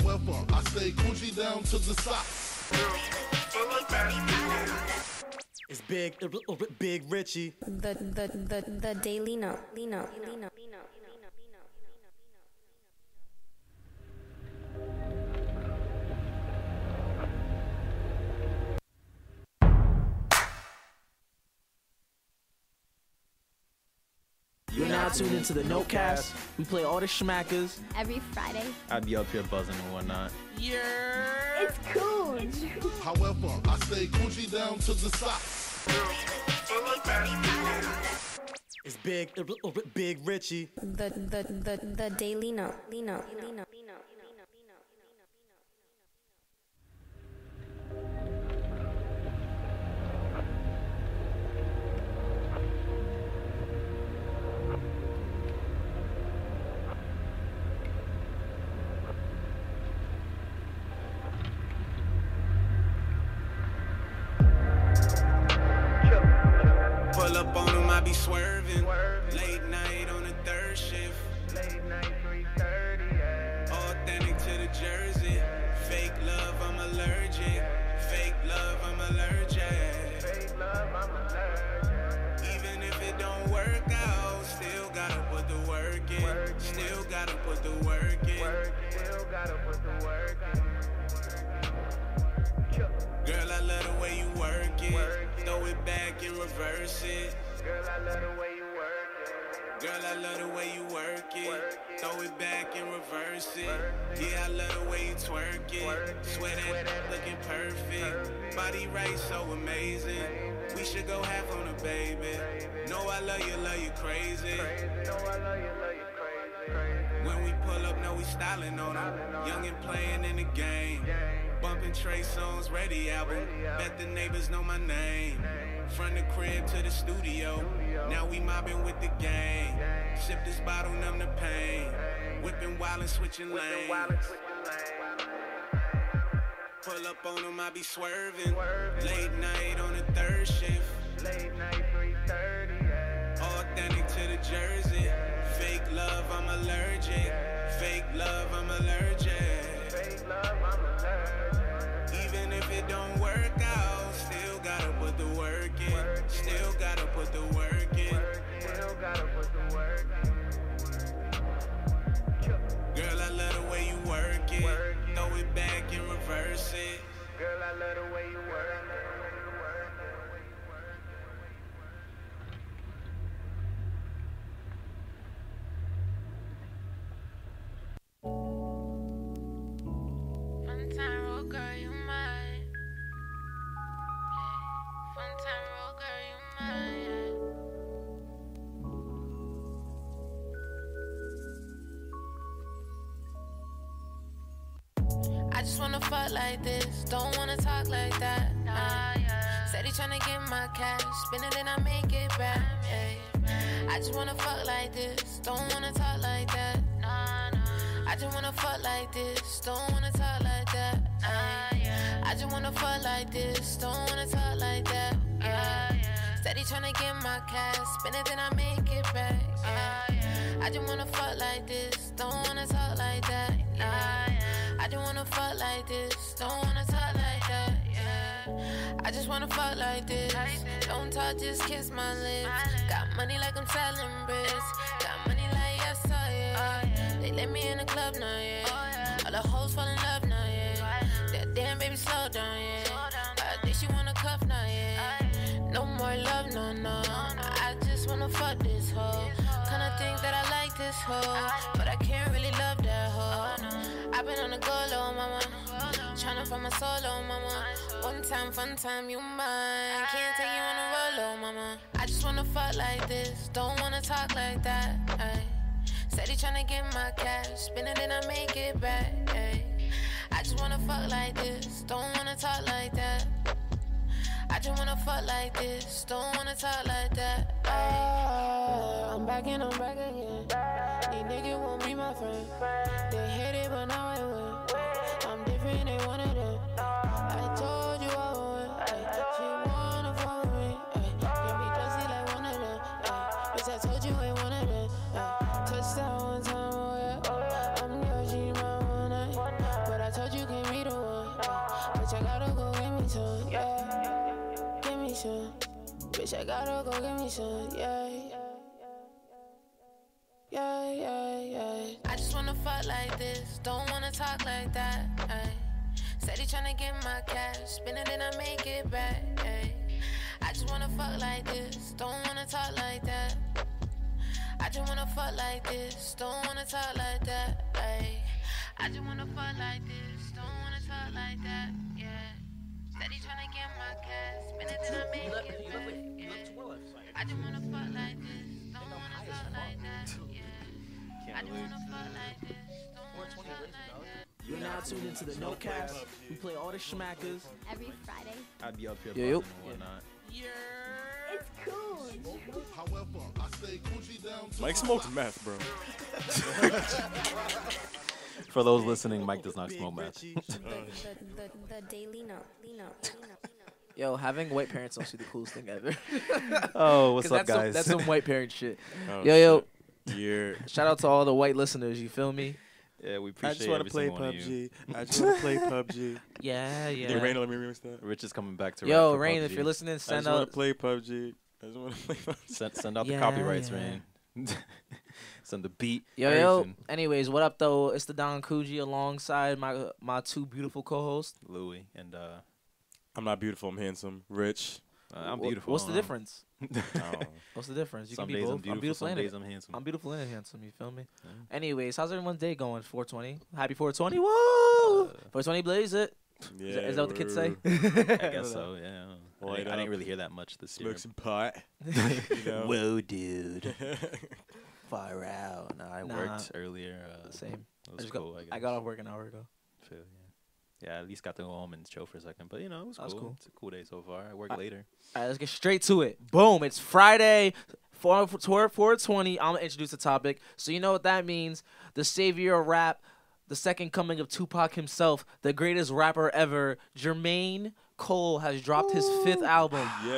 However, I stay Gucci down to the socks. It's Big Richie. The Daily Note. You're now tuned into the Notecast. We play all the schmackers. Every Friday. I'd be up here buzzing and whatnot. Yeah. It's cool. However, I stay Gucci down to the socks. It's Big Richie. The Daily Note. Pull up on them, I be swerving. Late night on the third shift. Late night 3:30, yeah. Authentic to the jersey. Fake love, I'm allergic. Fake love, I'm allergic. Fake love, I'm allergic. Even if it don't work out, still gotta put the work in. Still gotta put the work in. Still gotta put the work in. Girl, I love the way you work it. Throw it back and reverse it. Girl, I love the way you work it. Girl, I love the way you work it. Throw it back and reverse it. Yeah, I love the way you twerk it. Swear that looking perfect. Body right, so amazing. We should go half on a baby. No, I love you crazy. No, I love you crazy. When we pull up, no, we styling on them. Young and playing in the game. Bumping Trey Songz, ready album. Bet the neighbors know my name. From the crib to the studio. Now we mobbing with the gang. Sip this bottle, numb the pain. Whipping wild and switching lanes. Pull up on them, I be swerving. Late night on the third shift. Late night 3:30, yeah. Authentic to the jersey. Fake love, I'm allergic. Fake love, I'm allergic. Fake love, I'm allergic. Even if it don't work out, still gotta put the work in. Still gotta put the work in. Still gotta put the work in. Girl, I love the way you work it. Throw it back and reverse it. Girl, I love the way you work it. Fun time roll, girl, you mine. Fun time roll, girl, you mine. I just wanna fuck like this, don't wanna talk like that. Steady tryna get my cash, spin it and I make it back. I just wanna fuck like this, don't wanna talk like that. I just wanna fuck like this, don't wanna talk like that. I just wanna fuck like this, don't wanna talk like that. Steady tryna get my cash, spin it then I make it back. I just wanna fuck like this, don't wanna talk like that. I just wanna fuck like this, don't wanna talk like that. I just wanna fuck like this, don't talk, just kiss my lips. Got money like I'm selling bricks, got money like yes, yeah. They let me in the club now, yeah. All the hoes fall in love now, yeah. That damn baby slow down, yeah. I think she wanna cuff now, yeah. No more love, no. I just wanna fuck this hoe. Kinda think that I like this hoe, but I can't really love that hoe. I've been on the go low, mama. Tryna find my solo, mama. One time, fun time, you mine. Can't take you on the roll, oh, mama. I just wanna fuck like this, don't wanna talk like that. Ay. Steady tryna get my cash, spin it and I make it back. Ay. I just wanna fuck like this, don't wanna talk like that. I just wanna fuck like this, don't wanna talk like that. I'm back and I'm back again. These niggas won't be my friend. They hate it, but now I win. I'm different, they wanted it. I told you I would. She wanna fuck with me. Give me pussy like one of them. Bitch, I told you I ain't one of them. Touchdown one time, oh yeah. I'm yours, she my one night. But Bitch, I gotta go get me some, yeah. Yeah, yeah, yeah. I just wanna fuck like this, don't wanna talk like that, ay. Steady tryna get my cash, spin it and I make it back, ay. I just wanna fuck like this, don't wanna talk like that. I just wanna fuck like this, don't wanna talk like that, ay. I just wanna fuck like this, don't wanna talk like that, yeah. Steady tryna get my cash, spin it and I make it back, yeah. I just wanna fuck like this, don't wanna talk like that, yeah. I just wanna fuck like this, don't wanna talk like that. You're now tuned into the No Cast. We play all the schmackers. Every Friday. I'd be up here Yo. buzzing and whatnot. It's cool. However, I stay Gucci down to Mike smokes meth, bro. For those listening, Mike does not smoke meth. The Daily Note. Yo, having white parents is also the coolest thing ever. Oh, what's 'Cause up, that's guys? That's some white parent shit. Oh, Yo. Yeah. Shout out to all the white listeners. You feel me? Yeah, we I appreciate just want to every play single one of you. PUBG. I just want to play PUBG. Yeah, Did Raina let me remix that? Rich is coming back to Yo, rap for Rain, PUBG. if you're listening, I send just want out. to play PUBG. I just want to play PUBG. Send out the Yeah, copyrights, yeah. Rain. Send the beat. Yo. everything. Anyways, what up though? It's the Don Coogee alongside my two beautiful co-hosts. Louie and I'm not beautiful. I'm handsome. Rich. I'm beautiful. What's the difference? Oh. What's the difference? You Some can be days both. I'm beautiful, some and days I'm handsome. I'm beautiful and handsome. You feel me? Yeah. Anyways, how's everyone's day going? 420. Happy 420. Woo! 420 blaze it. Yeah, Is that what the kids say? I guess so, yeah. Light I didn't up. really hear that much this year. Smoke some pot. You know? Whoa, dude. Far out. No, I Nah. worked earlier. Same. It was cool, I guess. I got off work an hour ago. Feel, yeah, at least got to go home and chill for a second. But, you know, it was That was cool. cool. It's a cool day so far. I work later. All right, let's get straight to it. Boom. It's Friday. 420. I'm going to introduce the topic. So you know what that means. The savior of rap, the second coming of Tupac himself, the greatest rapper ever, Jermaine Cole, has dropped his 5th album. Yeah.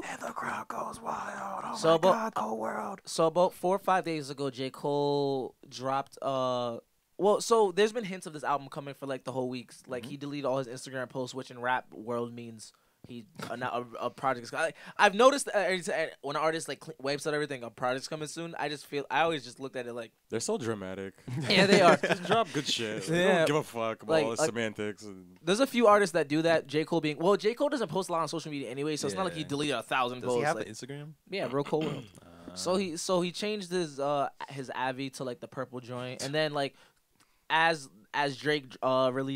And the crowd goes wild. Oh so my God, Cole World. So about 4 or 5 days ago, J. Cole dropped well, so there's been hints of this album coming for like the whole week. Like he deleted all his Instagram posts, which in rap world means he a project. I've noticed that when an artist like wipes out everything, a project's coming soon. I always just looked at it like They're so dramatic. yeah, they are. Just drop good shit. They Yeah. don't give a fuck about Like- all the semantics. And There's a few artists that do that. J. Cole doesn't post a lot on social media anyway, so it's not like he Yeah. deleted 1,000 Does posts. he have like, the Instagram? yeah, bro, Cole World. So he changed his Avi to like the purple joint, and then like as Drake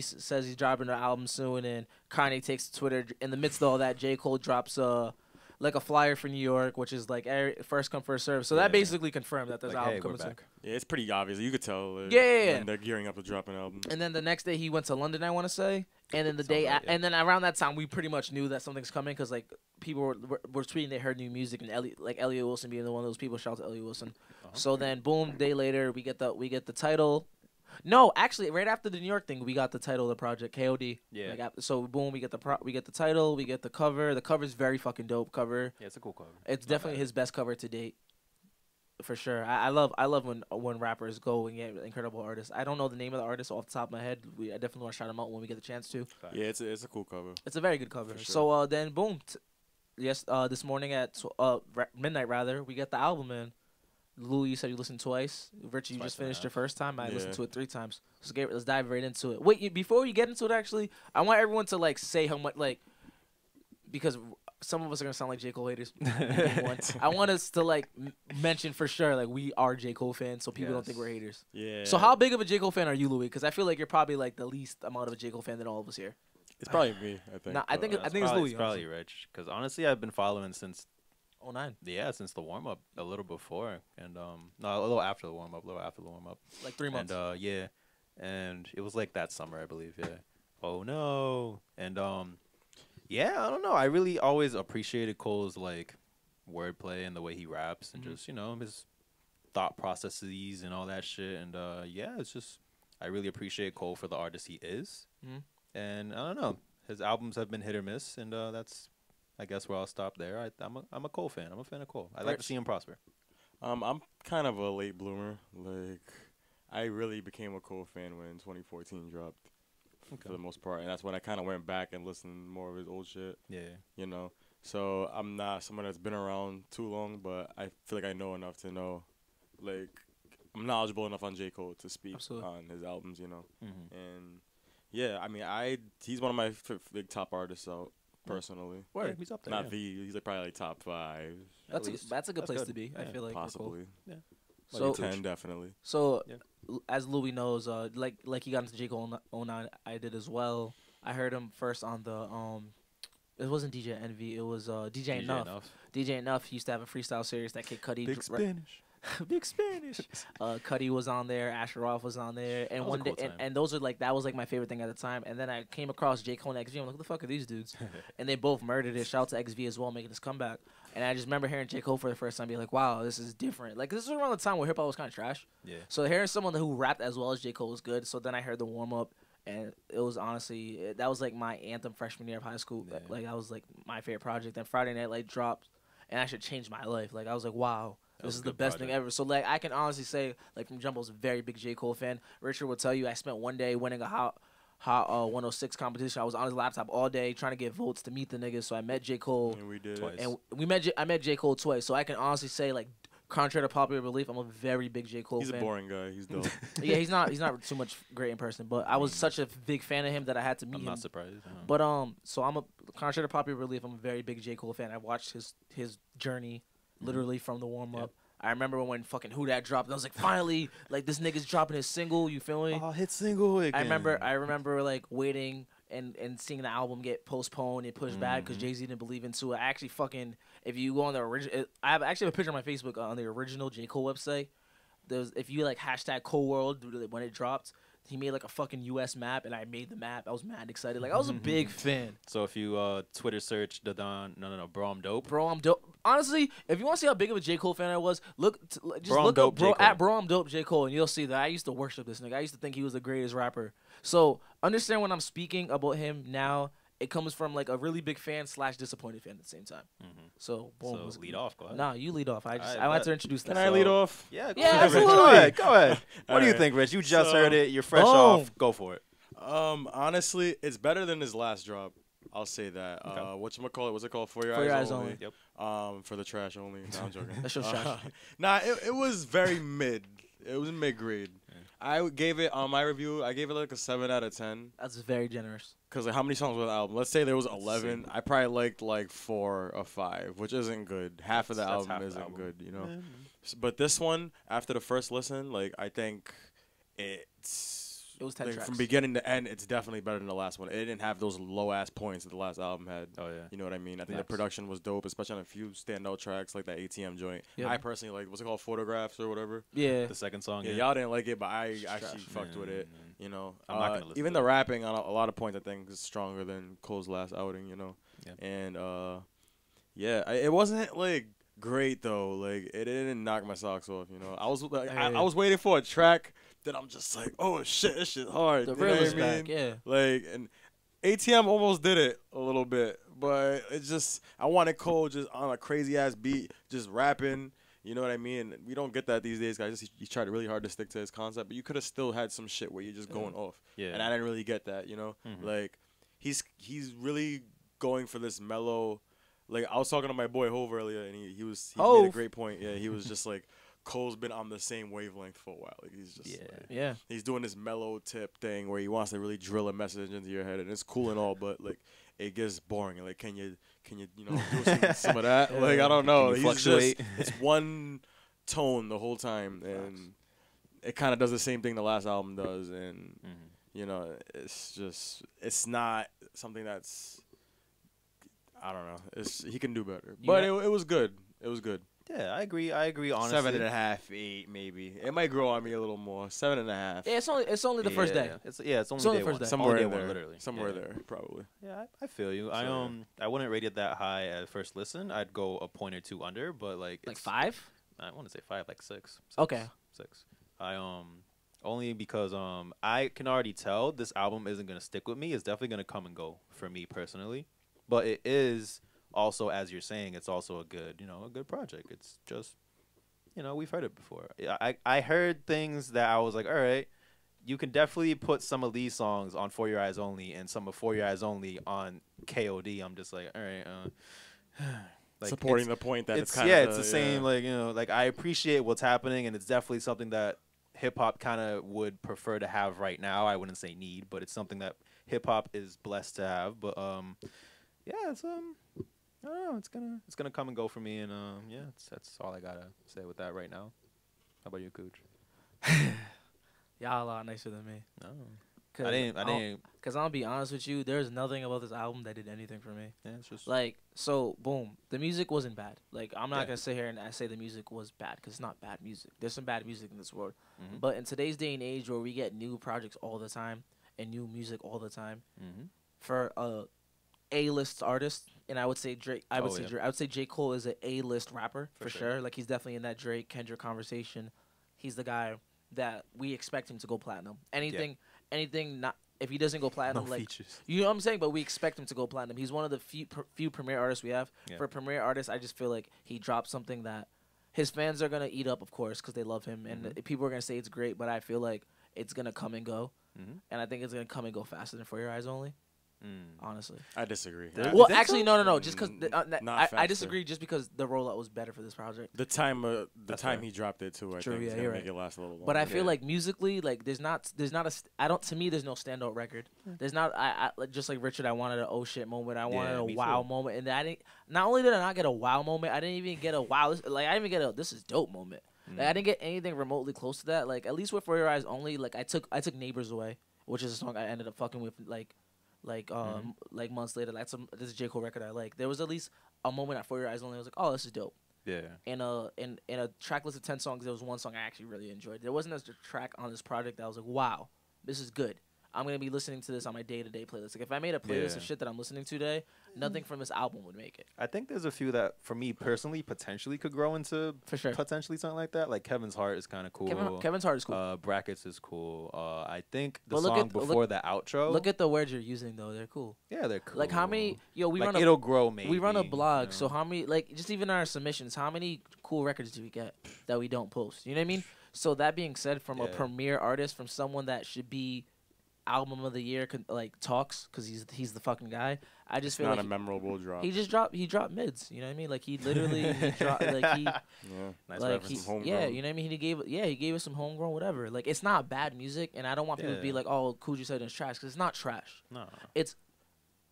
says he's dropping an album soon, and Kanye takes to Twitter in the midst of all that. J. Cole drops like a flyer for New York, which is like first come first serve. So that Yeah. basically confirmed that there's Like, an album hey, we're coming soon. back. yeah, it's pretty obvious. You could tell. Like, Yeah. when they're gearing up to drop an album. And then the next day he went to London, I want to say, and then the day right, yeah. and then around that time we pretty much knew that something's coming because like people were tweeting they heard new music, and Elliot Wilson being one of those people. Shout out to Elliot Wilson. So then boom, day later we get the title. No, actually, right after the New York thing, we got the title of the project, KOD. Yeah. Like, so boom, we get the title, we get the cover. The cover's very fucking dope cover. Yeah, it's a cool cover. It's Not definitely bad. his best cover to date, for sure. I love when rappers go and get incredible artists. I don't know the name of the artist off the top of my head. I definitely want to shout him out when we get the chance to. Yeah, it's a cool cover. It's a very good cover. For sure. So then boom, this morning at midnight rather, we get the album in. Louie, you said you listened twice. Richie, you Twice just and a finished half. your first time. I listened Yeah. to it 3 times. So let's dive right into it. Wait, before you get into it, actually, I want everyone to like say how much because some of us are gonna sound like J. Cole haters. I want us to like mention for sure like we are J. Cole fans, so people don't think Yes. we're haters. Yeah. So how big of a J. Cole fan are you, Louie? Because I feel like you're probably like the least amount of a J. Cole fan than all of us here. It's probably me, I think. Nah, I think but- it's Louie. It's probably Rich. Because honestly, I've been following since 09, since the warm up, a little before, and no, a little after the warm up, like 3 months. And and it was like that summer, I believe. Yeah. Oh no. And yeah, I don't know. I really always appreciated Cole's like wordplay and the way he raps and just his thought processes and all that shit. And yeah, it's just I really appreciate Cole for the artist he is. And I don't know, his albums have been hit or miss, and that's I guess where I'll stop there. I'm a Cole fan. I'm a fan of Cole. I like to see him prosper. I'm kind of a late bloomer. Like, I really became a Cole fan when 2014 dropped, for the most part, and that's when I kind of went back and listened more of his old shit. Yeah. You know, So I'm not someone that's been around too long, but I feel like I know enough to know, like, I'm knowledgeable enough on J. Cole to speak on his albums, you know. And yeah, I mean, he's one of my big top artists out personally. Word. He's up there. Not he's like probably like top 5. That's a good place to be. I feel like possibly. Yeah. So 10 definitely. So as Louie knows, like he got into J. Cole in 09, I did as well. I heard him first on the it wasn't DJ Envy, it was DJ Enough. DJ Enough, he used to have a freestyle series that Kid Cudi. Big Spanish. Big Spanish. Cudi was on there, Asher Roth was on there, and one day, cool and those are like that was like my favorite thing at the time. And then I came across J. Cole and XV. I'm like, who the fuck are these dudes? And they both murdered it. Shout out to XV as well, making this comeback. And I just remember hearing J. Cole for the first time, be like, wow, this is different. Like this was around the time where hip hop was kind of trash. Yeah. So hearing someone who rapped as well as J. Cole was good. So then I heard the warm up. And it was honestly, that was like my anthem freshman year of high school. Yeah. Like, that was like my favorite project. Then Friday Night Light dropped, and that should change my life. Like, I was like, wow, this is the best thing ever. So, like, I can honestly say, like, from jump, I was a very big J. Cole fan. Richard will tell you, I spent one day winning a Hot 106 competition. I was on his laptop all day trying to get votes to meet the niggas. So I met J. Cole. And we did. Twice. And I met J. Cole twice. So I can honestly say, like, contrary to popular belief, I'm a very big J. Cole fan. He's a boring guy. He's dope. Yeah, he's not too much great in person, but I was such a big fan of him that I had to meet him. I'm not surprised. But so I'm a contrary to popular belief, I'm a very big J. Cole fan. I watched his journey literally from the warm up. I remember when fucking Who Dat dropped, and I was like, finally, like this nigga's dropping his single. You feel me? Oh, hit single again. I remember like waiting and seeing the album get postponed and pushed back because Jay-Z didn't believe into it. I actually fucking, if you go on the original, I actually have a picture on my Facebook on the original J. Cole website. If you like hashtag Cole World when it dropped, he made like a fucking US map, and I made the map. I was mad excited. Like I was a big fan. So if you Twitter search bro, I'm dope. Bro, I'm dope. Honestly, if you want to see how big of a J. Cole fan I was, look Bro, up J. at Bro, I'm Dope J. Cole, and you'll see that I used to worship this nigga. I used to think he was the greatest rapper. So understand when I'm speaking about him now, it comes from like a really big fan / disappointed fan at the same time. So boom. So lead off, go ahead. Nah, you lead off. I Alright, want to introduce that. Can I lead off? Yeah, Yeah, Rich. absolutely. Go ahead. What do you Alright. think, Rich? You just So- heard it. You're fresh Boom. off. Go for it. Honestly, it's better than his last drop. I'll say that. Okay. Whatchamacallit? What's it called? For Your For Your Eyes Eyes Only. Yep. For the trash only. No, I'm joking. That show's trash. Nah, it was very mid. It was mid grade. I gave it on my review. I gave it like a 7 out of 10. That's very generous. Cause like how many songs were on the album? Let's say there was 11. I probably liked like 4 or 5, which isn't good. Half of the That's album half the isn't album. good, you know. But this one, after the first listen, like I think it was 10 like, tracks. from beginning to end. It's definitely better than the last one. It didn't have those low ass points that the last album had. Oh yeah. You know what I mean? I think Facts. the production was dope, especially on a few standout tracks like that ATM joint. Yep. I personally like, what's it called, Photographs or whatever. Yeah. The second song. Yeah, y'all didn't like it, but I actually trash. fucked with it. You know, I'm not gonna listen even to the it. rapping on a lot of points I think is stronger than Cole's last outing. You know, Yeah. and it wasn't like great though. Like it didn't knock my socks off. You know, I was like, I was waiting for a track that I'm just like, oh shit, this shit's hard. The You know real what is I mean? back, yeah. Like, and ATM almost did it a little bit, but it's just I wanted Cole just on a crazy ass beat, just rapping. You know what I mean? We don't get that these days, guys. He tried really hard to stick to his concept, but you could have still had some shit where you're just going off. Yeah. And I didn't really get that, you know? Like, he's really going for this mellow. Like, I was talking to my boy Hove earlier, and he made a Hove. great point. Yeah, he was just like, Cole's been on the same wavelength for a while. Like, he's just Yeah. he's doing this mellow tip thing where he wants to really drill a message into your head, and it's cool and all, but like it gets boring. Like, can you do some of that? Like, I don't know. Can you He's fluctuate? just, it's one tone the whole time, and it kind of does the same thing the last album does, and you know, it's not something that's, I don't know. He can do better, but it was good. It was good. Yeah, I agree. Honestly, 7.5, 8 maybe. It might grow on me a little more. 7.5. Yeah, it's only the first day. It's only It's only day the first one. day. Somewhere Only in day there, one, literally. somewhere there, probably. Yeah, I feel you. I wouldn't rate it that high at first listen. I'd go a point or two under, but like Like 5? I want to say 5, like 6. Okay. 6. Only because I can already tell this album isn't gonna stick with me. It's definitely gonna come and go for me personally, but it is also, as you're saying, it's also a good project. It's just, we've heard it before. I heard things that I was like, all right, you can definitely put some of these songs on For Your Eyes Only and some of For Your Eyes Only on KOD. I'm just like, all right, like, supporting the point that it's kind yeah, of it's the same. Like, you know, like I appreciate what's happening, and it's definitely something that hip hop kind of would prefer to have right now. I wouldn't say need, but it's something that hip hop is blessed to have. But yeah, it's I don't know, it's gonna come and go for me, and yeah, that's all I gotta say with that right now. How about you, Cooch? Y'all a lot nicer than me. No. Cause I didn't. Cause I'll be honest with you, there's nothing about this album that did anything for me. Yeah, it's just Like, so boom, the music wasn't bad. Like, I'm not Yeah. gonna sit here and I say the music was bad, cause it's not bad music. There's some bad music in this world, Mhm. but in today's day and age where we get new projects all the time and new music all the time, Mhm. for a A-list artist, and I would say Drake. I would Oh, say yeah. Drake, I would say J. Cole is an A-list rapper for sure. sure. Like, he's definitely in that Drake Kendrick conversation. He's the guy that we expect him to go platinum. Anything not if he doesn't go platinum, no like features. you know what I'm saying. But we expect him to go platinum. He's one of the few premier artists we have. Yeah. For a premier artist, I just feel like he dropped something that his fans are gonna eat up, of course, because they love him, and people are gonna say it's great. But I feel like it's gonna come and go, and I think it's gonna come and go faster than For Your Eyes Only. Honestly, I disagree. well, actually, no. Just because Not I disagree. Just because the rollout was better for this project. The time fair. he dropped it too, I True, think, yeah, is gonna you're make right. it last a little longer. But I feel like musically, like there's not I don't to me there's no standout record. There's not I like, just like Richard, I wanted an oh shit moment. I wanted a me wow too. moment, and I didn't. Not only did I not get a wow moment, I didn't even get a wow. Like I didn't even get a this is dope moment. Like I didn't get anything remotely close to that. Like at least with For Your Eyes Only, like I took Neighbors Away, which is a song I ended up fucking with like months later. This is a J. Cole record I like. There was at least a moment at For Your Eyes Only. I was like, oh, this is dope. Yeah. In a track list of 10 songs, there was one song I actually really enjoyed. There wasn't a track on this project that I was like, wow, this is good. I'm gonna be listening to this on my day-to-day playlist. Like if I made a playlist of shit that I'm listening to today, nothing from this album would make it. I think there's a few that, for me personally, potentially could grow into For sure. potentially something like that. Like Kevin's Heart is kind of cool. Kevin's Heart is cool. Brackets is cool. I think the But look song at- before the outro. Look at the words you're using though; they're cool. Yeah, they're cool. Like how many? Yo, we like run a it'll grow. Maybe we run a blog, you know? so how many? Like just even our submissions, how many cool records do we get that we don't post? You know what I mean? So that being said, from a premier artist, from someone that should be album of the year, like talks, because he's the fucking guy. I just feel not like a memorable drop. he dropped mids. You know what I mean? Like he literally he dropped like he Nice like reference. yeah, you know what I mean? He gave us some homegrown whatever. Like it's not bad music, and I don't want people to be like, oh, Coogee said it's trash, because it's not trash. No. It's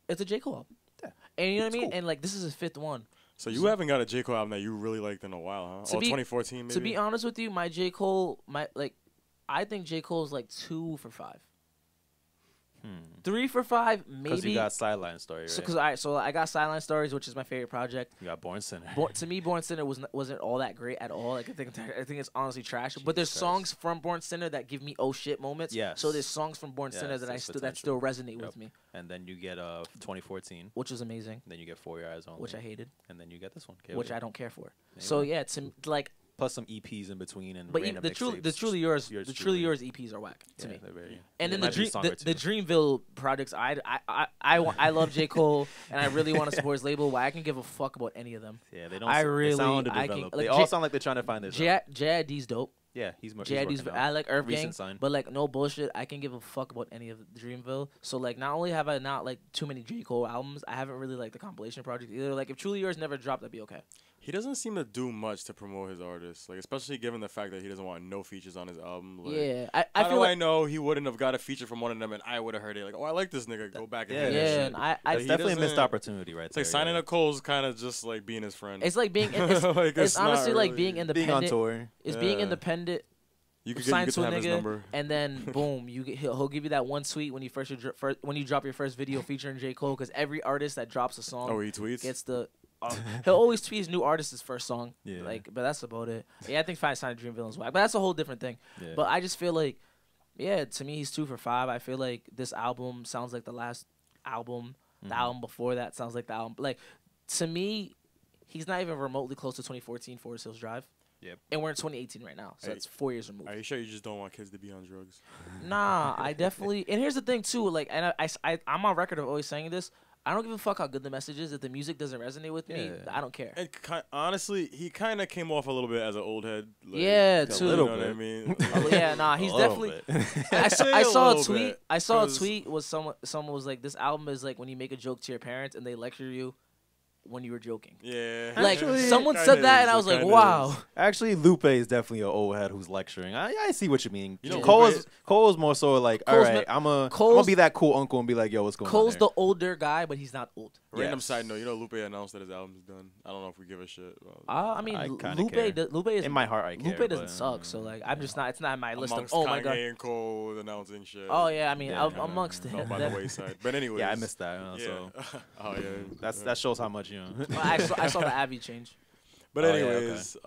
a J. Cole album. Yeah. And you know what I mean? cool. And like this is his fifth one. So you haven't got a J. Cole album that you really liked in a while, huh? 2014 maybe? To be honest with you, my J. Cole, I think J. Cole's like 2 for 5. 3 for 5, maybe. Because you got Sideline Story, right? So I got Sideline Stories, which is my favorite project. You got Born Sinner. To me, Born Sinner wasn't all that great at all. Like I think it's honestly trash. But there's Jesus songs from Born Sinner that give me oh shit moments. Yes. So there's songs from Born Sinner that there's that still resonate with me, And then you get 2014. which was amazing. Then you get For Your Eyes Only. Which I hated. And then you get this one. Which KOD. I don't care for. you So go. yeah, like. Plus some EPs in between and But random the mixtapes. truly yours EPs are whack to Yeah, me. they're very- And then might be a song or the two. Dreamville projects, I love J. Cole and I really want to support his label, but I can give a fuck about any of them. Yeah, they don't. I they really sound I can underdeveloped. like They all sound like they're trying to find this. JID's dope. Yeah, he's JID's working I out. like Earth Recent Gang, sign. but like no bullshit. I can give a fuck about any of Dreamville. So like not only have I not like too many J. Cole albums, I haven't really liked the compilation project either. Like if Truly Yours never dropped, that'd be okay. He doesn't seem to do much to promote his artists, like especially given the fact that he doesn't want no features on his album. Like, Yeah, I feel feel like I know he wouldn't have got a feature from one of them, and I would have heard it. Like, oh, I like this nigga. Go back and Yeah, hear yeah, that shit. and I It's definitely a missed opportunity, right It's there. like signing a Cole's kind of just like being his friend. it's like being Like, it's not honestly like really- being being independent. on tour. It's being Yeah. independent. You could Sign get to to a have his nigga, number. and then boom, he'll give you that one tweet when you when you drop your first video featuring J. Cole, because every artist that drops a song Oh, he tweets. gets the he'll always tweet his new artist's first song. Yeah. Like, but that's about it. Yeah, I think Five Sign Dreamville is whack, but that's a whole different thing. Yeah. But I just feel like, yeah, to me he's 2 for 5. I feel like this album sounds like the last album. The album before that sounds like the album. Like, to me, he's not even remotely close to 2014 Forest Hills Drive. Yep. And we're in 2018 right now, so Hey, that's 4 years removed. Are you sure you just don't want kids to be on drugs? Nah, I definitely. And here's the thing too. Like, and I'm on record of always saying this. I don't give a fuck how good the message is. If the music doesn't resonate with me, Yeah. I don't care. And honestly, he kind of came off a little bit as an old head. Like, Yeah, you too. know little what I bit. mean? Oh, yeah, nah, he's A little definitely. bit. I Say saw a little tweet. bit, I saw a 'cause- tweet was someone was like, this album is like when you make a joke to your parents and they lecture you when you were joking. Yeah. Like Actually, someone kinda said that, is, and I it was like, kinda wow. is. Actually, Lupe is definitely an old head who's lecturing. I see what you mean. You know, Cole's more so like, Cole's all right, I'm gonna Cole's- be that cool uncle and be like, yo, what's going Cole's on? the older guy, but he's not old. Random Yes. side note, you know Lupe announced that his album's done. I don't know if we give a shit. About I mean, I kinda Lupe, care. Lupe is In my heart, I care. Lupe doesn't but, suck. So like, I'm just not. It's not in my list of. amongst Oh Kanye my god. and Cole announcing shit. Oh yeah, I mean, Yeah, amongst Fell by the wayside. But anyways. Yeah, I missed that. Yeah. So Oh yeah. that shows how much you know. I saw the Abby change. But Oh, yeah, anyways,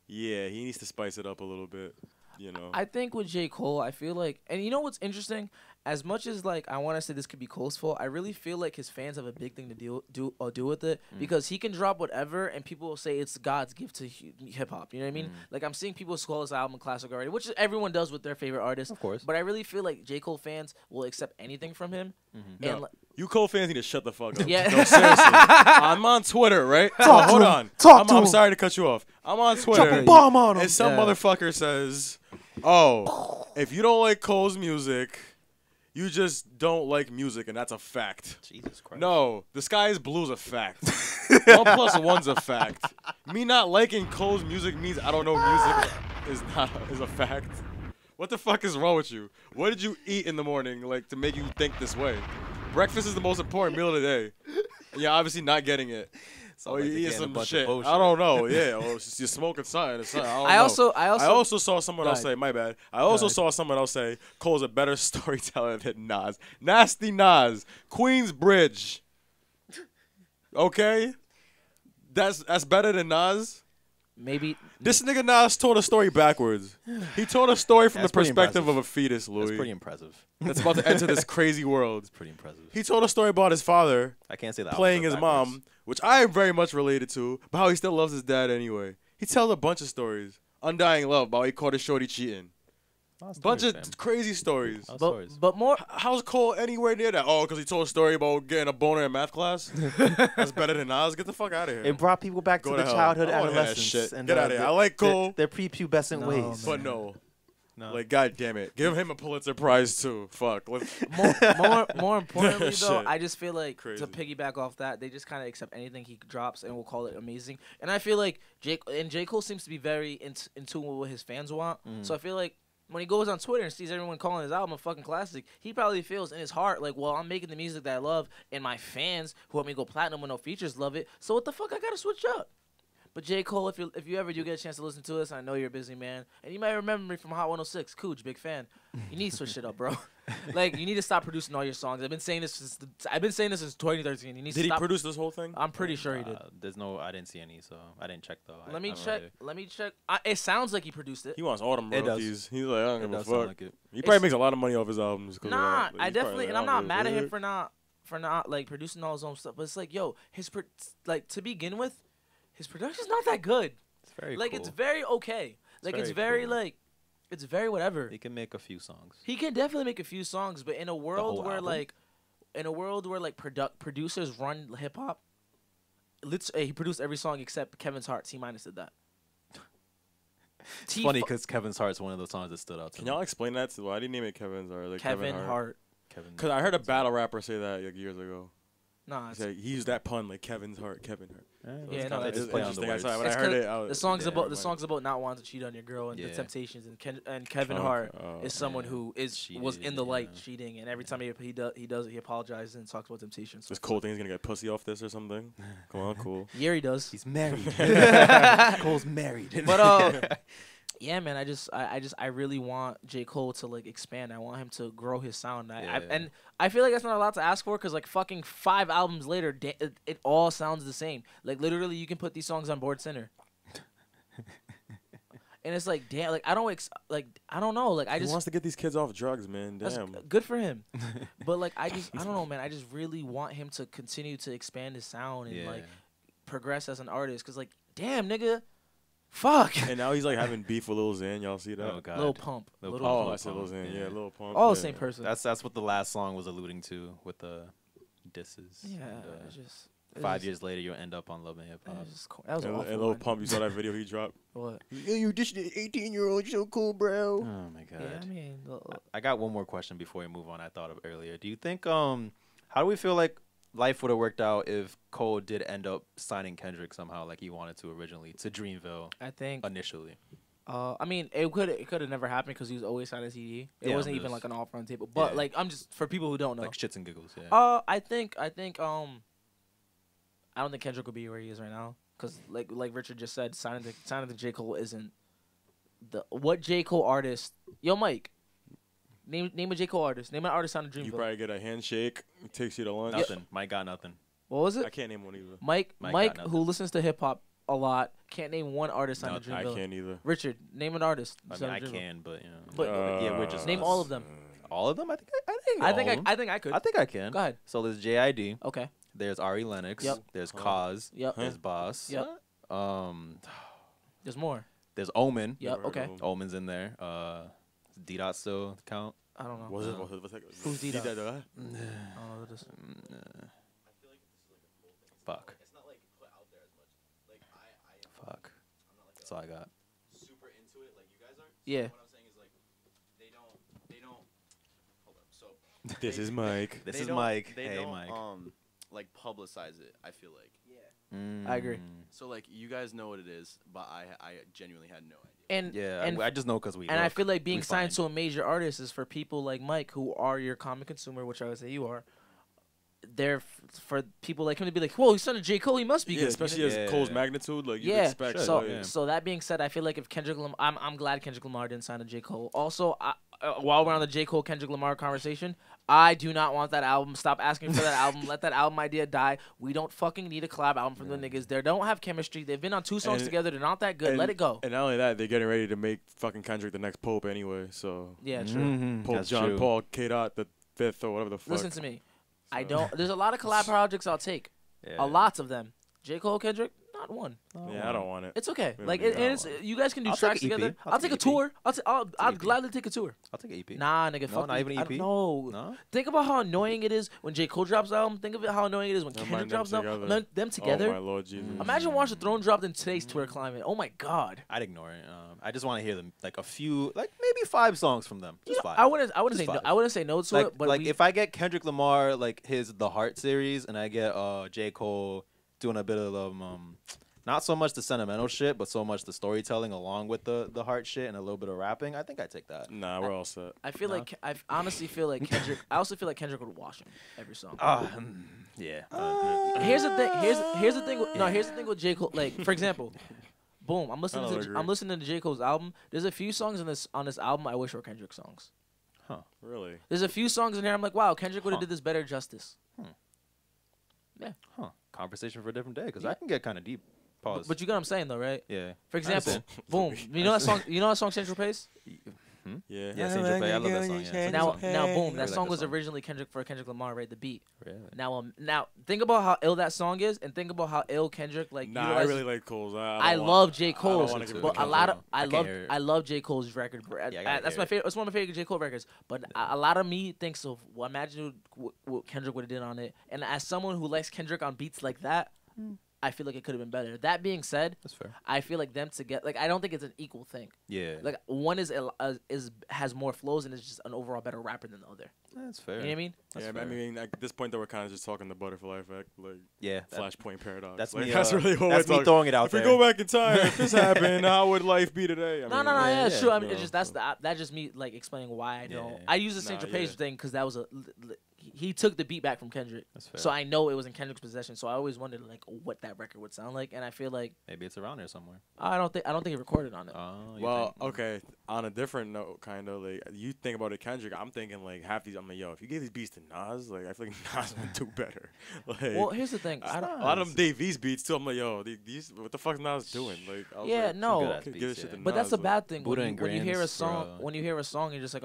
yeah, he needs to spice it up a little bit. You know. I think with J. Cole, I feel like, and you know what's interesting? As much as like I want to say this could be Cole's fault, I really feel like his fans have a big thing to do with it because he can drop whatever and people will say it's God's gift to hip hop. You know what I mean? Like I'm seeing people call this album a classic already, which everyone does with their favorite artist, Of course. But I really feel like J. Cole fans will accept anything from him. No, And like, you Cole fans need to shut the fuck up. Yeah. No, seriously. I'm on Twitter, right? Hold on. I'm sorry to cut you off. I'm on Twitter. Drop a bomb on him. And some motherfucker says, "Oh, if you don't like Cole's music, you just don't like music, and that's a fact." Jesus Christ. No, the sky is blue is a fact. 1+1's a fact. Me not liking Cole's music means I don't know music is a fact. What the fuck is wrong with you? What did you eat in the morning, like, to make you think this way? Breakfast is the most important meal of the day. And you're obviously not getting it. Sound Oh, like you they're eating getting a some bunch of shit. bullshit. I don't know. Yeah, or you're smoking something. Or something. I also saw someone Go else ahead. say, my bad. I also saw someone else say Cole's a better storyteller than Nas. Nasty Nas, Queensbridge. Okay, that's better than Nas. maybe This nigga Nas told a story backwards. He told a story from That's the pretty perspective impressive. of a fetus, Louis. That's pretty impressive. That's about to enter this crazy world. It's pretty impressive. He told a story about his father I can't say that. playing his mom, which I am very much related to, but how he still loves his dad anyway. He tells a bunch of stories. Undying love, about how he caught his shorty cheating. Bunch of crazy stories. but more How's Cole anywhere near that? Oh, because he told a story about getting a boner in math class? That's better than Nas? Get the fuck out of here. It brought people back Go to to the hell. childhood, I don't wanna hear that adolescence, shit. and Get outta here. I like Cole. Their prepubescent No, ways. But no. No. Like, God damn it. Give him a Pulitzer Prize, too. Fuck. more importantly though, Shit. I just feel like Crazy. to piggyback off that, they just kind of accept anything he drops and will call it amazing. And I feel like J. Cole seems to be very in tune with what his fans want. So I feel like when he goes on Twitter and sees everyone calling his album a fucking classic, he probably feels in his heart like, well, I'm making the music that I love, and my fans who want me to go platinum with no features love it. So what the fuck I gotta switch up? But J. Cole, if you ever do get a chance to listen to this, I know you're a busy man, and you might remember me from Hot 106. Cooch, big fan. You need to switch it up, bro. Like you need to stop producing all your songs. I've been saying this since 2013. You need to Did he stop. produce this whole thing? I'm pretty sure he did. There's no, I didn't see any, so I didn't check though. Let me I don't check. really- Let me check. It sounds like he produced it. He wants all them It does. royalties. He's like, I don't It give a does sound fuck. like it. He probably It's- makes a lot of money off his albums. 'Cause of Nah, that. Like, I he's definitely, probably and like, I'm I not don't mad at give a him for not like producing all his own stuff. But it's like, yo, like to begin with, his production's not that good. It's very Like cool. it's very okay. Like it's very very cool. like, it's very whatever. He can make a few songs. He can definitely make a few songs, but in a world whole where album? like, producers run hip hop, he produced every song except Kevin's Heart. T- did that. It's funny because Kevin's Heart's one of those songs that stood out to Can me. y'all explain that? Why did he name it Kevin's or like Kevin Hart. Kevin. Because I heard a battle rapper say that like years ago. Nah, He it's, said he used that pun like Kevin's Heart, Kevin Heart. Yeah, no, they it's just play on the interesting. words. When I it's heard 'cause it, I was, the song's yeah, about the never song's about not wanting to cheat on your girl and the Yeah. temptations, and Kevin Okay. Hart Oh, is someone yeah. who was Cheated, in the light yeah. cheating, and every time he apologizes and talks about temptations. This Cole thing he's gonna get pussy off this or something. Come on, cool. Yeah, he does. He's married. Cole's married. But yeah, man, I really want J. Cole to like expand. I want him to grow his sound. And I feel like that's not a lot to ask for because like fucking 5 albums later, it all sounds the same. Like literally, you can put these songs on Board Center. And it's like, damn, like I don't know, like I He just wants to get these kids off drugs, man. that's Damn. good for him. But like I don't know, man. I just really want him to continue to expand his sound and like progress as an artist. Cause like, damn, nigga, fuck. And now he's like having beef with Lil Xan. Y'all see that? Oh god. Lil Pump. Lil Little Oh, Pump. I said Lil Xan. Yeah, Lil Pump. All yeah. the same person. That's what the last song was alluding to with the disses. Yeah, And, it's just 5 years later, you'll end up on Love and Hip Hop. That was an And awful Lil line. Pump, you saw that video he dropped? What? Yeah, you ditched an 18-year-old. You're so cool, bro. Oh my god. Yeah, I mean, I got one more question before we move on. I thought of earlier. Do you think how do we feel like life would have worked out if Cole did end up signing Kendrick somehow, like he wanted to originally, to Dreamville. I think initially. I mean, it could have never happened because he was always signed as CD. It Yeah, wasn't I'm even just- like an offer on the table. But Yeah. like, I'm just for people who don't know. Like shits and giggles. Yeah. I think I don't think Kendrick will be where he is right now because like Richard just said, signing to J. Cole isn't what J. Cole artist. Yo, Mike, name a J. Cole artist. Name an artist signed to Dreamville. You probably get a handshake. It takes you to lunch. Nothing. Mike got nothing. What was it? I can't name one either. Mike got who nothing. listens to hip hop a lot, can't name one artist signed to I Dreamville. can't either. Richard, name an artist. I mean, signed I to Dreamville. can, but you know. But yeah, we're just name all of them. all of them. I think I all think of them. I think I could. I think I can. Go ahead. So there's JID. Okay. There's Ari Lennox. Yep. There's Cause. Yep. There's Boss. Yep. Um, There's more. there's Omen. Yep. Okay. Omen's in there. D Dot still count. I don't know. What's it? No. What's it? Who's D-Dot? D-Dot? I don't know what this is. Fuck. Fuck. That's all I got. Super into it like you guys are. Yeah. What I'm saying is like they don't hold up. So This is Mike. This they is don't- Mike. They Hey, don't Mike. like publicize it. I feel like. I agree. So like you guys know what it is, but I genuinely had no idea. And Yeah, and I just know because we. and I look. feel like being We signed find. to a major artist is for people like Mike who are your common consumer, which I would say you are. They're for people like him to be like, whoa, he's signed to J. Cole, he must be Yeah, good. especially Yeah. as Cole's magnitude, like you Yeah. expect. So like, yeah. so that being said, I feel like if Kendrick Lamar, I'm glad Kendrick Lamar didn't sign to J. Cole. Also, while we're on the J. Cole Kendrick Lamar conversation, I do not want that album. Stop asking for that album. Let that album idea die. We don't fucking need a collab album from the niggas. They don't have chemistry. They've been on 2 songs And- together. They're not that good. Let it go. And not only that, they're getting ready to make fucking Kendrick the next Pope anyway. So Yeah, true. Mhm, Pope that's John true. Paul KOD the 5th or whatever the fuck. Listen to me. I So- don't. There's a lot of collab projects I'll take. Yeah. A lot of them. J. Cole, Kendrick, not one. Yeah, I don't want it. It's okay. Really, Like, I and don't it's, want you guys can do I'll take tracks an EP. together. I'll I'll take take a an EP. tour. I'd EP. gladly take a tour. I'll take an EP. Nah, nigga, No, fuck not you. even I EP? don't know. No? Think about how annoying it is when J. Cole drops an album. Think of it how annoying it is when Never Kendrick mind them drops an album. together. Them together. Oh my Lord Jesus. Imagine Watch the Throne dropped in today's Twitter climate. Oh my God. I'd ignore it. I just want to hear them like a few, like maybe 5 songs from them. Just 5. I wouldn't Just say no. 5. I wouldn't say no to like it. But like we, if I get Kendrick Lamar like his The Heart series, and I get J. Cole doing a bit of not so much the sentimental shit, but so much the storytelling along with the heart shit and a little bit of rapping, I think I'd take that. Nah, we're all set. I feel like I honestly feel like Kendrick. I also feel like Kendrick would wash him every song. Yeah. Here's the thing. Here's the thing. Here's the thing with J. Cole. Like for example, boom. I'm listening I don't to agree. I'm listening to J. Cole's album. There's a few songs on this album I wish were Kendrick songs. Really? There's a few songs in here I'm like, wow, Kendrick would have did this better justice. Huh. Conversation for a different day, because I can get kind of deep. Pause. But you get what I'm saying though, right? yeah. For I example, understand. boom. You know that song? You know that song Central Pace? Yeah. Yeah, Saint Tropez. I love that song. Yeah. Now, It's a good song. now, boom. I That like song that was song. originally Kendrick Lamar, right? The beat. Really? Now, think about how ill that song is, and think about how ill Kendrick like. Nah, I utilizes- really like Cole's. I love J. Cole's, wanna give it but to a lot of Kendrick. I can't hear it. I love J. Cole's record. I gotta That's hear my it. favorite. It's one of my favorite J. Cole records. But a lot of me thinks of imagine what Kendrick would have did on it. And as someone who likes Kendrick on beats like that, I feel like it could have been better. That being said, That's fair. I feel like them together. Like I don't think it's an equal thing. Yeah. Like one is has more flows and is just an overall better rapper than the other. That's fair. You know what I mean? That's Yeah, I fair. mean, at this point, though, we're kind of just talking the butterfly effect, like Yeah. that- flashpoint paradox. that's like, me. That's really what That's we're me talking. throwing it out If there. we go back in time, if this happened, how would life be today? I No, mean, yeah, yeah, it's true. I mean, you it's just know, that's just me like explaining why I don't. Yeah. I use the Nah, Central yeah. Page thing because that was he took the beat back from Kendrick, That's fair. so I know it was in Kendrick's possession. So I always wondered like what that record would sound like, and I feel like Maybe it's around there somewhere. I don't think it recorded on it. Oh. you Well, think- okay. On a different note, kind of like you think about it, Kendrick. I'm thinking like half these. I'm like, yo, if you gave these beats to Nas, like I feel like Nas would do better. Like, Well, here's the thing. I don't, a lot of them Dave East beats too. I'm like, yo, these what the fuck's Nas doing? Like, I was Yeah, like, no. good-ass could beats, give this shit yeah. to But that's a Nas, bad thing Buddha when and when you hear a Grants, song. bro. When you hear a song, you're just like,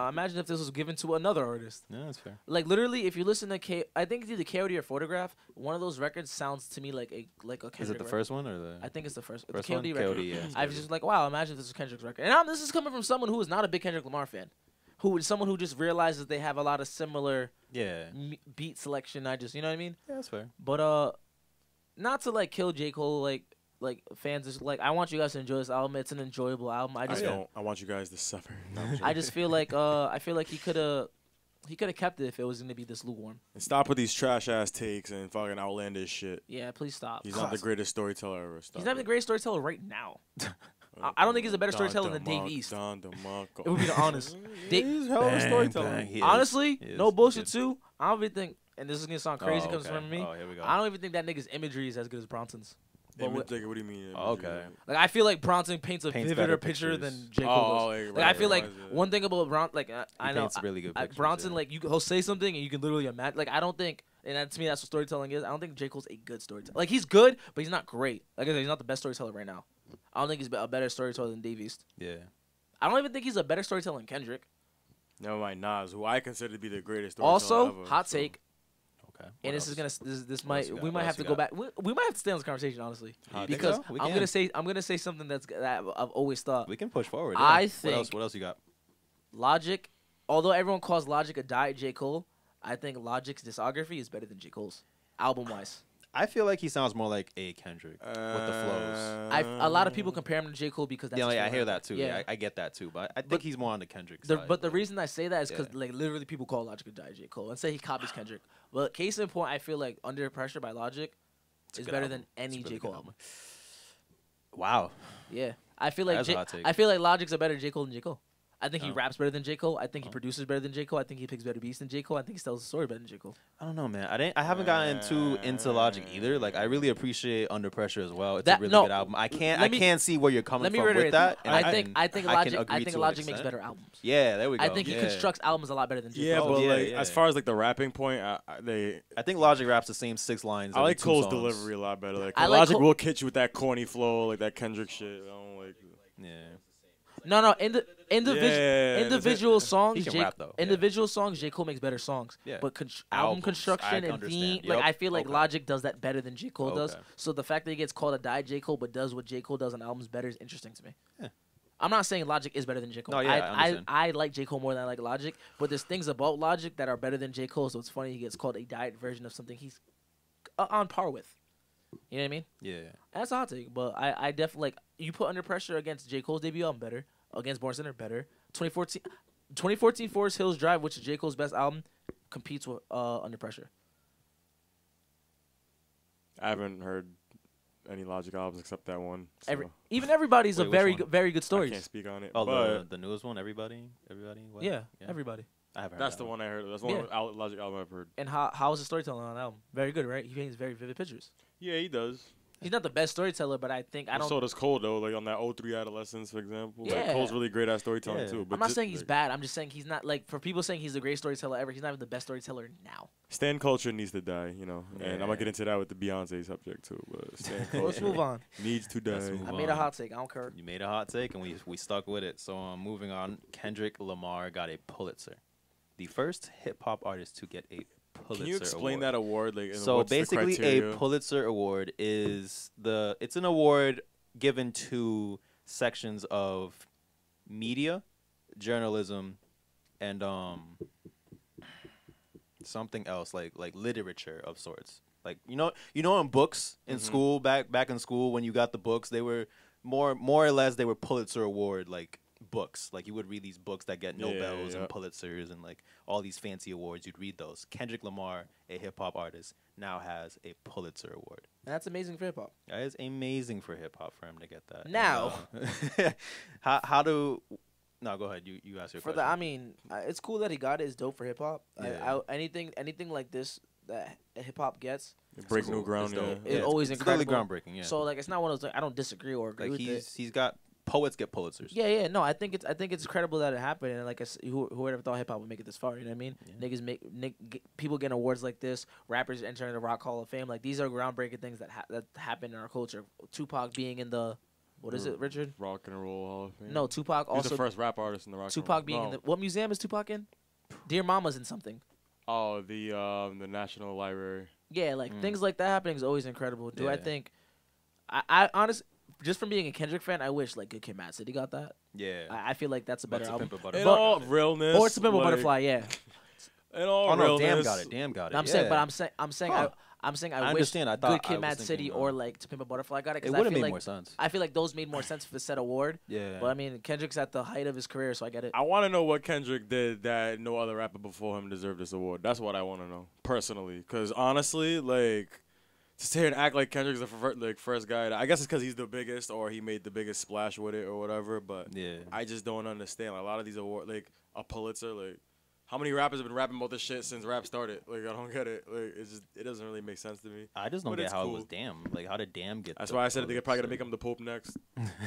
imagine if this was given to another artist. Yeah, that's fair. Like literally, if you listen to I think it's either KOD or Photograph. One of those records sounds to me like a Kendrick. Is it the record. first one or the? I think it's the first. First the one? KOD record. KOD, yeah. I was just like, wow, imagine if this was Kendrick's record. And this is coming from someone who is not a big Kendrick Lamar fan, someone who just realizes they have a lot of similar Yeah. beat selection. You know what I mean? Yeah, that's fair. But not to like kill J. Cole, like fans is like I want you guys to enjoy this album. It's an enjoyable album. I I just don't. I want you guys to suffer. No, I'm I just feel like he could have. He could have kept it if it was going to be this lukewarm. And stop with these trash ass takes and fucking outlandish shit. Yeah, please stop. He's not the greatest storyteller ever. Stop He's not even the greatest storyteller right now. I don't think he's a better storyteller than Dave East. It would be the honest. He's hell of a storyteller. Honestly, no bullshit too. I don't even think, and this is gonna sound crazy because okay. from me. Oh, here we go. I don't even think that nigga's imagery is as good as Bronson's. But What do you mean? Okay. Like I feel like Bronson paints a vivider better picture pictures. than J. Cole does. Like, Like I feel like one thing about I know paints really good pictures, Bronson yeah. like he'll say something and you can literally imagine. Like I don't think, and that, to me that's what storytelling is. I don't think J. Cole's a good storyteller. Like he's good, but he's not great. Like I said, he's not the best storyteller right now. I don't think he's a better storyteller than Dave East. Yeah. I don't even think he's a better storyteller than Kendrick. Never mind Nas, who I consider to be the greatest storyteller Also, ever, hot so. take. Okay. And this is gonna this might you got? we What might else have to you go got? back. We might have to stay on this conversation honestly You think because so? We I'm can. gonna say something that I've always thought. We can push forward. I yeah. think What else you got? Logic, although everyone calls Logic a diet J. Cole, I think Logic's discography is better than J. Cole's album wise. I feel like he sounds more like a Kendrick with the flows. A lot of people compare him to J. Cole because that's Yeah, his like, I flow. hear that too. Yeah. Yeah, I get that too. But I think he's more on the Kendrick The, side. but the reason I say that is because Yeah. like literally people call Logic a diet J. Cole and say he copies Kendrick. Well, case in point, I feel like Under Pressure by Logic It's a is good better album. than any It's a J. really Cole good album. Wow. Yeah, I feel like That's a hot take. I feel like Logic's a better J. Cole than J. Cole. I think he Oh. raps better than J. Cole. I think he produces better than J. Cole. I think he picks better beats than J. Cole. I think he tells a story better than J. Cole. I don't know, man. I haven't gotten too into Logic either. Like I really appreciate Under Pressure as well. It's That- a really no. good album. I can't Let me- see where you're coming Let me from reiterate with that. that. I think can Logic agree to an Logic makes extent. better albums. Yeah, there we go. I think he Yeah. constructs albums a lot better than J. Yeah, Cole. but yeah, like yeah. as far as like the rapping point, I think Logic raps the same 6 lines. I every like 2 Cole's songs. delivery a lot better. Like I like Logic Cole- will catch you with that corny flow, like that Kendrick shit. I don't like. Yeah. No. Yeah, Individual songs. He can J- rap, though. Yeah. Individual songs. J. Cole makes better songs. Yeah. But album Albums, construction I and understand. theme, like Yep. I feel like Okay. Logic does that better than J. Cole does. Okay. So the fact that he gets called a diet J. Cole, but does what J. Cole does on albums better is interesting to me. Yeah. I'm not saying Logic is better than J. Cole. No, yeah, I understand. I like J. Cole more than I like Logic, but there's things about Logic that are better than J. Cole. So it's funny he gets called a diet version of something he's on par with. You know what I mean? Yeah. That's a hot take, but I definitely like you put Under Pressure against J. Cole's debut album better, against Born Sinner better. 2014 Forest Hills Drive, which is J. Cole's best album, competes with Under Pressure. I haven't heard any Logic albums except that one. So Even Everybody's Wait, a which very one? good, very good I story. can't speak on it. Oh, but the newest one, Everybody. What? Yeah, Everybody. I haven't heard that's that the one I heard. That's the one Logic album I've heard. And how is the storytelling on that album? Very good, right? He paints very vivid pictures. Yeah, he does. He's not the best storyteller, but I think I don't. So does Cole though. Like on that 03 Adolescence, for example. Yeah. Like, Cole's really great at storytelling Yeah. too. But I'm not just, saying he's like, bad. I'm just saying he's not like for people saying he's the greatest storyteller ever. He's not even the best storyteller now. Stan culture needs to die, you know. And I'm Yeah. gonna get into that with the Beyonce subject too. But Stan culture Let's move on. needs to Let's die. move I on. made a hot take. I don't care. You made a hot take, and we stuck with it. So moving on, Kendrick Lamar got a Pulitzer, the first hip hop artist to get a Pulitzer Can you explain Award. that award? Like, So what's the basically, a criteria? Pulitzer Award it's an award given to sections of media, journalism, and something else like literature of sorts. Like you know in books in school back in school when you got the books, they were more or less they were Pulitzer Award like books. Like you would read these books that get Nobels and Pulitzers and like all these fancy awards. You'd read those. Kendrick Lamar, a hip hop artist, now has a Pulitzer Award. That's amazing for hip hop. That is amazing for hip hop for him to get that. Now. And, how do? No, go ahead. You ask your For question. it's cool that he got it. It's dope for hip hop. Yeah. Anything like this that hip hop gets, It breaks cool. new ground. It's Yeah. dope. it's Yeah, always it's incredible. totally groundbreaking. Yeah. So like, it's not one of those like I don't disagree or agree like with it. he's got poets get Pulitzers. Yeah. No, I think it's incredible that it happened, and like who would have thought hip hop would make it this far? You know what I mean? Yeah. People getting awards like this, rappers entering the Rock Hall of Fame. Like these are groundbreaking things that happen in our culture. Tupac being in the what is it, Richard? Rock and Roll Hall of Fame. No, Tupac He's also the first rap artist in the rock. and Tupac roll. being no. in the what museum is Tupac in? Dear Mama's in something. Oh, the National Library. Yeah, like things like that happening is always incredible. Do I Yeah. think? I honestly, just from being a Kendrick fan, I wish like Good Kid, Mad City got that. Yeah. I feel like that's a better What's album. Pimp a In Butterfly? all realness. Or it's a Pimp a like, Butterfly, yeah. In all Oh no, realness. Damn got it. I'm saying, but I'm saying, I'm saying I wish understand. I thought Good Kid, I Mad was City thinking, or like To Pimp a Butterfly got it. It Because I would have feel made like more sense. I feel like those made more sense for the said award. Yeah. But I mean, Kendrick's at the height of his career, so I get it. I want to know what Kendrick did that no other rapper before him deserved this award. That's what I want to know personally. Because honestly, like, to sit here and act like Kendrick's the first guy, I guess it's because he's the biggest or he made the biggest splash with it or whatever. But Yeah. I just don't understand. Like, a lot of these awards, like a Pulitzer, like. How many rappers have been rapping about this shit since rap started? Like, I don't get it. Like, it doesn't really make sense to me. I just don't But get it's how cool. it was Damn. Like, how did Damn get? That's the why I said they're probably gonna Pulitzer? make him the Pope next.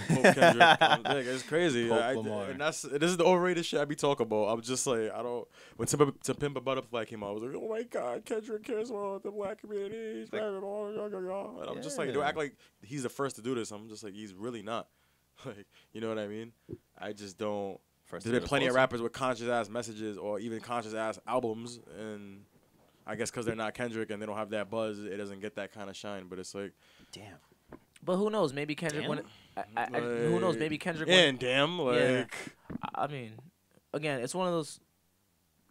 Pope Kendrick. Like, it's crazy. Pope Lamar. And this is the overrated shit I be talking about. I'm just like, I don't. When To Pimp a Butterfly came out, I was like, oh my god, Kendrick cares about the black community. He's rapping all, and I'm just like, they act like he's the first to do this. I'm just like, he's really not. Like, you know what I mean? I just don't. There's been plenty of rappers with conscious ass messages or even conscious ass albums, and I guess because they're not Kendrick and they don't have that buzz, it doesn't get that kind of shine. But it's like, damn. But who knows? Maybe Kendrick Damn. won. Who knows? Maybe Kendrick. And damn, like, Yeah. I mean, again, it's one of those.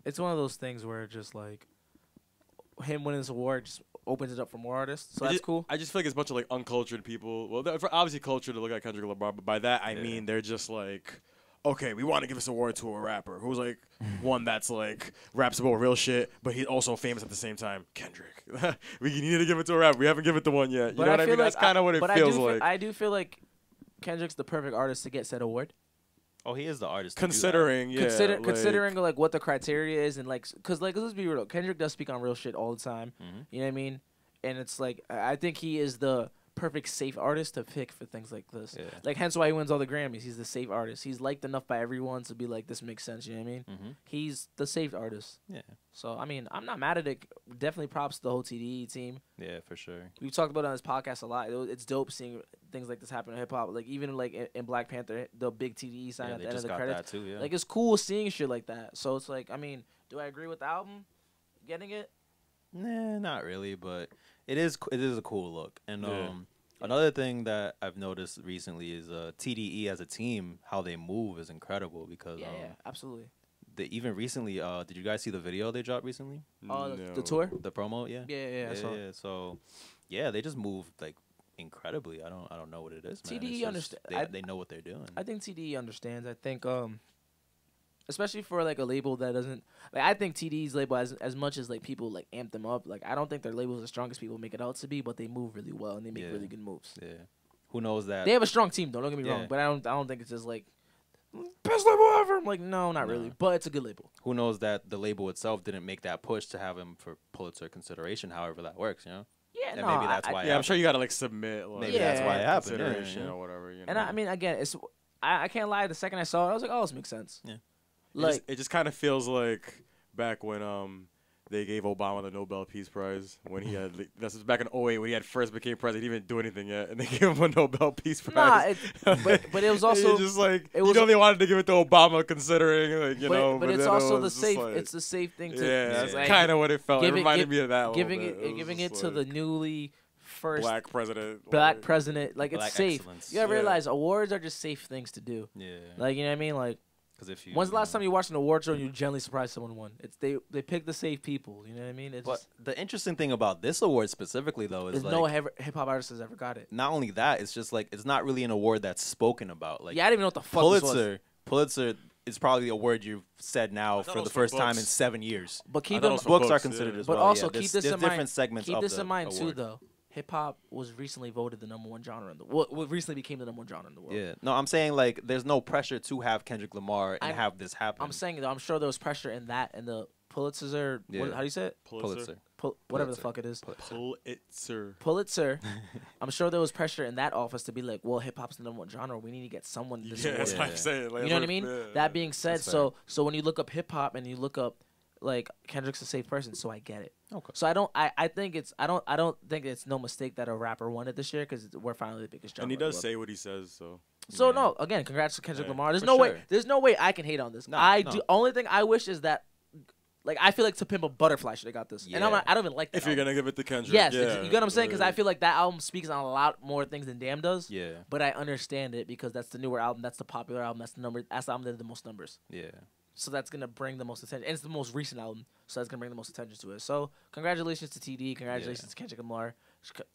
It's one of those things where just like him winning this award just opens it up for more artists. So that's cool. I just feel like it's a bunch of like uncultured people. Well, they're obviously cultured to look at Kendrick Lamar, but by that I mean they're just like, okay, we want to give this award to a rapper who's like one that's like raps about real shit, but he's also famous at the same time. Kendrick, we need to give it to a rapper. We haven't given it to one yet. You know what I mean? That's kind of what it feels like. I do feel like Kendrick's the perfect artist to get said award. Oh, he is the artist. Considering, considering like what the criteria is and like, cause like let's be real, Kendrick does speak on real shit all the time. You know what I mean? And it's like I think he is the perfect safe artist to pick for things like this. Yeah. Like hence why he wins all the Grammys. He's the safe artist. He's liked enough by everyone to be like, this makes sense. You know what I mean? He's the safe artist. Yeah. So I mean, I'm not mad at it. Definitely props to the whole TDE team. Yeah, for sure. We've talked about it on this podcast a lot. It's dope seeing things like this happen in hip hop. Like even like in Black Panther, the big TDE sign at the end of the credits. That too, yeah. Like it's cool seeing shit like that. So it's like, I mean, do I agree with the album? Getting it? Nah, not really, but it is a cool look. And another thing that I've noticed recently is TDE as a team, how they move is incredible because yeah, absolutely. They even recently, did you guys see the video they dropped recently? The tour, the promo, yeah. Yeah. So, yeah, they just move like incredibly. I don't know what it is, man. TDE understand. They know what they're doing. I think TDE understands. I think especially for like a label that doesn't like. I think TDE's label as much as like people like amp them up. Like I don't think their label is the strongest people make it out to be, but they move really well and they make really good moves. Yeah. Who knows that? They have a strong team though. Don't get me wrong, but I don't think it's just like best label ever. I'm like, no, not really. But it's a good label. Who knows that the label itself didn't make that push to have him for Pulitzer consideration, however that works, you know? Yeah, and no, maybe that's why. I'm sure you gotta like submit. Like, maybe that's why it happened. Consideration or whatever. You know? And I mean, again, it's I can't lie. The second I saw it, I was like, oh, this makes sense. Yeah. Like it just kind of feels like back when they gave Obama the Nobel Peace Prize when he had this was back in 2008 when he had first became president. He didn't do anything yet, and they gave him a Nobel Peace Prize. But it was also just like they wanted to give it to Obama considering like you know. But it's also the safe. It's the safe thing to. Yeah, that's like, kind of what it felt. It reminded me of that. Giving it to the newly first black president. Like it's safe. Excellence. You gotta realize awards are just safe things to do. Yeah. Like you know what I mean, like. Because if you, when's the last time you watched an award show and you generally surprised someone won? It's they pick the safe people. You know what I mean? But the interesting thing about this award specifically, though, is like no hip hop artist has ever got it. Not only that, it's just like it's not really an award that's spoken about. Like I didn't even know what the fuck this was. Pulitzer is probably a word you've said now for the first time in 7 years. But keep books are considered as well. But also keep this in mind. Different segments. Keep this in mind award. too, though. Hip hop was recently voted the #1 genre in the world. What recently became the #1 genre in the world. Yeah. No, I'm saying like there's no pressure to have Kendrick Lamar and have this happen. I'm saying though, I'm sure there was pressure in that and the Pulitzers are how do you say it? Pulitzer. Whatever the fuck it is. Pulitzer. I'm sure there was pressure in that office to be like, well, hip hop's the #1 genre. We need to get someone this award. That's what I'm saying. Like, you know what I mean? That being said, so when you look up hip hop and you look up like Kendrick's a safe person, so I get it. Okay. So I think it's I don't think it's no mistake that a rapper won it this year because we're finally the biggest genre. And he does say what he says, so. So no, again, congrats to Kendrick Lamar. There's no way I can hate on this. Do only thing I wish is that like I feel like To Pimp a Butterfly should have got this, and I don't even like that. If you're gonna give it to Kendrick, yes, you get what I'm saying? Because I feel like that album speaks on a lot more things than Damn does. Yeah. But I understand it because that's the newer album, that's the popular album, that's the album that did the most numbers. Yeah. So that's gonna bring the most attention. And it's the most recent album, so that's gonna bring the most attention to it. So congratulations to TD, congratulations to Kendrick Lamar,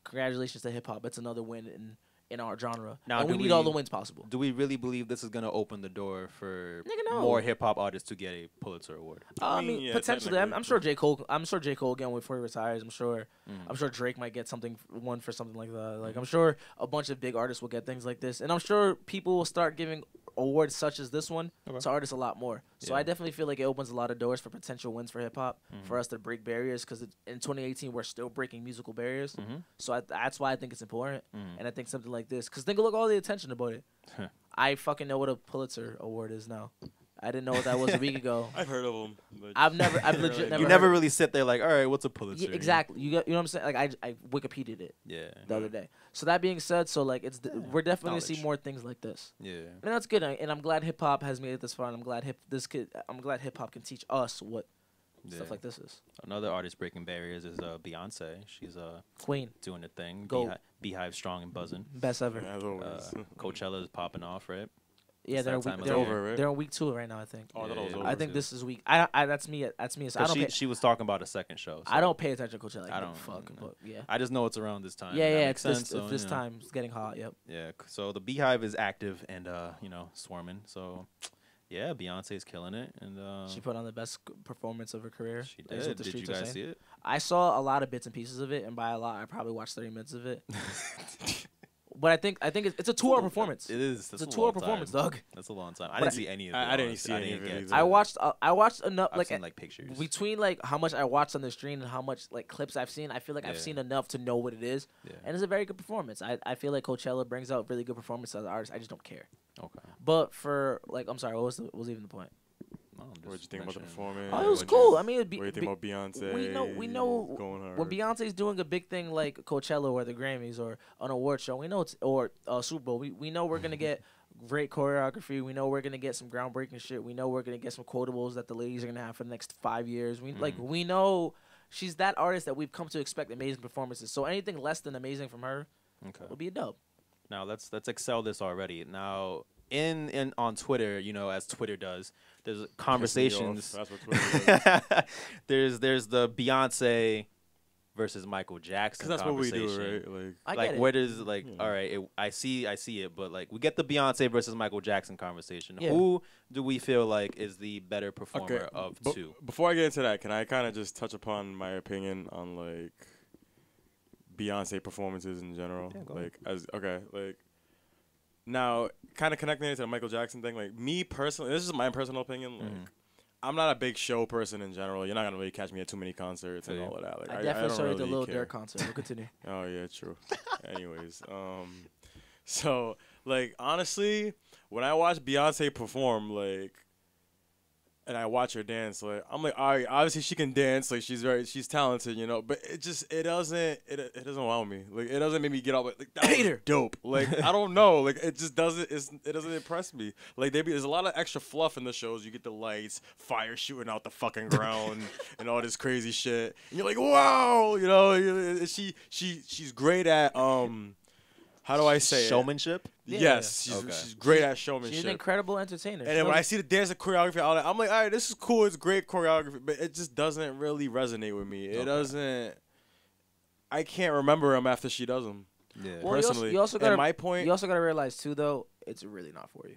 congratulations to hip hop. It's another win in our genre. Now, and we need all the wins possible. Do we really believe this is gonna open the door for Nigga, no. more hip hop artists to get a Pulitzer Award? I mean, yeah, potentially. I'm sure J. Cole. I'm sure J. Cole again before he retires. I'm sure Drake might get one for something like that. Like I'm sure a bunch of big artists will get things like this, and I'm sure people will start giving awards such as this one to artists a lot more. So I definitely feel like it opens a lot of doors for potential wins for hip hop, for us to break barriers, because in 2018 we're still breaking musical barriers. So that's why I think it's important, and I think something like this, because think of all the attention about it. I fucking know what a Pulitzer Award is now. I didn't know what that was a week ago. I've heard of them. I've legit never. You never really sit there like, all right, what's a Pulitzer? Yeah, exactly. You know what I'm saying? Like I Wikipedia'd it. The other day. So that being said, so like we're definitely gonna see more things like this. Yeah. And that's good. And I'm glad hip hop has made it this far. And I'm glad hip hop can teach us what stuff like this is. Another artist breaking barriers is Beyonce. She's Queen doing a thing. Go. Beehive strong and buzzing. Best ever. As always. Coachella is popping off, right? Yeah, they're on week 2 right now, I think. Oh, that was over. I think this is week. That's me. So I don't. She was talking about a second show. So I don't pay attention to Coachella. Like, I don't fuck. But yeah. I just know it's around this time. Yeah, That makes sense. This time it's getting hot. Yep. Yeah. So the Beehive is active and swarming. So yeah, Beyonce's killing it, and she put on the best performance of her career. She did. Did you guys see it? I saw a lot of bits and pieces of it, and by a lot, I probably watched 30 minutes of it. But I think it's a 2-hour performance. It is. It's a 2-hour performance, dog. That's a long time. I didn't see any of it. I didn't see any of it. I watched enough. I've seen pictures. Between how much I watched on the stream and how much clips I've seen, I feel like I've seen enough to know what it is. Yeah. And it's a very good performance. I feel like Coachella brings out really good performances as artists. I just don't care. Okay. But for I'm sorry, what was even the point? What did you think about the performance? Oh, it was cool. I mean, what do you think about Beyonce? We know when Beyonce's doing a big thing like Coachella or the Grammys or an award show, we know or Super Bowl. We know we're gonna get great choreography. We know we're gonna get some groundbreaking shit. We know we're gonna get some quotables that the ladies are gonna have for the next 5 years. We know she's that artist that we've come to expect amazing performances. So anything less than amazing from her will be a dub. Now let's excel this already. Now on Twitter, as Twitter does, there's conversations. That's what Twitter is. there's the Beyonce versus Michael Jackson. Because that's what we conversation. do, right? I get it. where does all right? I see it, but we get the Beyonce versus Michael Jackson conversation. Yeah. Who do we feel like is the better performer of two? Before I get into that, can I kind of just touch upon my opinion on Beyonce performances in general? Yeah, now, kind of connecting it to the Michael Jackson thing, me personally, this is my personal opinion. I'm not a big show person in general. You're not gonna really catch me at too many concerts and all of that. I definitely don't saw you at really the Lil care. Durk concert. We'll continue. Oh yeah, true. Anyways, so honestly, when I watch Beyonce perform, and I watch her dance, I'm all right, obviously she can dance, she's talented, but it doesn't wow me. It doesn't make me get up that was dope. I don't know. It just doesn't impress me. There's a lot of extra fluff in the shows. You get the lights, fire shooting out the fucking ground and all this crazy shit. And you're like, wow, she's great at how do I say showmanship? Yes, she's great at showmanship. She's an incredible entertainer. And then when I see the dance and choreography, I'm like, all right, this is cool. It's great choreography, but it just doesn't really resonate with me. It doesn't. I can't remember them after she does them. Yeah. Well, personally, you also gotta, my point. You also gotta realize too, though, it's really not for you.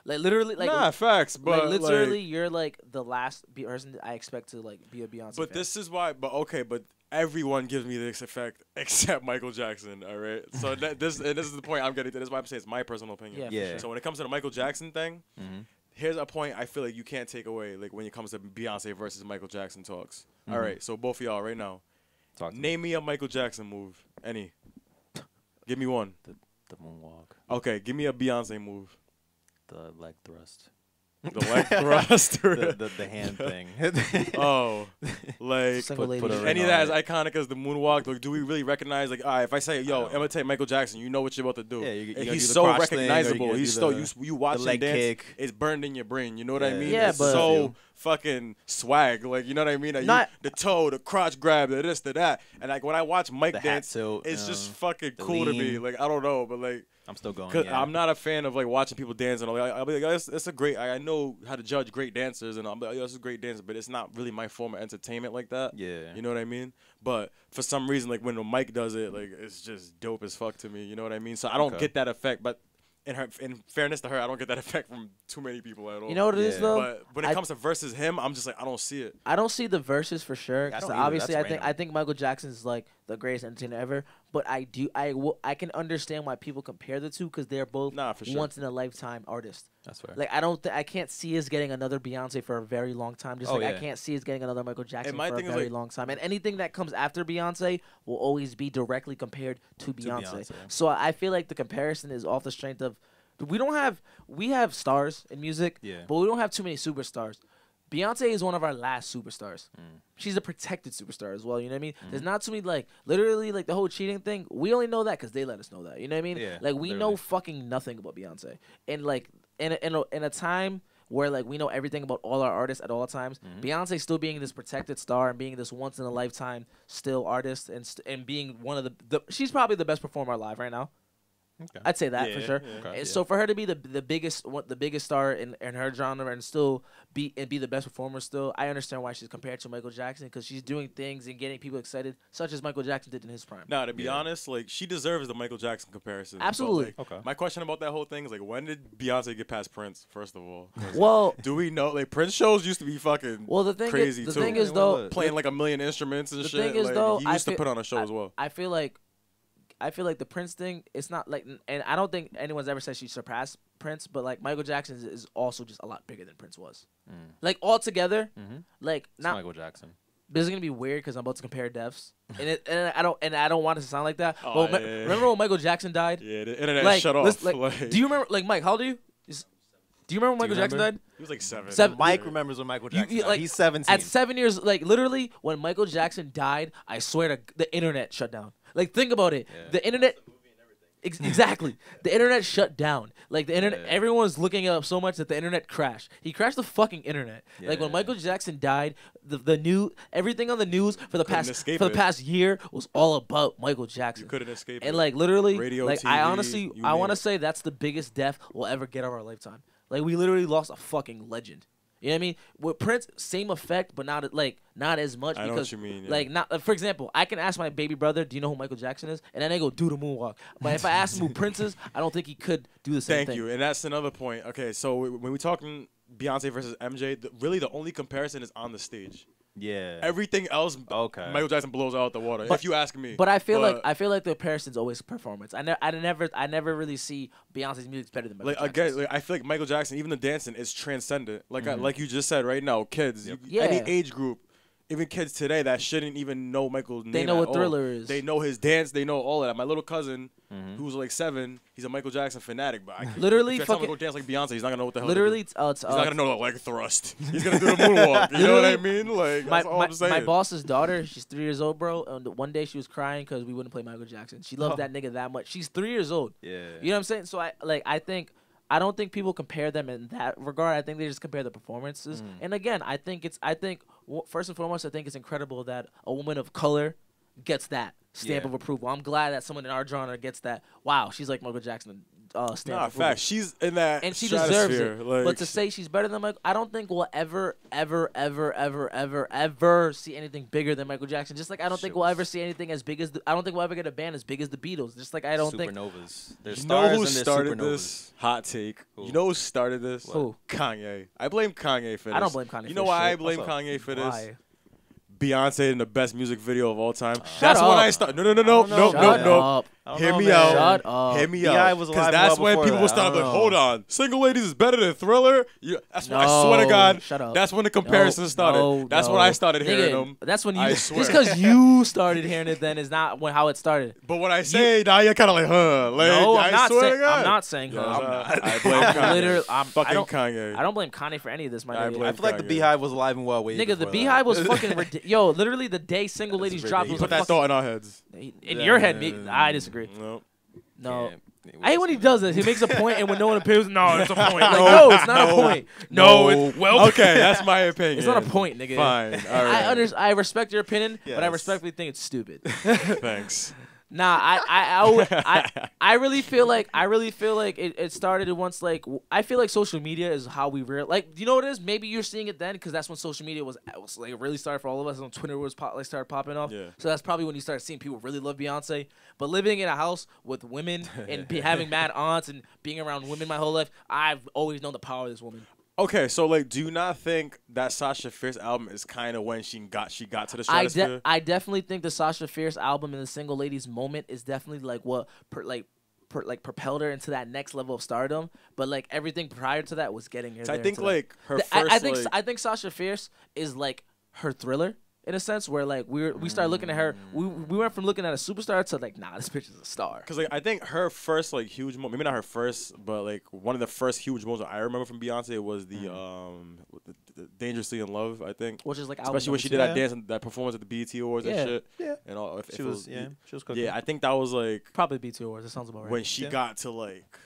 Literally, nah, facts, but literally, you're the last person I expect to be a Beyonce. But fan. this is why. But everyone gives me this effect except Michael Jackson. All right. So this is the point I'm getting to. This is why I'm saying it's my personal opinion. Yeah. Sure. So when it comes to the Michael Jackson thing, here's a point I feel like you can't take away. When it comes to Beyonce versus Michael Jackson talks. All right. So both of y'all right now, name me a Michael Jackson move. Any. Give me one. The moonwalk. Okay. Give me a Beyonce move. The leg thrust. The leg thrust. the hand thing. Oh, put any of that as iconic as the moonwalk. Do we really recognize? All right, if I say, "Yo, imitate Michael Jackson," you know what you're about to do. Yeah, he's so recognizable. He's so you watch him dance. Kick. It's burned in your brain. You know what I mean? Yeah, it's but so fucking swag. You know what I mean? The toe, the crotch grab, the this, the that, and when I watch Mike dance, it's just fucking cool to me. I don't know, but I'm still going. Cause Yeah. I'm not a fan of like watching people dance and all. I'll be like, it's a great. I know how to judge great dancers, and I'm like, this is a great dancer, but it's not really my form of entertainment like that. Yeah. You know what I mean? But for some reason, like when the mic does it, like it's just dope as fuck to me. You know what I mean? So I don't get that effect, but. In fairness to her, I don't get that effect from too many people at all. You know what it is though? But when it comes to versus him, I'm just like, I don't see it. I don't see the verses for sure. I 'Cause don't either. obviously, That's I think Michael Jackson's like the greatest entertainer ever. But I can understand why people compare the two because they're both for sure. once in a lifetime artists. That's fair. Like I can't see us getting another Beyonce for a very long time. Just I can't see us getting another Michael Jackson for a very long time. And anything that comes after Beyonce will always be directly compared to Beyonce. So I feel like the comparison is off the strength of. We have stars in music, but we don't have too many superstars. Beyonce is one of our last superstars. She's a protected superstar as well. You know what I mean? There's not too many literally the whole cheating thing. We only know that because they let us know that. You know what I mean? Yeah, we know fucking nothing about Beyonce. And in a time where we know everything about all our artists at all times, Beyonce still being this protected star and being this once in a lifetime still artist and being one of the she's probably the best performer alive right now. Okay. I'd say that for sure. And so for her to be the biggest star in her genre and still be the best performer still, I understand why she's compared to Michael Jackson because she's doing things and getting people excited, such as Michael Jackson did in his prime. Nah, to be honest, she deserves the Michael Jackson comparison. Absolutely. But, my question about that whole thing is when did Beyonce get past Prince? First of all, well, do we know Prince shows used to be fucking crazy the too. thing is though playing a million instruments and shit. Thing is, though, he used to put on a show as well. I feel like the Prince thing, it's not and I don't think anyone's ever said she surpassed Prince, but Michael Jackson is also just a lot bigger than Prince was. Altogether, not Michael Jackson. This is gonna be weird because I'm about to compare deaths, and I don't want it to sound like that. Oh, but remember when Michael Jackson died? Yeah, the internet shut off. Do you remember, Mike? How old are you? Do you remember when Michael Jackson died? He was 7. Mike remembers when Michael Jackson died. He's 17. At 7 years, literally, when Michael Jackson died, I swear the internet shut down. Think about it. Yeah. The internet. Exactly. The internet shut down. The internet, everyone was looking it up so much that the internet crashed. He crashed the fucking internet. Yeah. When Michael Jackson died, everything on the news for the past year was all about Michael Jackson. You couldn't escape it. And literally, radio, TV, I want to say that's the biggest death we'll ever get of our lifetime. We literally lost a fucking legend. You know what I mean? With Prince, same effect, but not as much. I know because, what you mean. Yeah. not for example, I can ask my baby brother, "Do you know who Michael Jackson is?" And then they go, "Do the moonwalk." But if I ask him who Prince is, I don't think he could do the same thing. Thank you, and that's another point. Okay, so when we're talking Beyonce versus MJ, really the only comparison is on the stage. Yeah. Everything else, Michael Jackson blows out the water. If you ask me, but I feel like the comparison's always performance. I never really see Beyonce's music's better than Michael Jackson's. Again, I feel like Michale Jackson, even the dancing, is transcendent. Like you just said right now, kids, Yeah. any age group. Even kids today that shouldn't even know Michael's name. They know what all. Thriller is. They know his dance. They know all of that. My little cousin, who's 7, he's a Michael Jackson fanatic. But literally, if fucking go dance like Beyonce, he's not gonna know what the hell. Literally, he's not gonna know the leg thrust. He's gonna do the moonwalk. You know what I mean? That's all I'm saying. My boss's daughter, she's 3 years old, bro. And one day she was crying because we wouldn't play Michael Jackson. She loved that nigga that much. She's 3 years old. Yeah. You know what I'm saying? So I don't think people compare them in that regard. I think they just compare the performances. And again, first and foremost, I think it's incredible that a woman of color gets that stamp of approval. I'm glad that someone in our genre gets that. Wow, she's like Michael Jackson. Stamp of approval. Fact. She's in that and she deserves it. Like, but to say she's better than Michael, I don't think we'll ever see anything bigger than Michael Jackson. Just like I don't think we'll ever see anything as big as I don't think we'll ever get a band as big as the Beatles. Just like I don't think Supernovas. There's you know stars who and there's started supernovas. this hot take? Who? You know who started this? Who? Kanye. I blame Kanye for this. I don't blame Kanye. You know for why shit. I blame What's up? Kanye for this? Why? Beyonce in the best music video of all time. Shut That's up. when I start. No. Shut up. Hear me man. out. Shut up. Hear me B.I. out. was Because alive that's well when before people will that. start I like, don't know. hold on, Single Ladies is better than Thriller. That's when I swear to God. Shut up. That's when the comparison started. That's when I started hearing them. That's when you. I Just swear. because you started hearing it, then is not how it started. But when I say now, you're kind of like, huh? Like, No, I'm I not swear saying. to God. I'm not saying. Yeah, her. I blame Kanye. Literally, fucking Kanye. I don't blame Kanye for any of this, my I nigga. blame I feel like the Kanye. Beehive was alive and well way Nigga, the before Beehive that. was fucking yo. Literally, the day Single Ladies dropped He was put a that fucking. thought in our heads. In your head, I disagree. No. No. Yeah, I hate when he does this. He makes a point, and when no one appears, no, it's a point. Like, no, it's not a point. No, it's Okay, that's my opinion. It's not a point, nigga. Fine. All right. I respect your opinion, but I Yes. respectfully think it's stupid. Thanks. Nah, I really feel like it started once like I feel like social media is how we like, you know what it is? Maybe you're seeing it then because that's when social media was like really started for all of us. When Twitter was started popping off. Yeah. So that's probably when you start seeing people really love Beyonce. But living in a house with women and having mad aunts and being around women my whole life, I've always known the power of this woman. Okay, so like, do you not think that Sasha Fierce album is kind of when she got to the stratosphere? I definitely think the Sasha Fierce album and the Single Ladies moment is definitely like what propelled her into that next level of stardom. But like everything prior to that was getting her. So there I think to like her first. I think Sasha Fierce is like her Thriller. In a sense, where like we started looking at her, we went from looking at a superstar to like, nah, this bitch is a star. Because like I think her first like huge moment, maybe not her first, but like one of the first huge moments I remember from Beyonce was the Dangerously in Love, I think. Which is like especially when she did that dance and that performance at the BET Awards and shit. Yeah. And all. She was cooking. Yeah, I think that was like probably BET Awards. That sounds about right. When she got to like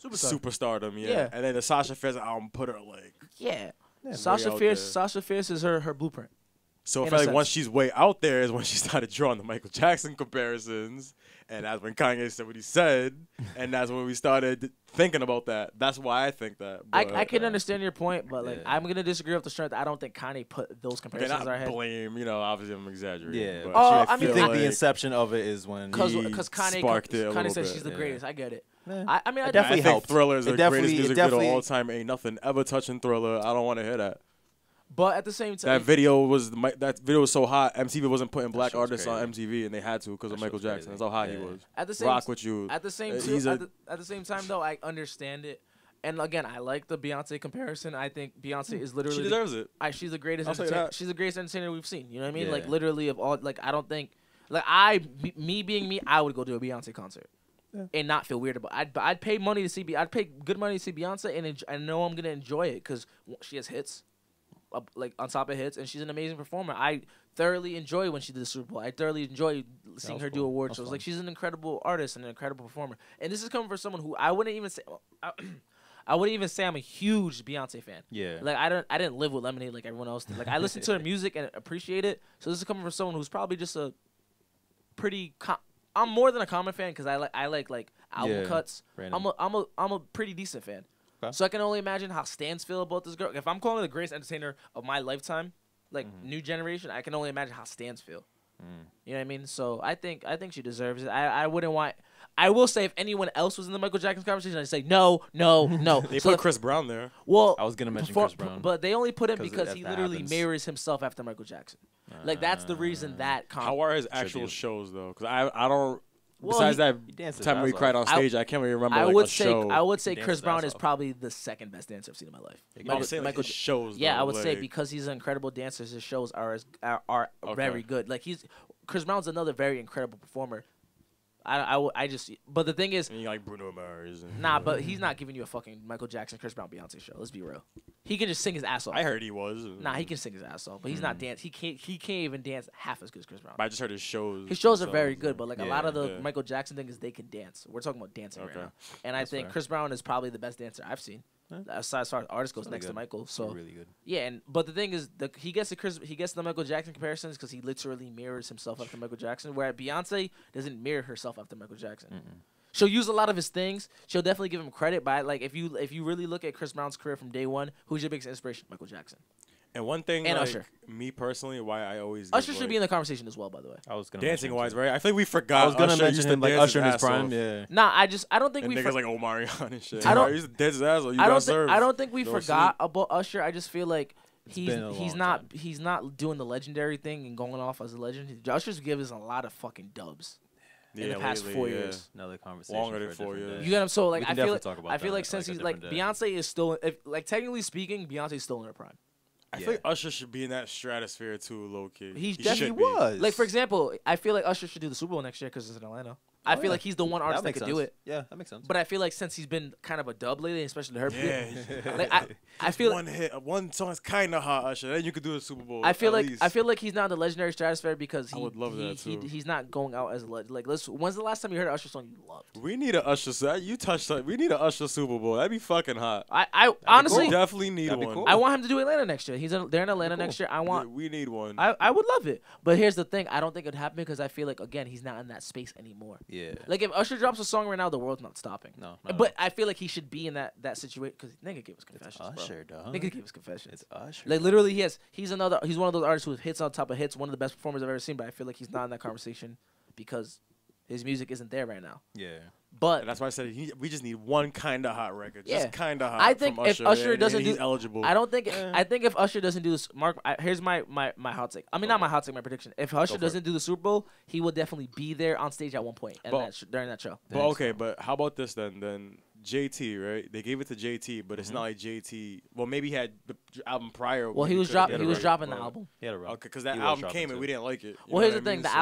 superstardom, yeah. Yeah. And then the Sasha Fierce album put her like Sasha Fierce is her blueprint. So I feel like once she's way out there is when she started drawing the Michael Jackson comparisons, and that's when Kanye said what he said, and that's when we started thinking about that. That's why I think that. But, I can understand your point, but like I'm gonna disagree with the strength. I don't think Kanye put those comparisons in our head. Blame, obviously I'm exaggerating. Yeah. But I think the inception of it is when because Kanye sparked it. Kanye said she's the greatest. I get it. Yeah. I mean, I definitely think helped. Thriller is the greatest music video of definitely all time. Ain't nothing ever touching Thriller. I don't want to hear that. But at the same time, that video was so hot. MTV wasn't putting black artists crazy. on MTV, and they had to because of Michael Jackson. That's how hot he was. At the same Rock with you. At the same at the same time, though, I understand it. And again, I like the Beyonce comparison. I think Beyonce is literally she deserves it. She's the greatest. She's the greatest entertainer we've seen. You know what I mean? Yeah. Like literally of all. Like I don't think. Like me being me, I would go to a Beyonce concert. Yeah. And not feel weird about it. I'd pay money to see. I'd pay good money to see Beyonce, and I know I'm gonna enjoy it because she has hits. Like on top of hits, and she's an amazing performer. I thoroughly enjoy when she did the Super Bowl. I thoroughly enjoy seeing her do award shows. Like she's an incredible artist and an incredible performer. And this is coming from someone who I wouldn't even say. I wouldn't even say I'm a huge Beyonce fan. Yeah. Like I didn't live with Lemonade like everyone else did. Like I listen to her music and appreciate it. So this is coming from someone who's probably just a pretty. I'm more than a common fan because I like album cuts. Random. I'm a pretty decent fan. Okay. So I can only imagine how Stans feel about this girl. If I'm calling her the greatest entertainer of my lifetime, like new generation, I can only imagine how Stans feel. You know what I mean? So I think she deserves it. I wouldn't want. I will say if anyone else was in the Michael Jackson conversation, I'd say no. They put Chris Brown there. Well, I was gonna mention Chris Brown, but they only put him because he literally mirrors himself after Michael Jackson. Like that's the reason that. How are his actual shows though? Because I don't. Well, besides that time we cried on stage, I can't really remember I would say He Chris Brown is probably the second best dancer I've seen in my life. I'm saying Michael shows. Yeah, though, I would say because he's an incredible dancer, his shows are very good. Like Chris Brown's another very incredible performer. But the thing is, and you like Bruno Mars. Nah, but he's not giving you a fucking Michael Jackson, Chris Brown, Beyonce show. Let's be real. He can just sing his ass off. I heard he was. Nah, he can sing his ass off, but he's not dance. He can't even dance half as good as Chris Brown. But I just heard his shows. His shows are very good, but like a lot of the Michael Jackson thing is they can dance. We're talking about dancing right now, and I think Chris Brown is probably the best dancer I've seen. As far as artist goes, next to Michael. So really good. Yeah, but the thing is, he gets the Michael Jackson comparisons because he literally mirrors himself after Michael Jackson. Where Beyonce doesn't mirror herself after Michael Jackson. She'll use a lot of his things. She'll definitely give him credit. But like, if you really look at Chris Brown's career from day one, who's your biggest inspiration? Michael Jackson. And one thing, and like, Usher. Me personally, why I always Usher should be in the conversation as well. By the way, I was gonna dancing wise, right? I think we forgot. I was gonna Usher mention him like Usher in his prime. Off. Yeah. Nah, I don't think and we. Niggas like Omarion and shit. I don't. He used to dance his ass off. I don't think we forgot about Usher. I just feel like he's not doing the legendary thing and going off as a legend. Usher's given us a lot in the past 4 years. Another conversation. Longer than 4 years. You get him? So like I feel like since he's like day. Beyonce is still technically speaking, Beyonce's still in her prime. I feel like Usher should be in that stratosphere too, low key. He definitely was. Like for example, I feel like Usher should do the Super Bowl next year because it's in Atlanta. I feel like he's the one artist that makes could sense. do it. Yeah, that makes sense. But I feel like since he's been kind of a dub lately, especially her, Yeah. like I feel one song is kind of hot, Usher. Then you could do the Super Bowl. I feel at like least. he's not in the legendary stratosphere because I would love that, too. he's not going out as a like. When's the last time you heard an Usher song you loved? We need an Usher. You touched that. We need an Usher Super Bowl. That'd be fucking hot. I honestly we definitely need one. cool. I want him to do Atlanta next year. They're in Atlanta next year. We need one. I would love it. But here's the thing. I don't think it'd happen because I feel like again he's not in that space anymore. Yeah. Like if Usher drops a song right now, the world's not stopping. No. But I feel like he should be in that situation because nigga gave us confessions. Usher, bro. dog. Nigga gave us confessions. It's Usher. Like literally, he's one of those artists who hits on top of hits. One of the best performers I've ever seen. But I feel like he's not in that conversation because his music isn't there right now. Yeah. But And that's why I said we just need one kind of hot record. Yeah. Just kind of hot. I think from if Usher and doesn't he's do, eligible. I don't think. I think if Usher doesn't do this, here's my hot take. I mean, not my hot take, my prediction. If Usher doesn't do the Super Bowl, he will definitely be there on stage at one point during that show. But okay, but how about this then? Then JT, right? They gave it to JT, but it's not like JT. Well, maybe he had the album prior. Well, he was dropping the album. He had a run. Okay, because that He was album dropping came and too. we didn't like it. Well, here's the thing: the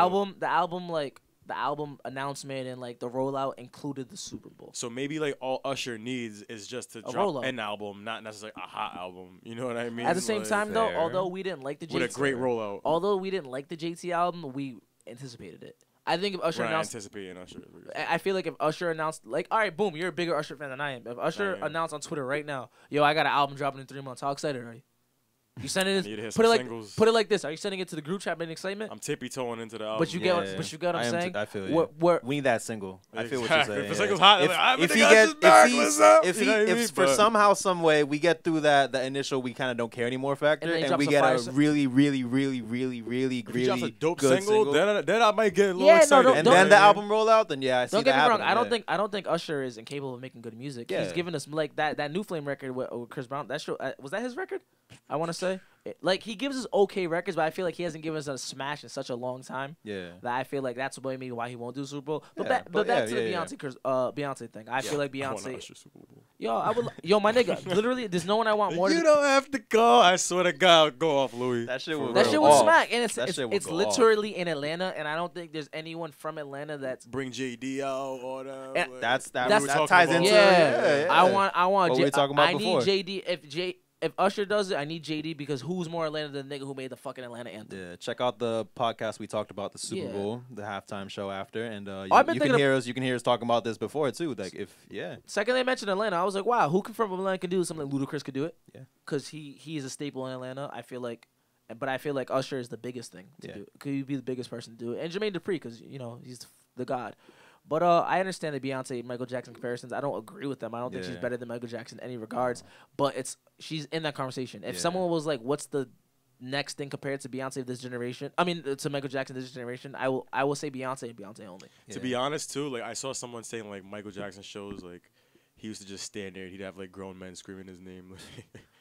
album announcement and like the rollout included the Super Bowl. So maybe like all Usher needs is just to drop rollout. an album, not necessarily a hot album. You know what I mean? At the same Like, time, though, fair. although we didn't like the JT, with a great rollout. although we didn't like the JT album, we anticipated it. I think if Usher We're not announced, anticipating Usher. I feel like if Usher announced, like, all right, boom, you're a bigger Usher fan than I am. If Usher announced on Twitter right now, yo, I got an album dropping in 3 months, how excited are you? You sending need to hear it? some singles. Put it like this. Are you sending it to the group chat in excitement? I'm tippy toeing into the album. But you get what I'm saying. I feel you. We need that single. I feel what you're Exactly. saying. If the single's hot, If for somehow, some way we get through the initial we kind of don't care anymore factor, and we get a really drops a dope good single, then I might get a little Yeah, no, excited. don't- and don't- then the album roll out, then I see Don't get that me wrong. happening, I don't think Usher is incapable of making good music. Yeah. He's given us like that New Flame record with Chris Brown. That show was that his record? I want to say like he gives us okay records, but I feel like he hasn't given us a smash in such a long time. Yeah. That I feel like that's maybe why he won't do Super Bowl. But Yeah, back to the yeah. Beyonce thing. I feel like I want Beyonce. Usher Super Bowl. Yo, my nigga. Literally, there's no one I want more. You than don't have to go. I swear to God, go off, Louie. That shit will that go shit was off. smack, and That shit will it's go literally in Atlanta, and I don't think there's anyone from Atlanta that's. Bring JD out or whatever. And That we were talking ties about. into Yeah, yeah. I want. What we were talking about I before. need JD. If Usher does it, I need JD because who's more Atlanta than the nigga who made the fucking Atlanta anthem? Yeah, check out the podcast we talked about the Super Yeah. Bowl, the halftime show after, and I've been you thinking can hear us talking about this before too. Like Second they mentioned Atlanta, I was like, wow, who from Atlanta can do something? Ludacris could do it. Yeah. Because he is a staple in Atlanta. I feel like Usher is the biggest thing to do. Could you be the biggest person to do it? And Jermaine Dupri because he's the god. But I understand the Beyonce Michael Jackson comparisons. I don't agree with them. I don't think she's better than Michael Jackson in any regards. But she's in that conversation. If someone was like, "What's the next thing compared to Beyonce of this generation?" I mean, to Michael Jackson this generation, I will say Beyonce and Beyonce only. To be honest, too, like I saw someone saying like Michael Jackson shows like he used to just stand there. He'd have like grown men screaming his name.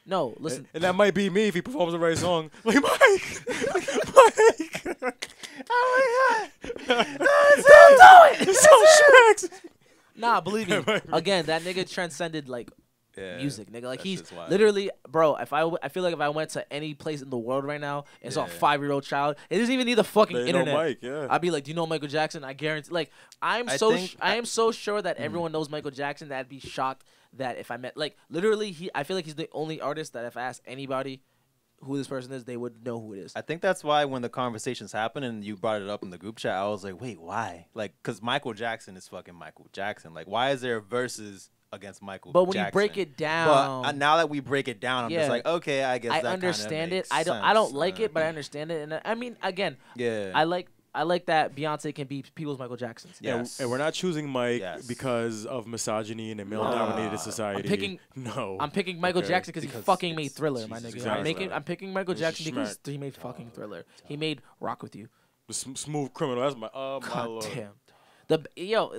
No, listen. And that might be me if he performs the right song. Like Mike. Oh my god! Don't do it. So smacks. Nah, believe me. Again, that nigga transcended like Yeah, music, nigga. Like that he's shit's wild. literally, bro. I feel like if I went to any place in the world right now and saw a 5-year-old child, it doesn't even need the fucking They know internet. Mike, yeah. I'd be like, do you know Michael Jackson? I guarantee. Like, I am so sure that everyone knows Michael Jackson that I'd be shocked that if I met, like, literally, I feel like he's the only artist that if I ask anybody who this person is, they would know who it is. I think that's why when the conversations happened and you brought it up in the group chat, I was like, wait, why? Like, because Michael Jackson is fucking Michael Jackson. Like, why is there verses against Michael But when Jackson? you break it down, But now that we break it down, I'm just like, okay, I guess I that understand it. kinda I don't makes like sense. it, but I understand it. And I mean, again, Yeah. I like that Beyonce can be people's Michael Jacksons. Yes. And we're not choosing Mike Yes. because of misogyny in a male-dominated society. I'm picking Michael Jackson because he fucking made Thriller, my nigga. Exactly. I'm picking Michael It's Jackson because smack. he made fucking Thriller. He made Rock With You. The Smooth Criminal. That's my my God lord. damn.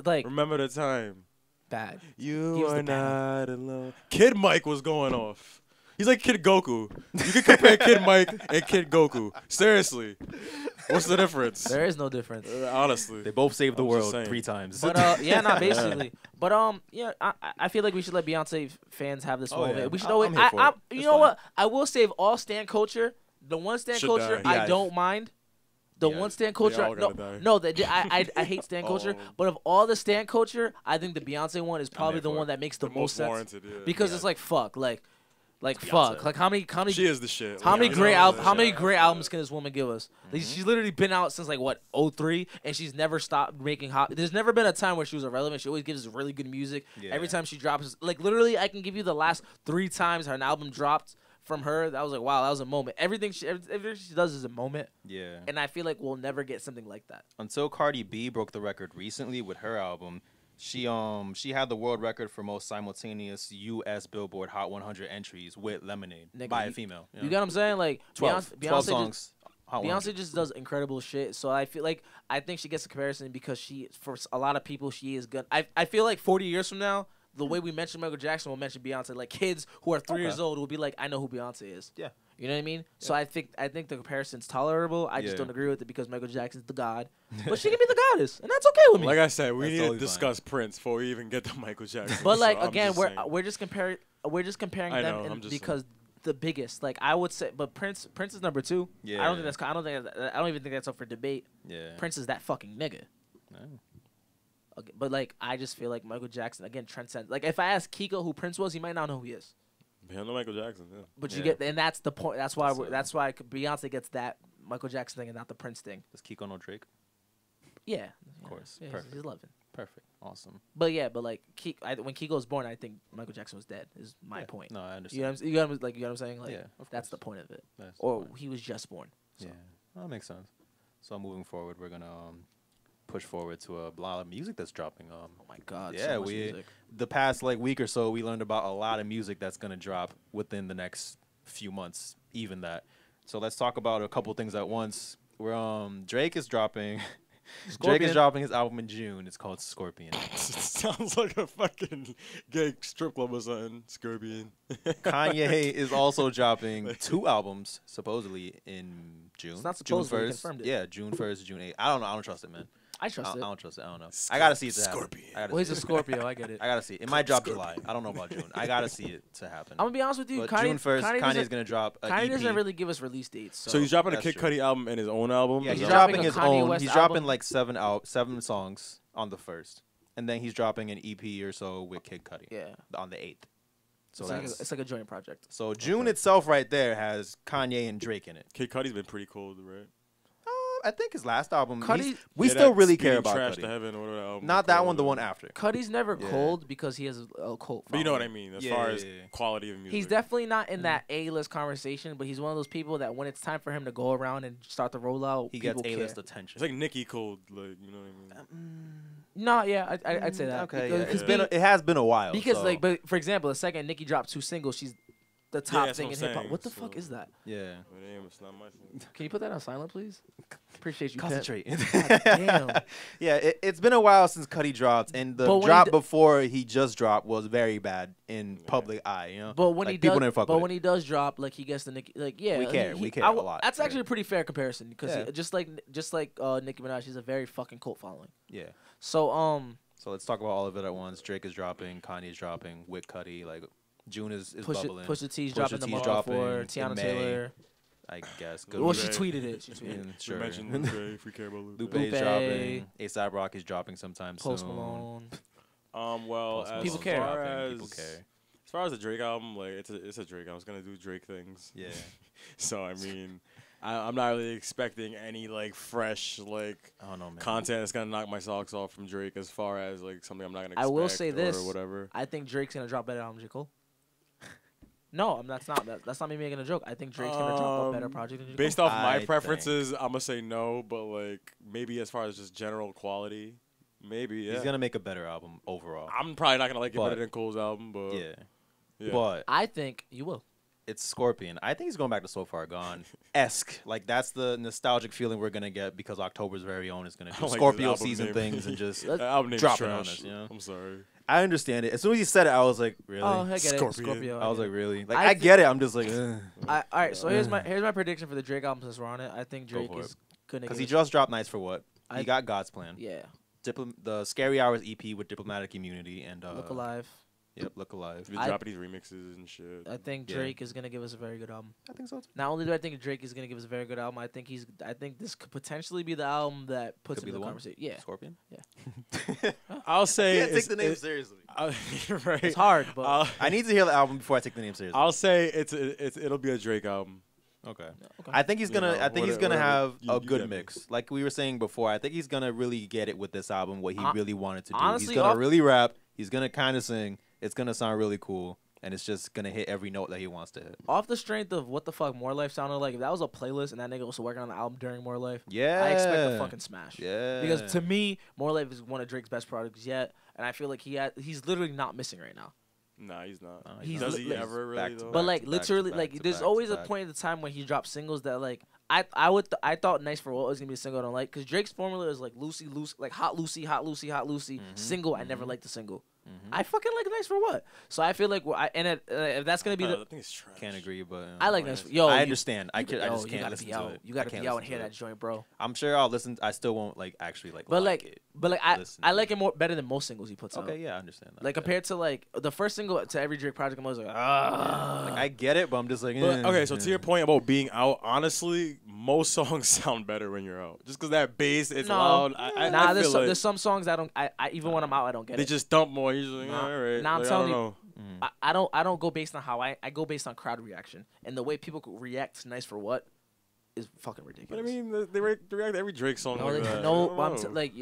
Like Remember the time. bad. You He was are the bad. not alone. Kid Mike was going off. He's like Kid Goku. You can compare Kid Mike and Kid Goku. Seriously. What's the difference? There is no difference. Honestly. They both saved the I'm just world saying. 3 times. But yeah, no, basically. But yeah, I feel like we should let Beyonce fans have this moment. yeah. We should I'm always. here for it. You It's know fine. what? I will save all stan culture. The one stan Should culture die. I Yeah. don't mind. The Yeah. one stan They culture. all gotta die. No, I hate stan culture. Oh. But of all the stan culture, I think the Beyonce one is probably there the for one it. that makes the The most sense. warranted, yeah. Because Yeah. it's like fuck, like Beyonce. fuck, like how many She is the shit. how many You great know, how many yeah. great albums can this woman give us? Like, she's literally been out since like what 03, and she's never stopped making hot. There's never been a time where she was irrelevant. She always gives us really good music. Yeah. Every time she drops, like literally, I can give you the last 3 times an album dropped from her. That was like wow, that was a moment. Everything she does is a moment, Yeah. and I feel like we'll never get something like that. Until Cardi B broke the record recently with her album, she had the world record for most simultaneous U.S. Billboard Hot 100 entries with Lemonade Nigga, by a you- female. You get what I'm saying? Like 12 Beyonce songs. Hot 100. Beyonce just does incredible shit. So I feel like I think she gets a comparison because she, for a lot of people, she is good. I feel like 40 years from now, the way we mention Michael Jackson, we'll mention Beyonce. Like kids who are 3 years old will be like, I know who Beyonce is. Yeah. You know what I mean? So I think the comparison's tolerable. I just Yeah. don't agree with it because Michael Jackson's the god, but she can be the goddess, and that's okay with me. Like I said, we That's need to totally discuss Prince before we even get to Michael Jackson. but like So I'm again, just we're saying. we're just comparing I them know, and I'm just because the biggest. Like I would say, but Prince is number 2. Yeah. I don't even think that's up for debate. Yeah. Prince is that fucking nigga. Yeah. Okay, but like I just feel like Michael Jackson again transcends. Like if I ask Kiko who Prince was, he might not know who he is. Hell no, Michael Jackson. Yeah. But you Yeah. get, and that's the point. That's why So- that's why Beyonce gets that Michael Jackson thing and not the Prince thing. Does Kiko know Drake? Yeah, Of course. Yeah, Perfect. he's loving. Perfect. Awesome. But yeah, but like when Kiko was born, I think Michael Jackson was dead. Is my Yeah. point. No, I You know understand. what I'm, you know what I'm, you know what I'm saying? Like Yeah, of that's the course. point of it. That's the Or point. he was just born. So. Yeah. That makes sense. So moving forward, we're gonna push forward to a lot of music that's dropping. Oh my God. Yeah, so much we music. the past like week or so we learned about a lot of music that's gonna drop within the next few months, even that. So let's talk about a couple things at once. We're Drake is dropping. Drake Scorpion. is dropping his album in June. It's called Scorpion. Sounds like a fucking gay strip club or something. Scorpion. Kanye is also dropping 2 albums supposedly in June. It's not June supposedly, he 1st. confirmed it. Yeah, June 1st, June 8th. I don't know. I don't trust it, man. I trust I it. don't trust it. I don't know. I gotta see it to happen. Scorpion. I gotta Well, he's see a it. Scorpio. I get it. I gotta see it. It might drop July. I don't know about June. I gotta see it to happen. I'm gonna be honest with you. But Kanye, June 1st, Kanye Kanye's doesn't- gonna drop an Kanye EP. doesn't really give us release dates. So he's dropping a That's Kid true. Cudi album and his own album. Yeah, Is he's that- dropping dropping a his Kanye own. West He's album. dropping like 7 songs on the 1st, and then he's dropping an EP or so with Kid Cudi. Yeah. On the 8th. So It's like a joint project. so June itself right there has Kanye and Drake in it. Kid Cudi's been pretty cold, right? I think his last album. Cudi- We Yeah, still that really Speeding care about Trash Cudi. to Heaven or whatever album Not is that called, one. The yeah. one after. Cudi's never Yeah. cold because he has a cult. But you know what I following. mean, as Yeah, far yeah, as yeah. quality of music. He's definitely not in that A-list conversation, but he's one of those people that when it's time for him to go around and start the rollout, He gets people A-list care. attention. It's like Nicki Cold, like you know what I mean. No, yeah, I'd say that. Okay, Because- yeah. because It has been a while. because so, like, but for example, the second Nicki dropped 2 singles, she's the top that's thing what in I'm hip hop. saying, What the so- fuck is that? yeah. But damn, it's not my thing. Can you put that on silent, please? Appreciate you. Pimp. Concentrate. God damn. Yeah, it's been a while since Cudi dropped, and the But when he drop d- before he just dropped was very bad in public eye. You know, But when like, he people does, didn't fuck but with when it. he does drop, like he gets the Nicki, like yeah, We care. he- We care I a w- lot, That's yeah. actually a pretty fair comparison because Yeah. just like Nicki Minaj, she's a very fucking cult following. Yeah. So So let's talk about all of it at once. Drake is dropping, Kanye's dropping, with Cudi. Like June is bubbling. Push the T's Pusha dropping the T's month dropping before in Tiana May. Taylor. I guess. Good. Well, she Lupe. tweeted it. She tweeted. Mm, We sure. mentioned Lupe if we care about Lupe. Lupe's Lupe. dropping. ASAP Rock is dropping sometime Post soon. Malone. Well, Post as People Malone's care. far dropping, as people care. as far as the Drake album, like it's a Drake. I was gonna do Drake things. Yeah. So I mean, I'm not really expecting any like fresh like I don't know, man. content that's gonna knock my socks off from Drake. As far as like something I'm not gonna. I Expect will say this. or whatever. I think Drake's gonna drop better album J. Cole. No, that's not. That's not me making a joke. I think Drake's gonna drop a better project than J. Cole. Based off I my preferences, I'm gonna say no. But like maybe as far as just general quality, maybe yeah. He's gonna make a better album overall. I'm probably not gonna like it But- better than Cole's album, but Yeah. yeah. But I think you will. it's Scorpion. I think he's going back to So Far Gone esque. Like that's the nostalgic feeling we're gonna get because October's very own is gonna I do don't like Scorpio this album season name. things and just That album name's dropping on trash. us. You know, I'm sorry. I understand it. As soon as you said it, I was like, really? Oh, I get Scorpion. it. Scorpio. I was get like, it. really? Like I I get it. I'm just like, all right. So here's my prediction for the Drake album since we're on it. I think Go Drake for is gonna because give he us- just dropped Nights for What. I- He got God's Plan. yeah. The Scary Hours EP with Diplomatic Immunity and Look Alive. Yep, Look Alive. They drop these remixes and shit. I think Drake is gonna give us a very good album. I think so too. Not only do I think Drake is gonna give us a very good album, I think this could potentially be the album that puts Could him be in the the one? conversation. Yeah, Scorpion. Yeah. I'll say Can't take the name seriously. You're right. It's hard, but I need to hear the album before I take the name seriously. I'll say it'll be a Drake album. Okay. okay. I think he's gonna. know, I think he's gonna whatever have you a get good me. mix, like we were saying before. I think he's gonna really get it with this album. What he really wanted to do. honestly, He's gonna off- really rap. He's gonna kind of sing. It's gonna sound really cool, and it's just gonna hit every note that he wants to hit. off the strength of what the fuck More Life sounded like, if that was a playlist and that nigga was working on the album during More Life, Yeah. I expect a fucking smash. Yeah. Because to me, More Life is one of Drake's best products yet, and I feel like he's literally not missing right now. Nah, he's not. He's Does li- he li- ever really back to though? back. But like to back literally, to like back to there's back always to a back. point in the time when he dropped singles that like I thought Nice for What was gonna be a single I don't like, because Drake's formula is like Lucy, like Hot Lucy, Hot Lucy, Hot Lucy. Single, I never liked the single. I fucking like Nice for What. So I feel like if that's gonna be I the think it's trash. Can't agree, but I like Nice. Yo, I you- understand. I you just you can't gotta listen be to out. it. You I gotta can't be out and listen hear to that it. joint, bro. I'm sure I'll listen. I still won't like actually like. But like like, it. but like, I listen I to like it. it more better than most singles he puts out. Okay, yeah, I understand that. Like yeah. compared to like the first single to every Drake project, I was like, ah. Like I get it, but I'm just like. But, okay, so eh. to your point about being out, honestly, most songs sound better when you're out. Just because that bass is No. loud. Nah, I feel like there's some songs I don't. I even when I'm out, I don't get they it. just dump more. You're just like, Nah. all right. Nah, I'm like, telling I you. don't know. I don't go based on how I go based on crowd reaction, and the way people could react to Nice for What is fucking But ridiculous. I mean, they react to every Drake song no, like they- that. no, I but I'm don't know. like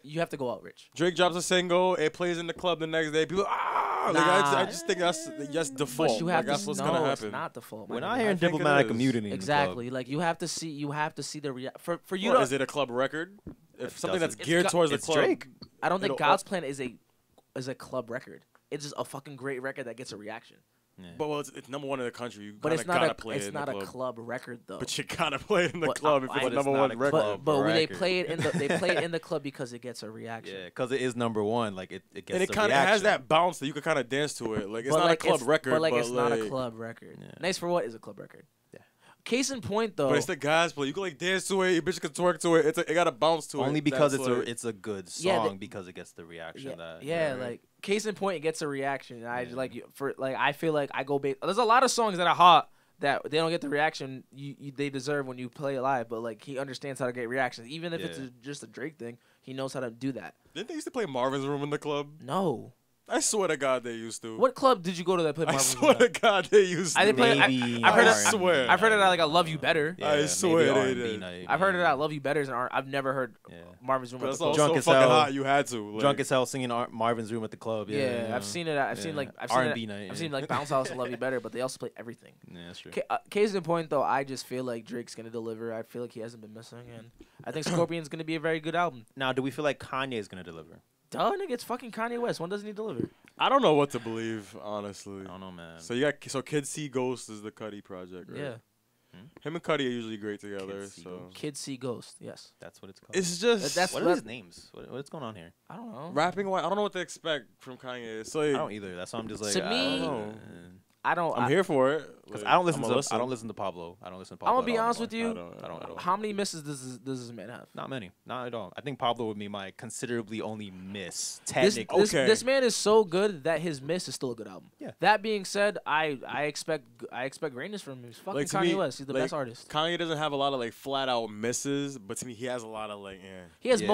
you have to go out, Rich. Drake drops a single, it plays in the club the next day. People, like, I just think that's default. But you have like, that's to what's no, gonna it's happen. not default. We're my not nigga. hearing think it diplomatic is. immunity. in the Exactly. club. Like you have to see the for you Or to. is it a club record? If something that's doesn't- geared towards the it's club, Drake. I don't think it'll- God's Plan is a club record. It's just a fucking great record that gets a reaction. but well, it's number one in the country. You But it's not gotta a play it in the club. club record though. But you gotta play it in the But club if I- it's but number it's not one a record. club. but when they record. play it in the club because it gets a reaction. Yeah, because it is number one. Like it gets. And it the kind of has reaction. that bounce that you can kind of dance to it. Like it's But not like a club it's, record, but like it's not a like- club record. Yeah. Nice for What is a club record. Yeah. Case in point though. But it's the guys play. You can like dance to it. Your bitch can twerk to it. It got a bounce to it. Only because That's like- it's a good Yeah, song because it gets the reaction that. yeah, like case in point, it gets a reaction. And I like I feel like I go based. There's a lot of songs that are hot that they don't get the reaction they deserve when you play it live. But like he understands how to get reactions, even if it's Yeah. just a Drake thing. He knows how to do that. Didn't they used to play Marvin's Room in the club? No. I swear to God they used to. What club did you go to that played I Marvin's swear Room? to God they used to. I didn't play. Maybe I've heard I it. swear. I've heard it at like I Love You Better. Yeah, I maybe swear they R&B did. night, I've heard it maybe. at Love You Better, and I've never heard Yeah. Marvin's Room But at it's the club. also Drunk as fucking hell. hot. You had to. Like, Drunk as hell singing Marvin's Room at the club. Yeah, Yeah, yeah. I've seen it. I've seen Yeah. like R&B it, night, I've yeah. seen like Bounce House and Love You Better, but they also play everything. Yeah, that's true. Case in point, though, I just feel like Drake's gonna deliver. I feel like he hasn't been missing, and I think Scorpion's gonna be a very good album. Now, do we feel like Kanye is gonna deliver? Duh, nigga, it's fucking Kanye West. When doesn't he deliver? I don't know what to believe, honestly. I don't know, man. So you got Kids See Ghost is the Cudi project, right? Yeah, Him and Cudi are usually great together. Kids See So Ghost. Kids See Ghost. Yes, That's what it's called. it's just That's what are what- these names? What's going on here? I don't know. rapping. I don't know what to expect from Kanye. It's like I don't either. That's why I'm just like. To I me- don't know. I don't. I'm here for it. Because Like, I don't listen I'ma to I don't listen to Pablo. I don't listen to I'm Pablo. gonna be at all honest with anymore. you. I don't. How many misses does this man have? Not many. Not at all. I think Pablo would be my considerably only miss. This, Technically. this, Okay. this man is so good that his miss is still a good album. Yeah. That being said, I expect greatness from him. He's fucking Like, to Kanye me, West. He's the like, best artist. Kanye doesn't have a lot of like flat out misses, but to me he has a lot of like. He has Yeah.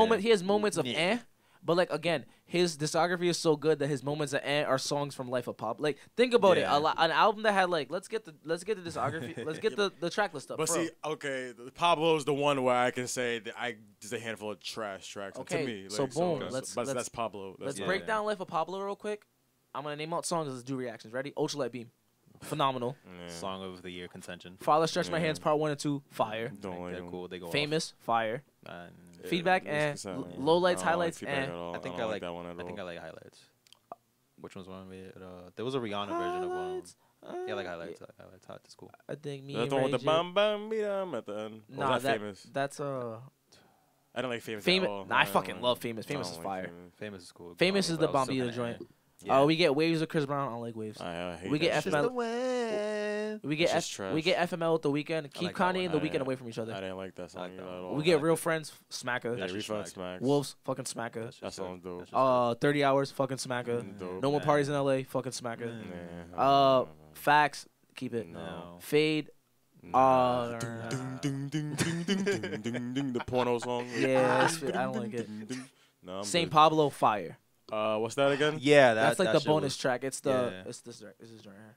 moments of Yeah. but like again, his discography is so good that his moments of are songs from Life of Pop. Like think about Yeah. it, an album that had like let's get the discography, let's get the track list up. But bro. see, okay, Pablo's the one where I can say that there's a handful of trash tracks. Okay, To me, so like, boom, that's- let's- that's Pablo. let's That's break yeah. down Life of Pablo real quick. I'm gonna name out songs. Let's do reactions. Ready? Ultralight Beam, phenomenal. Song of the year contention. Father Stretch My Yeah. Hands Part 1 and 2, fire. Don't like They're him. cool. They go Famous, fire. off. Feedback it's and consent. low lights, I don't like highlights Feedback and at all. I think don't I like that one at I think I all. like highlights. Which one's one with? There was a Rihanna version of one. highlights. Yeah, I like highlights. I like highlights. That's cool. I think me That's and the one with Ray the J- bam bam beat 'em at the end. Or Nah, was that famous. That's I don't like famous. famous. At all. Nah, I fucking love famous. I Famous don't is like fire. Famous. Famous is cool. Famous is the But I was still Bombita kinda joint. Yeah. We get Waves with Chris Brown. I don't like Waves. I hate We get that shit. FML. We get It's just we get trash. FML with The Weeknd. Keep like that Kanye one. and The I- Weeknd away from each other. I didn't like that song like either that at one. all. We get Real Friends, Smacker. Yeah, That's just Refund smack. Smacks. Wolves, fucking Smacker. That song's dope. 30 Hours, fucking Smacker. Dope. No More Nah. Parties in LA, fucking Smacker. Nah. Facts, keep it. No. Fade. Ding, ding, ding, ding, ding, ding, ding, ding, the porno song. Yeah, I don't like it. No, I'm Saint good. Pablo, Fire. What's that again? Yeah, That's like that the shit bonus was- track. It's yeah. it's this joint right here.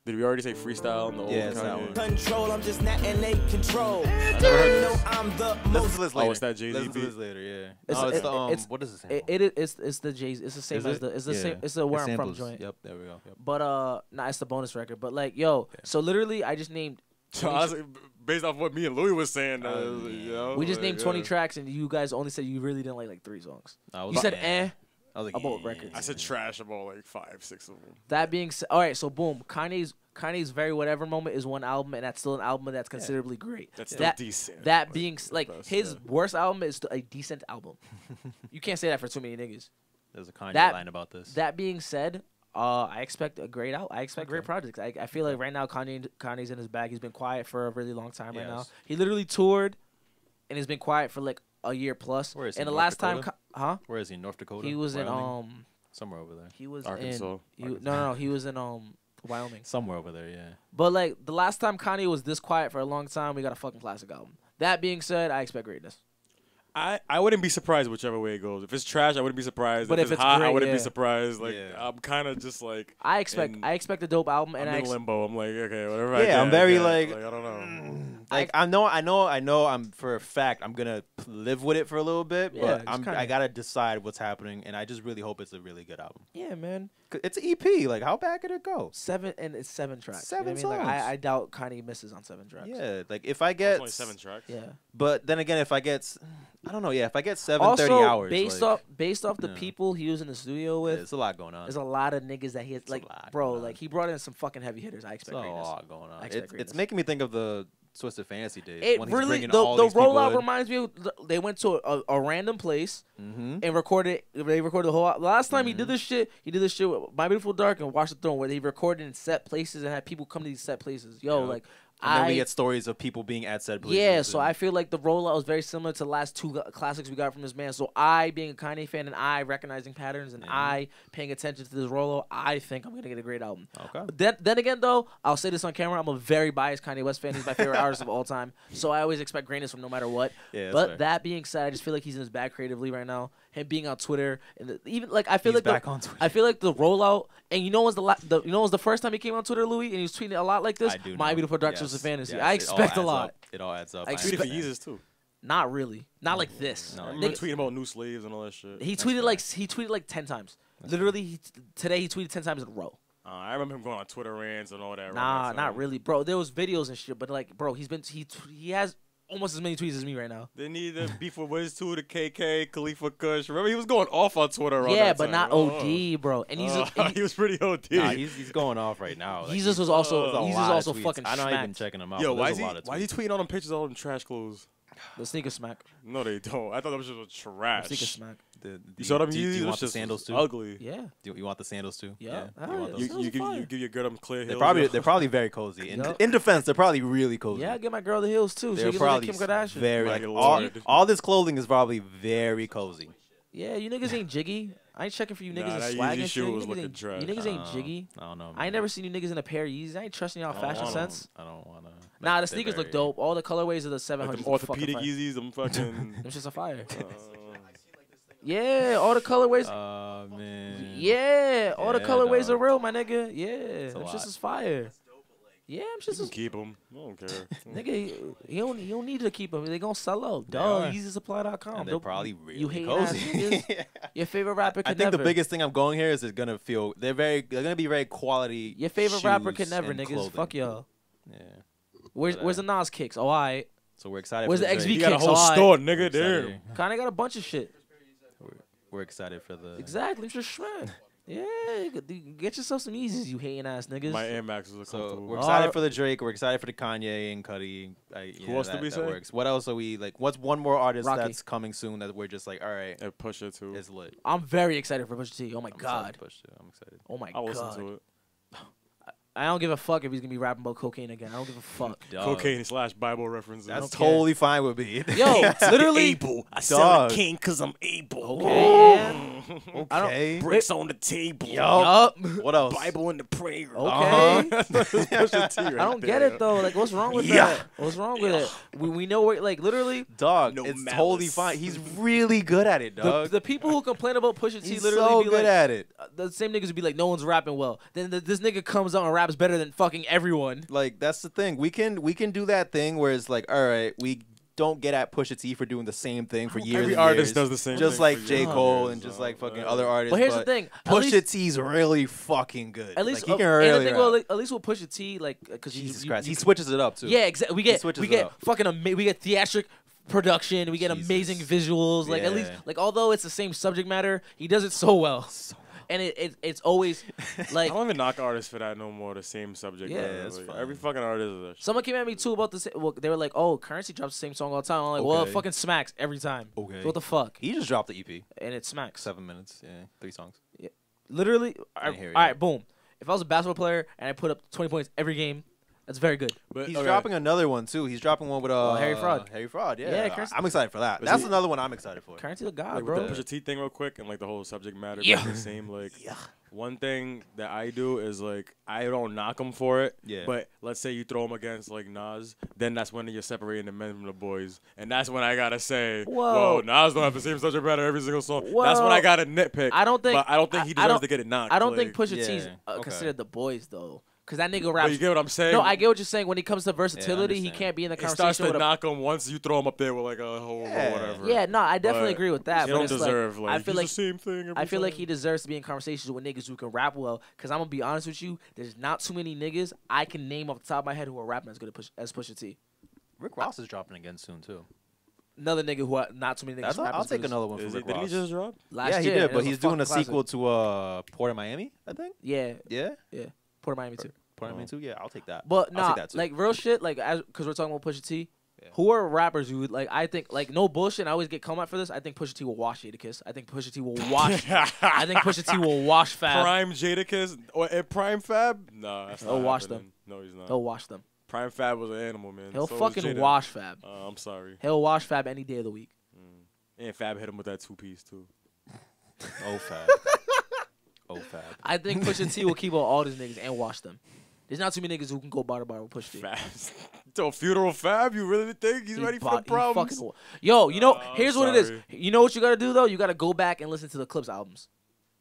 Did we already say freestyle in the Yeah, old it's that Kanye? one. Control, I'm just not innate control. I never heard No, this. I'm the Listen most. to this Oh, later. it's that Jay-Z Listen to beat? this later, yeah. It's- No, it's it- the it's- what is this? It's the Jay's. It's the same Is as it? the it's the Yeah. same. It's the Where It's I'm From samples. joint. Yep, there we go. Yep. But nah, it's the bonus record. But like, yo, so literally, I just named. So honestly, based off what me and Louie was saying, you know, We just like, named 20 tracks, and you guys only said you really didn't like 3 songs. I was You said like, eh. I was like, about records. I said trash about like 5, 6 of them. That being said, all right, so boom, Kanye's Very Whatever Moment is one album, and that's still an album that's considerably great. That's still decent. That Like, being like best, his yeah. worst album is a decent album. You can't say that for too many niggas. There's a Kanye That- line about this. That being said, I expect a great out. I expect great projects. I feel like right now Kanye's in his bag. He's been quiet for a really long time right now. Yes. He literally toured, and he's been quiet for like a year plus. Where is he, And the North last time, Dakota? Where is he? North Dakota? He was in Wyoming? Somewhere over there. He was Arkansas. no, he was in Wyoming. Somewhere over there, yeah. But like the last time Kanye was this quiet for a long time, we got a fucking classic album. That being said, I expect greatness. I wouldn't be surprised whichever way it goes. If it's trash, I wouldn't be surprised. But if if it's it's hot, I great, wouldn't yeah. be surprised. Like Yeah. I'm kind of just like I expect a dope album, and I'm I in limbo. I'm like, okay, whatever. I Yeah, get, I'm very I get. like- I don't know. Like I know I'm for a fact I'm gonna live with it for a little bit, Yeah, but just I kinda- gotta decide what's happening, and I just really hope it's a really good album. Yeah, man. 'Cause it's an EP. Like how bad could it go? It's 7 tracks. Seven you know what I mean? Like, songs. I doubt Kanye misses on 7 tracks. Yeah, like if I It's get only 7 tracks. Yeah. but then again, if I get I don't know, yeah, if I get 30 Also, hours, based like, off the yeah. people he was in the studio yeah, with, there's a lot going on. there's a lot of niggas that he has. a Like, lot bro, going on. like he brought in some fucking heavy hitters. I There's expect a greatness. lot going on. I expect It's greatness. making me think of the Twisted Fantasy days. It when he's really bringing the all these people rollout in. reminds me of they went to a random place Mm-hmm. and recorded. They recorded the whole. Last time he did this shit, with My Beautiful Dark and Watch the Throne, where they recorded in set places and had people come to these set places. Yo, Yeah. like And then we get stories of people being at said places. yeah, so and- I feel like the rollout was very similar to the last 2 classics we got from this man. So I, being a Kanye fan, and I recognizing patterns, and I paying attention to this rollout, I think I'm gonna get a great album. Okay. Then again, though, I'll say this on camera: I'm a very biased Kanye West fan. He's my favorite artist of all time. So I always expect greatness from no matter what. Yeah, that's but fair. that being said, I just feel like he's in his bag creatively right now. Him being on Twitter and even like I feel He's like back on Twitter. I feel like the rollout. And you know what's the first time he came on Twitter, Louis, and he was tweeting a lot like this. I do My know. Beautiful Dark Yes, Twisted Fantasy. yes, I it all expect a adds lot. up. It all adds up. I I Tweeted for expect- Yeezus too. Not really. Not like this. No, I Nigga- remember tweeting about new slaves and all that shit. He tweeted like 10 times. Literally, today he tweeted 10 times in a row. I remember him going on Twitter rants and all that. around Nah, that not time. really, bro. There was videos and shit, but like, bro, he has almost as many tweets as me right now. They need the beef with Wiz too, the KK, Khalifa Kush. Remember, he was going off on Twitter around Yeah, that but time. not OD, bro. And he's he was pretty OD. Nah, he's going off right now. Like, Jesus was also there's a he's lot of also tweets. fucking I'm not even smacked. checking him out. Yo, but why there's is a he lot of why he tweets. tweeting all them pictures of all them trash clothes? The sneaker smack. No, they don't. I thought that was just trash. Sneaker smack. You saw them? Do you Yeezys? want the Shit's sandals too? Ugly. Yeah. Do you want the sandals too? Yeah. You want Yeah. those? You give your girl them clear They're heels. they're probably very cozy. Yup. In defense, they're probably really cozy. Yeah, I get my girl the heels too. They're She can look like probably Kim Kardashian. very My like lord. all this clothing is probably very cozy. Yeah, you niggas ain't jiggy. I ain't checking for you niggas Nah, in that swag Yeezy and shoe shit. was You niggas looking ain't, trash. you niggas ain't jiggy. I don't know. I ain't never seen you niggas in a pair of Yeezys. I ain't trusting y'all fashion wanna. sense. I don't want to. Nah, the sneakers look dope. All the colorways of the 700s Like them look fucking orthopedic fire. Yeezys, them fucking. Them shit's a fire. Yeah, all the colorways. Oh man. Yeah, all the Yeah, colorways dog. are real, my nigga. Yeah, a them shits lot. is fire. Yeah, them You shits can is keep them. I don't care. nigga. You don't need to keep them. They gonna sell out. They Dog, are. EasySupply.com. And they're probably really you hating ass cozy. niggas. Your favorite rapper I could think never. the biggest thing I'm going here is it's gonna feel they're gonna be very quality. Your favorite rapper could shoes never, and niggas. clothing. Fuck y'all. Yeah. Where's the Nas kicks? Oh, alright. So we're excited. Where's for the Drake. XB You got a kicks? whole Alright. store, We're nigga. excited. Damn. Kinda got a bunch of shit. We're excited for the Exactly. I'm just shit. Yeah, get yourself some Yeezys, you hating ass niggas. My Air Maxes are So comfortable. we're excited for the Drake. We're excited for the Kanye and Cudi. Who else did we say? Works. What else are we like? What's one more artist Rocky. that's coming soon that we're just like, all right, And Pusha too. it's lit. I'm very excited for Pusha T. Oh my I'm god. excited for Pusha. I'm excited. Oh my I'll listen god. to it. I don't give a fuck if he's gonna be rapping about cocaine again. I don't give a fuck. Dog. Cocaine / Bible references. That's don't care. totally fine with me. Yo, literally. able. I Dog. sell king because I'm able. Okay. Yeah. Okay. Bricks on the table. Yup. What else? Bible in the prayer. Okay. Pusha T right I don't get there. it though. Like, what's wrong with Yeah. that? What's wrong with it? We know where, like, literally, Dog, No it's malice. totally fine. He's really good at it, dog. the people who complain about Pusha T He's literally so be good like, at it. the same niggas would be like, no one's rapping well. Then this nigga comes out and raps better than fucking everyone. Like that's the thing. We can do that thing where it's like, all right, we don't get at Pusha T for doing the same thing for years. Every and artist years. does the same just thing like for J. years. Cole Yeah, and just so, like fucking yeah. other artists. But here's the thing. At Pusha least- T's really fucking good. At least, like, he can and really the thing, rap. well, at least with Pusha T, like, because Jesus Christ, he switches it up too. Yeah, exactly. We get switches it up. fucking we get theatric production. We get Jesus. amazing visuals. Like at least, Yeah. like although it's the same subject matter, he does it so well. And it's always like I don't even knock artists for that no more. The same subject. Yeah, matter. that's Like, fine. every fucking artist is a someone came at me too about this. Well, they were like, "Oh, Currency drops the same song all the time." I'm like, "Well, it Okay. fucking smacks every time." Okay. So what the fuck? He just dropped the EP. And it smacks. 7 minutes. Yeah, 3 songs. Literally. All didn't hear it right, yet. boom. If I was a basketball player and I put up 20 points every game, that's very good. But He's okay. dropping another one too. He's dropping one with Harry Fraud. Harry Fraud. Yeah, Yeah, Currency- I'm excited for that. But That's see- another one I'm excited for. Currency the god, Like bro. with the Pusha T thing real quick and like the whole subject matter Yeah. being the same. Like one thing that I do is like I don't knock him for it. Yeah. But let's say you throw him against like Nas, then that's when you're separating the men from the boys, and that's when I gotta say, Whoa. whoa, Nas don't have the same subject matter every single song. That's when Whoa. I gotta nitpick. I don't think. But I don't think he I deserves don't- to get it knocked. I don't think like, Pusha T's Yeah, okay. considered the boys though, because that nigga But raps. you get what I'm saying? No, I get what you're saying. When it comes to versatility, he understand. can't be in the It starts conversation to with a. knock him once you throw him up there with like a whole Yeah. or whatever. Yeah, no, I definitely But agree with that. He but don't it's deserve like, like, I feel he's like the same thing. Every I feel like time. he deserves to be in conversations with niggas who can rap well. Because I'm gonna be honest with you, there's not too many niggas I can name off the top of my head who are rapping as good as Pusha T. Rick Ross is dropping again soon too. Another nigga who not too many niggas. rap I'll as good take as- another one from Is Rick it, didn't Ross. he just drop? Last Yeah, he year, did, and it but was he's a doing a fucking sequel classic. to Port of Miami, I think. Yeah, Yeah, Port of Miami too. Port of Miami too. Yeah, I'll take that. But I'll nah, take that too. like real shit, like because we're talking about Pusha T. Yeah. Who are rappers who like I think like no bullshit. I always get come at for this. I think Pusha T will wash Jadakiss. I think Pusha T will wash. I think Pusha T will wash Fab. Prime Jadakiss or Prime Fab? No, that's He'll not wash happening. No, he's not. He'll wash them. Prime Fab was an animal, man. He'll So was fucking Jada. wash Fab. I'm sorry. He'll wash Fab any day of the week. And Fab hit him with that 2-piece too. Oh Fab. Oh Fab. I think Pusha T will keep on all these niggas and wash them. There's not too many niggas who can go bar to bar with Pusha T. Fab. To a funeral Fab? You really think he's ready for the problems? Yo, you know, Oh, here's what it is. sorry. You know what you gotta do though? You gotta go back and listen to the Clips albums.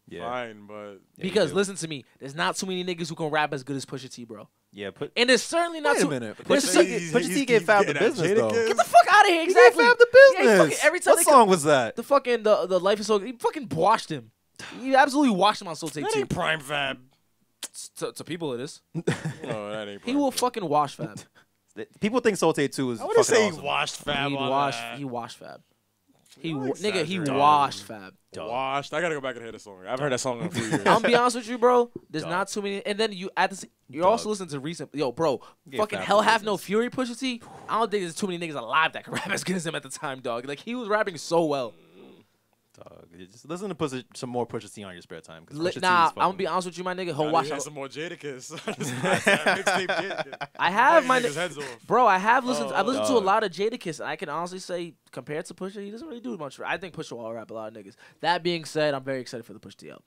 Yeah. Fine, but Because listen to me, there's not too many niggas who can rap as good as Pusha T, bro. Yeah, put. And there's certainly not Wait a too. minute. there's Pusha cer- T, Pusha T gave Fab the getting at business though. Jadakiss. Get the fuck out of here! He gave Exactly. Fab the Yeah, he business. fucking- every time What they song was that? The fucking the Life is So he fucking washed him. He absolutely washed him on Soul Take that 2. ain't Prime Fab. To people it is. No, that ain't. He Prime will Fab. fucking wash Fab. People think Solte 2 is I wouldn't fucking say he awesome. washed Fab He on washed. that. He washed Fab. He Y'all nigga. He exaggerating. washed Fab. Washed. I gotta go back and hear the song. I've heard that song in a few years. I'm gonna be honest with you, bro. There's not too many. And then you're also listening to recent. Yo, bro. Give Fucking Fab Hell the Have No business. Fury Pusha T. I don't think there's too many niggas alive that can rap as good as him at the time, dog. Like he was rapping so well. Dog, you just listen to some more Pusha T on your spare time. 'Cause Pusha T is Nah, I'm fucking- gonna be honest with you, my nigga. He'll Gotta watch. hear some more Jadakiss. Mixtape Jadakiss. I have my Niggas' heads off. bro. I have listened. I've listened to a dog. lot of Jadakiss, and I can honestly say, compared to Pusha, he doesn't really do much. I think Pusha will rap a lot of niggas. That being said, I'm very excited for the Pusha T album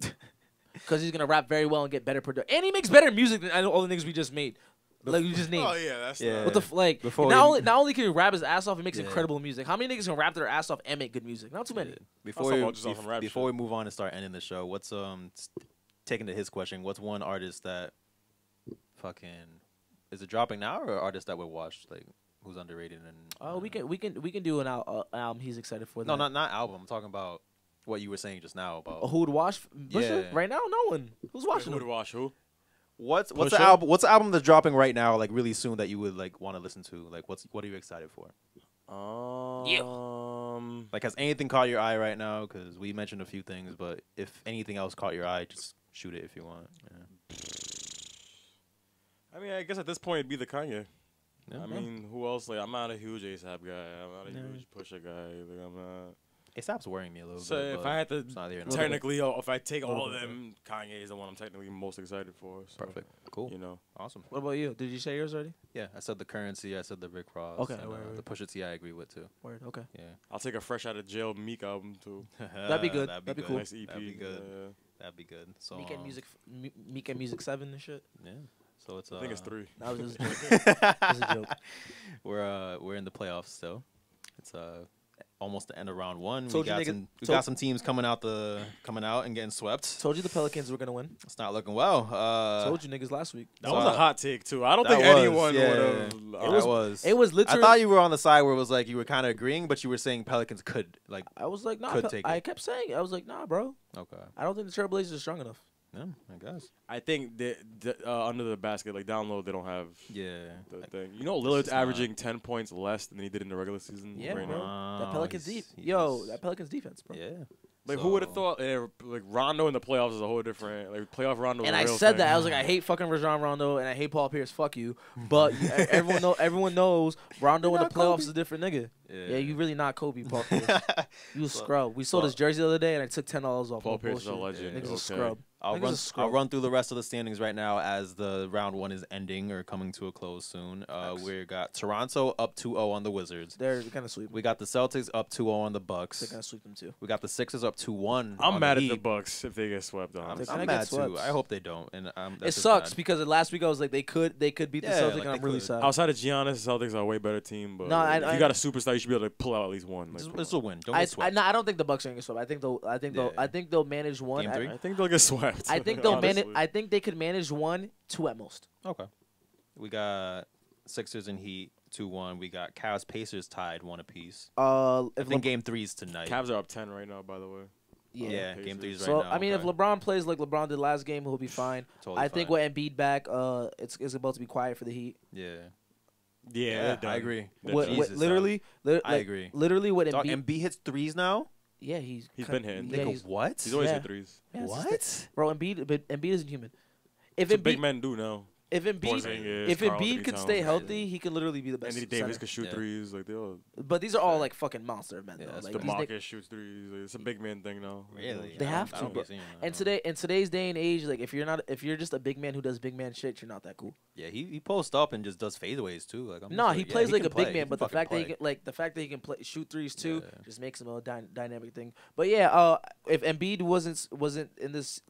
because he's gonna rap very well and get better production, and he makes better music than all the niggas we just made. Like we just named. Oh yeah, that's Yeah. What the like? Before Not we- only can he rap his ass off, he makes Yeah. incredible music. How many niggas can rap their ass off and make good music? Not too many. Before talking we, about just on some rap before shit. we move on and start ending the show, what's taking to his question? What's one artist that fucking is it dropping now or artist that would watch like who's underrated and Oh, we can do an album he's excited for. no that. not album. I'm talking about what you were saying just now about Who would watch Pusha Yeah. right now? No one. Who's watching Who to him? watch who? what's the Pusha? album? What's the album that's dropping right now? Like really soon that you would like want to listen to? Like what are you excited for? Like has anything caught your eye right now? Because we mentioned a few things, but if anything else caught your eye, just shoot it if you want. Yeah. I mean, I guess at this point it'd be the Kanye. Yeah, I mean, who else? Like, I'm not a huge ASAP guy. I'm not a huge Pusha guy. Like, I'm not. ASAP's worrying me a little So bit. if I had to technically, if I take all of them, Kanye is the one I'm technically most excited for. So, perfect. Cool. You know, awesome. What about you? Did you say yours already? Yeah, I said the Currency. I said the Rick Ross. Okay. And, the Pusha T. I agree with too. Word. Okay. Yeah. I'll take a Fresh Out of Jail Meek album too. That'd be good. That'd be cool. Nice EP. That'd be good. That'd be good. So Meek and Music 7 and shit. Yeah. So it's I think it's 3. That was just a joke. We're in the playoffs still. It's almost the end of round 1. We got some teams coming out and getting swept. Told you the Pelicans were gonna win. It's not looking well. Told you niggas last week. That was a hot take too. I don't think anyone would have. It was literally. I thought you were on the side where it was like you were kind of agreeing, but you were saying Pelicans could like. I was like, nah. I kept saying it. I was like, nah, bro. Okay. I don't think the Trailblazers are strong enough. Yeah, I guess. I think under the basket, like down low, they don't have the like, thing. You know, Lillard's averaging 10 points less than he did in the regular season. Yeah, right bro. now. That Pelicans that Pelicans defense, bro. Yeah. Like who would have thought? Like Rondo in the playoffs is a whole different. Like playoff Rondo. And I said that I was like, I hate fucking Rajon Rondo and I hate Paul Pierce. Fuck you. But everyone knows Rondo in the playoffs is a different nigga. Yeah, you really not Kobe, Paul Pierce. You a scrub. We sold his jersey the other day and I took $10 off. Paul Pierce is a legend. Niggas a scrub. I'll run through the rest of the standings right now as the round 1 is ending or coming to a close soon. We got Toronto up 2-0 on the Wizards. They're gonna sweep. We got the Celtics up 2-0 on the Bucks. They're gonna sweep them too. We got the Sixers up 2-1. I'm mad at the Bucks if they get swept on. I'm mad too. I hope they don't. And it sucks because last week I was like they could beat the Celtics and I'm really sad. Outside of Giannis, the Celtics are a way better team. But if you got a superstar, you should be able to pull out at least one. This will win. Don't get swept. I don't think the Bucks are gonna get swept. I think they'll manage one. I think they'll get swept. I think they'll manage. I think they could manage 1, 2 at most. Okay. We got Sixers and Heat 2-1. We got Cavs Pacers tied 1 apiece. I think Game 3's tonight. Cavs are up 10 right now, by the way. Yeah, Game 3's right now. So I mean, if LeBron plays like LeBron did last game, he'll be fine. I think with Embiid back, it's about to be quiet for the Heat. Yeah, I agree. Literally, I agree. Literally, what Embiid hits threes now. Yeah, he's been hitting. Yeah, what? He's always hit threes. Yeah, what? Bro, Embiid isn't human. If big men do now. If Embiid could stay healthy, he could literally be the best. Anthony Davis could shoot threes. Like but these are all like fucking monster men. Yeah, though. Like, DeMarcus shoots threes. Like, it's a big man thing now. Really? They have to. Bro. And in today's day and age, like if you're just a big man who does big man shit, you're not that cool. Yeah, he posts up and just does fadeaways too. Like he plays like a big man, but the fact that he can shoot threes too just makes him a dynamic thing. But yeah, if Embiid wasn't in this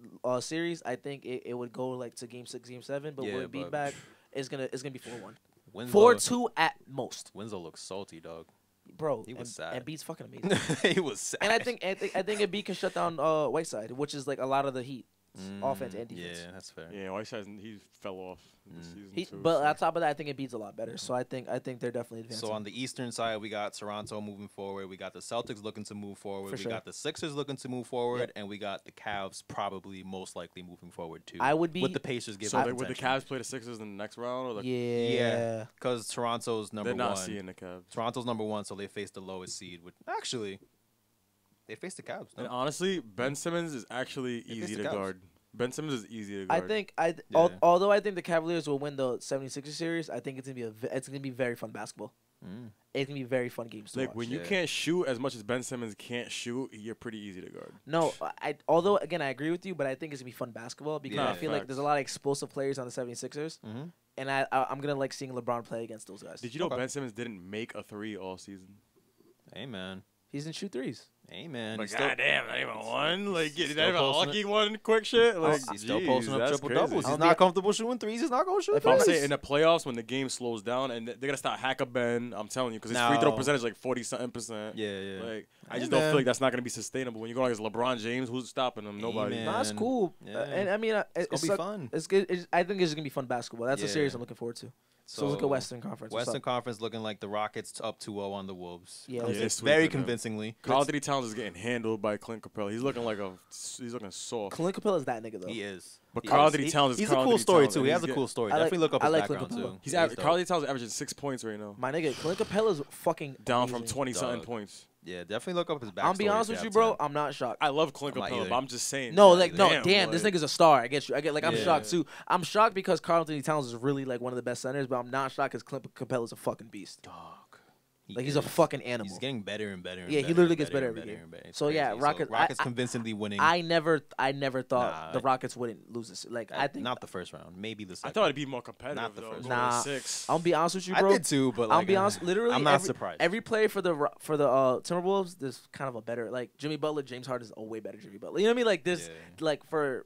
series, I think it would go like to Game 6, Game 7. But with Embiid back. It's gonna be 4-1. 4-2 at most. Winslow looks salty, dog. Bro, he was sad. Embiid's fucking amazing. He was sad. And I think Embiid can shut down Whiteside, which is like a lot of the Heat offense and defense. Yeah, that's fair. Yeah, Whiteside he fell off this season too. But on top of that, I think Embiid's a lot better. So I think they're definitely advancing. So on the Eastern side, we got Toronto moving forward. We got the Celtics looking to move forward. We got the Sixers looking to move forward, and we got the Cavs probably most likely moving forward too. I would be with the Pacers giving. So would the Cavs play the Sixers in the next round? Or yeah, because Toronto's number 1. They're not seeing the Cavs. Toronto's number 1, so they face the lowest seed. Actually, they face the Cavs. No? And honestly, Ben Simmons is actually easy to guard. Ben Simmons is easy to guard. Although I think the Cavaliers will win the 76ers series, I think it's gonna be very fun basketball. It's gonna be very fun games to watch. When you can't shoot as much as Ben Simmons can't shoot, you're pretty easy to guard. No, although again I agree with you, but I think it's gonna be fun basketball because I feel like there's a lot of explosive players on the 76ers, and I'm gonna like seeing LeBron play against those guys. Did you know Ben Simmons didn't make a 3 all season? Hey man, he doesn't shoot threes. Hey man, like goddamn, not even one. Like, is that even a lucky one? Quick shit. Like, he's still posting up triple doubles. He's not not comfortable shooting threes. He's not gonna shoot. If I'm saying in the playoffs when the game slows down and they're gonna start hack a Ben, I'm telling you, because his free throw percentage like 40-something%. Yeah. Like I just don't feel like that's not gonna be sustainable when you go against LeBron James. Who's stopping him? Nobody. No, that's cool. And I mean, it's gonna be fun. It's good. I think it's gonna be fun basketball. That's a series I'm looking forward to. So look at Western Conference. Western Conference looking like the Rockets up 2-0 on the Wolves. Yeah, very convincingly. Karl Anthony Towns is getting handled by Clint Capella. He's looking soft. Clint Capella is that nigga though. He is. But Karl Anthony Towns is he's a cool story too. He has a cool story. Definitely look up his background too. Karl Anthony Towns is averaging 6 points right now. My nigga, Clint Capella's fucking down from 20-something points. Yeah, definitely look up his backstory. I'll be honest if with you, have bro. time. I'm not shocked. I love Clint I'm not Capella, either. but I'm just saying. No, God like damn, this nigga's a star. I get you. I'm shocked too. I'm shocked because Karl Anthony Towns is really like one of the best centers, but I'm not shocked because Clint Capella's a fucking beast. Dog. Like he's a fucking animal. He's getting better and better. And Yeah, better he literally and gets better and every game. and better. It's So yeah, crazy. Rockets. Rockets convincingly winning. I never thought the Rockets wouldn't lose this. Like I think not the first round, maybe the second. I thought it'd be more competitive. Not the though, first going to Nah, 6. I'll be honest with you, bro. I did too, but like, I'll be honest. Literally, I'm not surprised. Every play for the Timberwolves, there's kind of a better like Jimmy Butler. James Harden is a way better Jimmy Butler. You know what I mean? Like this, like for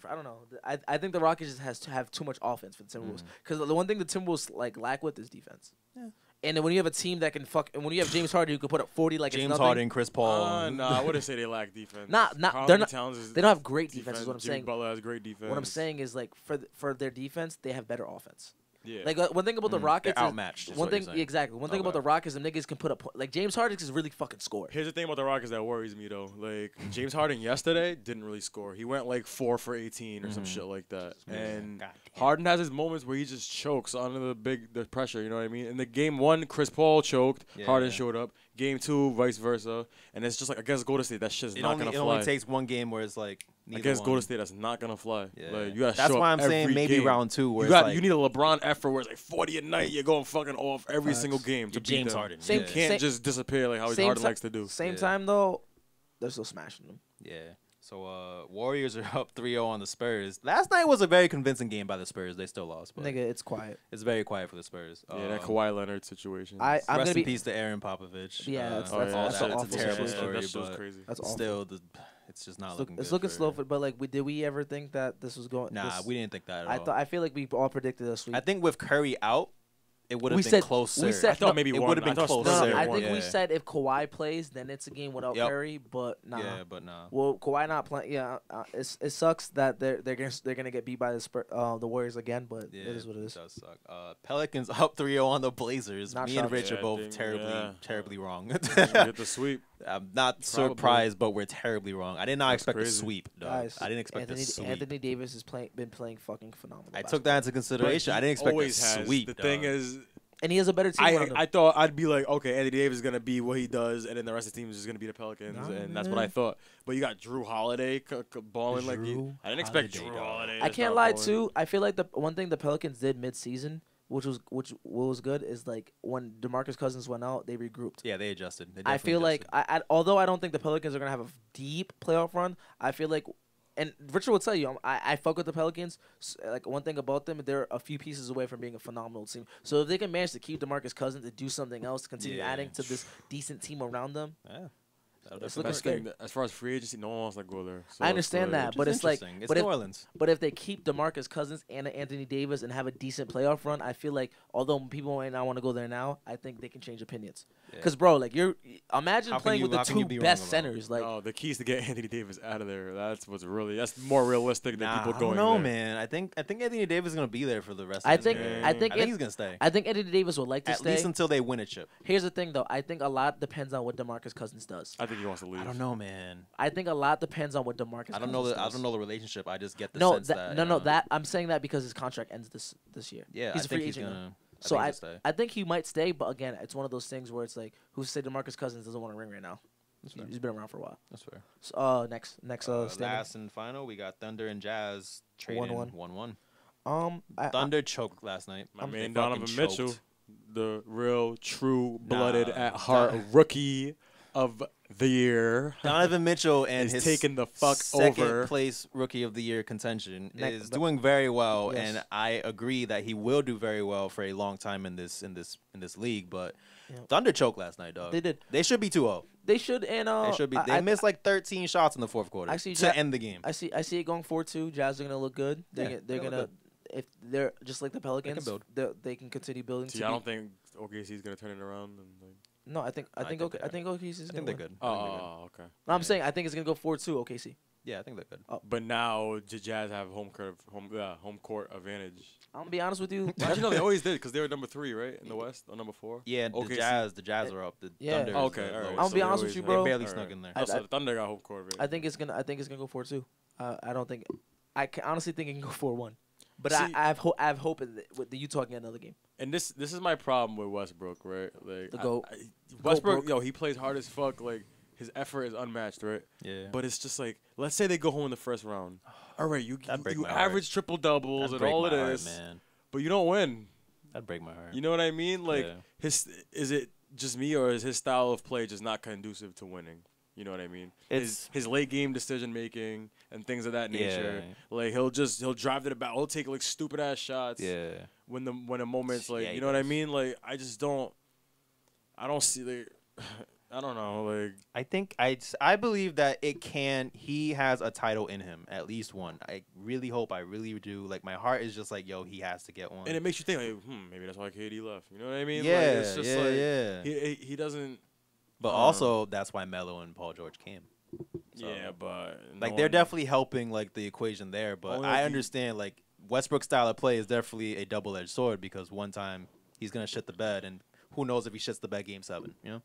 I don't know. I think the Rockets just has to have too much offense for the Timberwolves because the one thing the Timberwolves like lack with is defense. Yeah. And then when you have a team that can and when you have James Harden who can put up 40 like James it's nothing. Harden, Chris Paul. No, I wouldn't say they lack defense. Not Karl-Anthony Towns is they don't have great defense. Is what I'm Jimmy saying. Butler has great defense. What I'm saying is like for their defense, they have better offense. Yeah. Like one thing about the Rockets, they're outmatched. One thing, exactly. One thing about the Rockets, them niggas can put up like James Harden is really fucking score. Here's the thing about the Rockets that worries me though. Like James Harden yesterday didn't really score. He went like 4 for 18 or some shit like that. And Harden has his moments where he just chokes under the pressure. You know what I mean? In the game 1, Chris Paul choked. Harden showed up. Game 2, vice versa. And it's just like against Golden State, that shit's not gonna fly. It only takes one game where it's like against Golden State, that's not gonna fly. Yeah. Like you gotta That's show why up I'm saying every maybe game. round 2 where you need a LeBron effort where it's like 40 a night. You're going fucking off every single game to beat James them. Harden. You can't just disappear like how Harden likes to do. Same time though, they're still smashing them. Yeah. So Warriors are up 3-0 on the Spurs. Last night was a very convincing game by the Spurs. They still lost, but Nigga, it's quiet. It's very quiet for the Spurs. Yeah, that Kawhi Leonard situation. I'm rest gonna in peace to Aaron Popovich. Yeah, that's all an that. awful It's a terrible situation. story, That shit was but crazy. That's awful. still, it's just not looking good. It's looking slow, but like, did we ever think that this was going? Nah, we didn't think that at all. I feel like we all predicted this week. I think with Curry out, it would have been closer. We said, I thought maybe it one. would have been closer. No, I think we said if Kawhi plays, then it's a game without Curry. But nah. Yeah, but nah. Well, Kawhi not playing. Yeah, it sucks that they're gonna get beat by the Warriors again. But it is what it is. It does suck. Pelicans up 3-0 on the Blazers. Not Me and shocked. Rich are both Yeah, terribly wrong. Get the sweep. I'm not surprised, but we're terribly wrong. I did not expect a sweep, dog. Guys, I didn't expect a sweep. Anthony Davis has been playing fucking phenomenal. I took that into consideration. I didn't expect a sweep. The thing is, and he has a better team. I thought I'd be like, okay, Anthony Davis is gonna be what he does, and then the rest of the team is just gonna be the Pelicans, and that's what I thought. But you got Drew Holiday balling like I didn't expect Drew Holiday. I can't lie too. I feel like the one thing the Pelicans did mid-season, what was good, is like when DeMarcus Cousins went out, they regrouped. Yeah, they adjusted. I feel like although I don't think the Pelicans are gonna have a deep playoff run, I feel like. And Richard will tell you, I fuck with the Pelicans. Like one thing about them, they're a few pieces away from being a phenomenal team. So if they can manage to keep DeMarcus Cousins to do something else, continue adding to this decent team around them. Yeah. It's looking scary. As far as free agency, no one wants to go there. So I understand that, but it's like, it's New Orleans. But if they keep DeMarcus Cousins and Anthony Davis and have a decent playoff run, I feel like although people might not want to go there now, I think they can change opinions. Because bro, like imagine playing with the two best centers. Like, the key is to get Anthony Davis out of there. That's more realistic than people going. No, there. man. I think Anthony Davis is gonna be there for the rest. I of think he's gonna stay. I think Anthony Davis would like to stay at least until they win a chip. Here's the thing, though. I think a lot depends on what DeMarcus Cousins does. I think he wants to leave. I don't know, man. I think a lot depends on what DeMarcus. I don't know the relationship. I just get the sense that that I'm saying that because his contract ends this year. Yeah, he's I a free think he's agent. gonna. So I think he might stay, but again, it's one of those things where it's like, who's to say DeMarcus Cousins doesn't want to ring right now? He's been around for a while. That's fair. So, next last and final, we got Thunder and Jazz trading 1-1. Thunder choked last night. My man Donovan Mitchell, the real, true-blooded, at heart rookie of the year. Donovan Mitchell and his taking the fuck second place rookie of the year contention is doing very well, and I agree that he will do very well for a long time in this league. But Thunder choked last night, dog. They did. They should be 2-0. They should, and they should be. They missed like 13 shots in the fourth quarter to end the game. I see it going 4-2. Jazz are gonna look good. They're gonna. If they're just like the Pelicans, they can continue building. See, I don't think OKC is gonna turn it around. No, I think OKC is. I think they're good. Oh, okay. No, I'm saying I think it's gonna go 4-2 OKC. Yeah, I think they're good. But now the Jazz have home court advantage. I'm gonna be honest with you. Actually, no, they always did because they were number 3, right, in the West, or number 4. Yeah, OKC. the Jazz are up. The Yeah. Thunder. Okay, all right. I'm gonna be honest with you, bro. They barely snuck in there. So the Thunder got home court advantage. I think it's gonna go 4-2. I don't think. I can honestly think it can go 4-1. But See- I have hope with the Utah getting another game. And this is my problem with Westbrook, right? Like The GOAT. Westbrook, Brook. yo, he plays hard as fuck. Like his effort is unmatched, right? Yeah. But it's just like, let's say they go home in the first round. All right, you That'd break you my heart. average triple doubles That'd and break all my it heart, is, man. but you don't win. That'd break my heart. You know what I mean? Like Yeah. is it just me or is his style of play just not conducive to winning? You know what I mean? His late game decision making and things of that nature. Yeah. Like he'll drive to the back. He'll take like stupid ass shots. Yeah. When a moment's like, Yeah, you know what I mean? Like I don't see like I don't know, like I believe that he has a title in him, at least one. I really do. Like my heart is just like, yo, he has to get one. and it makes you think like, maybe that's why KD left. You know what I mean? Yeah, like, it's just yeah, like, yeah. He doesn't. But also that's why Melo and Paul George came. So, Yeah, but like no they're one- definitely helping like the equation there. But Only I like understand like Westbrook's style of play is definitely a double-edged sword because one time he's gonna shit the bed, and who knows if he shits the bed game 7. You know?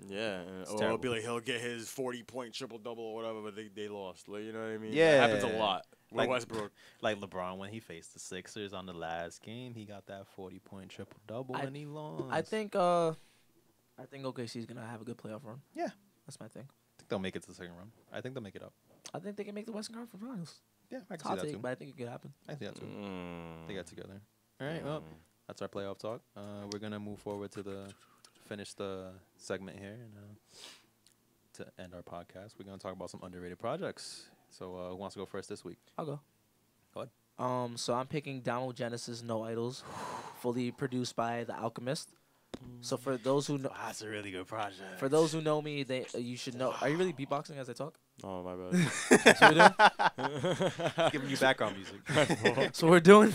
Yeah, or it'll terrible. be like he'll get his 40-point triple double or whatever, but they lost. Like, you know what I mean? Yeah, That happens a lot with like Westbrook. Like LeBron when he faced the Sixers on the last game, he got that 40-point triple double and he lost. I think OKC's gonna have a good playoff run. Yeah. That's my thing. I think they'll make it to the second round. I think they'll make it up. I think they can make the Western Conference Finals. Yeah, I It's can hot see that take, too. but I think it could happen. I see that too. They got together. All right, well, that's our playoff talk. We're gonna move forward to finish the segment here and to end our podcast. We're gonna talk about some underrated projects. So, who wants to go first this week? I'll go. Go ahead. So I'm picking Donald Genesis No Idols, fully produced by The Alchemist. So for those who know, That's a really good project. for those who know me, you should know. Are you really beatboxing as I talk? Oh, my bad. That's what we're doing? Giving you background music. So we're doing.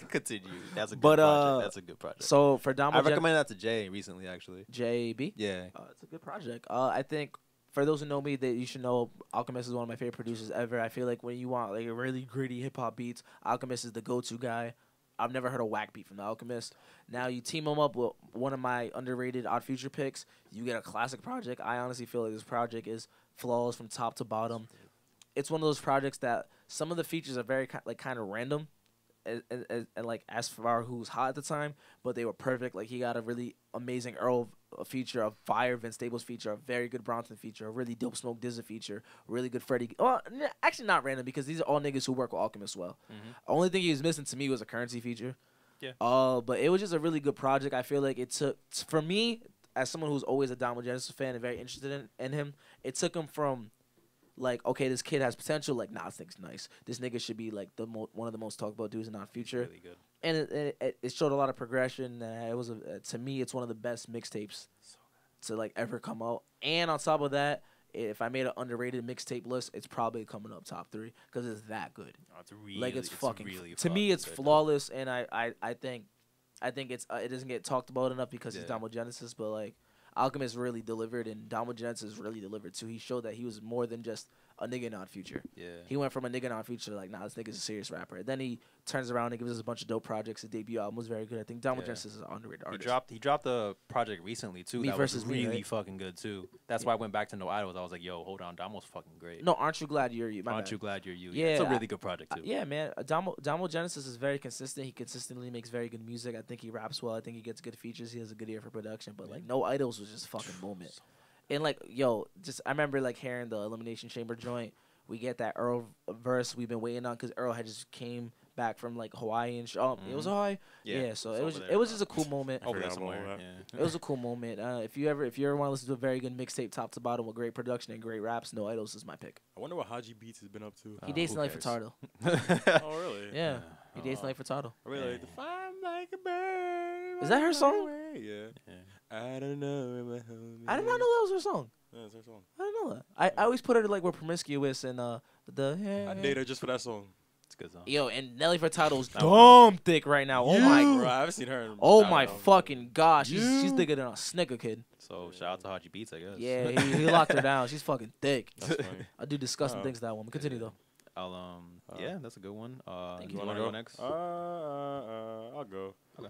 Continue. That's a good But, project. That's a good project. So for Donald, I recommended that to Jay recently, actually. JB. Yeah. It's a good project. I think for those who know me, that you should know Alchemist is one of my favorite producers ever. I feel like when you want like a really gritty hip hop beats, Alchemist is the go-to guy. I've never heard a whack beat from The Alchemist. Now you team him up with one of my underrated Odd Future picks, you get a classic project. I honestly feel like this project is flawless from top to bottom. It's one of those projects that some of the features are very kind of random, and like as far who's hot at the time, but they were perfect. Like he got a really amazing Earl feature, a fire Vince Staples feature, a very good Bronson feature, a really dope Smoke DZA feature, a really good Freddie. Well, actually not random because these are all niggas who work with Alchemist well. Only thing he was missing to me was a Currency feature. Yeah. But it was just a really good project. I feel like it took, for me, as someone who's always a Donald Genesis fan and very interested in him, it took him from like, okay, this kid has potential. Like, nah, this nigga's nice. This nigga should be like one of the most talked about dudes in our future. Really good. And it showed a lot of progression. It was to me, it's one of the best mixtapes to like ever come out. And on top of that, if I made an underrated mixtape list, it's probably coming up top 3 because it's that good. Oh, it's really, Like it's fucking really to me, it's good. flawless. And I think it's it doesn't get talked about enough because it's Yeah. Donald Genesis, but like Alchemist really delivered, and Donald Genesis really delivered too. He showed that he was more than just a nigga in Odd Future. Yeah. He went from a nigga in Odd Future to like, nah, this nigga's a serious rapper. Then he turns around and gives us a bunch of dope projects. His debut album was very good. I think Donald Yeah. Genesis is an underrated He artist. dropped a project recently too. Me that versus was Me, really right? fucking good too. That's why I went back to No Idols. I was like, yo, hold on, Damo's fucking great. No, Aren't You Glad You're You? My Aren't bad. you glad you're you? Yeah, it's a I- really good project too. Yeah, man. Donald Genesis is very consistent. He consistently makes very good music. I think he raps well. I think he gets good features. He has a good ear for production. But like, No Idols was just fucking moment. And like, yo, just I remember like hearing the Elimination Chamber joint. We get that Earl verse we've been waiting on because Earl had just came back from like Hawaii and it was Hawaii. Yeah, so it's it was over there. it was just a cool moment. Over there forgot about somewhere. that. Yeah. It was a cool moment. If you ever want to listen to a very good mixtape top to bottom with great production and great raps, No Idols is my pick. I wonder what Haji Beats has been up to. He dates who Nelly cares? Furtado. Oh, really? Yeah, he dates Nelly Furtado. I really like the "Fly like a bird." Is that her song? away." Yeah. Yeah. I don't know where my home I did not know that was her song. Yeah, it's her song. I didn't know that. I always put her like with Promiscuous and I date her just for that song. It's a good song. Yo, and Nelly Furtado's That dumb thick right now. Oh my, Bro, I haven't seen her. In oh I my don't know. fucking gosh, she's thicker than a snicker kid. So shout out to Haji Beats, I guess. Yeah, he locked her down. She's fucking thick. That's funny. I do disgusting Oh. things to that woman. Continue though. I'll yeah, that's a good one. Thank You you. wanna go next? I'll go. Okay.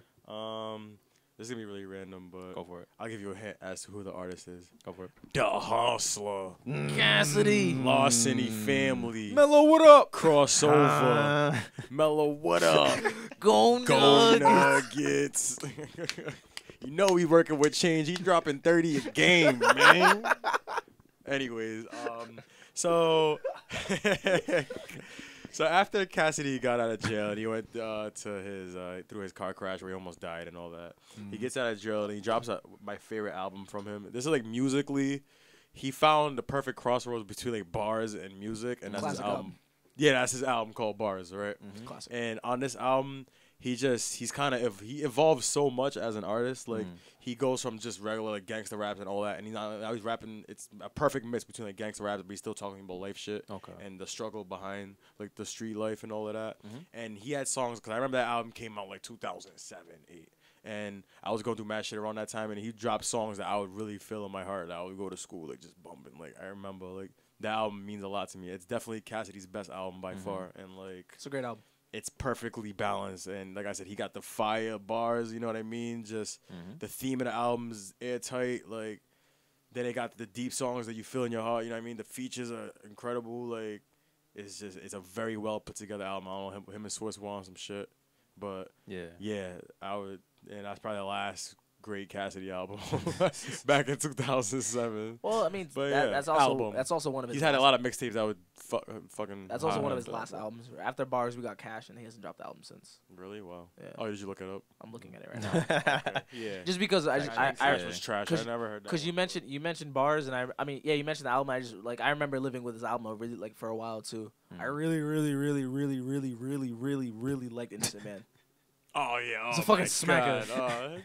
This is gonna be really random, but Go for it. I'll give you a hint as to who the artist is. Go for it. The Hustler. Cassidy. Larceny Family. Mello, what up? Crossover. Mello, what up? Go Nuggets. You know he's working with change. He's dropping 30 a game, man. Anyways, so after Cassidy got out of jail and he went to his through his car crash where he almost died and all that, he gets out of jail and he drops my favorite album from him. This is like musically, he found the perfect crossroads between like bars and music, and that's his album. Yeah, that's his album called Bars, right? Classic. And on this album, he evolves so much as an artist. Like he goes from just regular like gangster raps and all that, and now he's rapping. It's a perfect mix between like gangster raps, but he's still talking about life shit and the struggle behind like the street life and all of that. And he had songs because I remember that album came out like 2007, 2008. And I was going through mad shit around that time, and he dropped songs that I would really feel in my heart that I would go to school like just bumping. Like I remember like that album means a lot to me. It's definitely Cassidy's best album by far, and like It's a great album. It's perfectly balanced, and like I said, he got the fire bars. You know what I mean? Just the theme of the album is airtight. Like then they got the deep songs that you feel in your heart. You know what I mean? The features are incredible. Like it's a very well put together album. I don't know him and Swiss were on some shit, but yeah, I would, and that's probably the last great Cassidy album back in 2007. Well, I mean, but that's also one of his. He's had a lot of mixtapes that would fucking. That's also one of his last albums. After Bars, we got Cash, and he hasn't dropped the album since. Really? Wow. Yeah. Oh, did you look it up? I'm looking at it right now. Okay. Yeah. Just because I was trash. I never heard that. Because you mentioned Bars, and I mean, yeah, you mentioned the album. I remember living with his album really like for a while too. I really liked Innocent Man. Oh yeah, it's a fucking smacker. I'm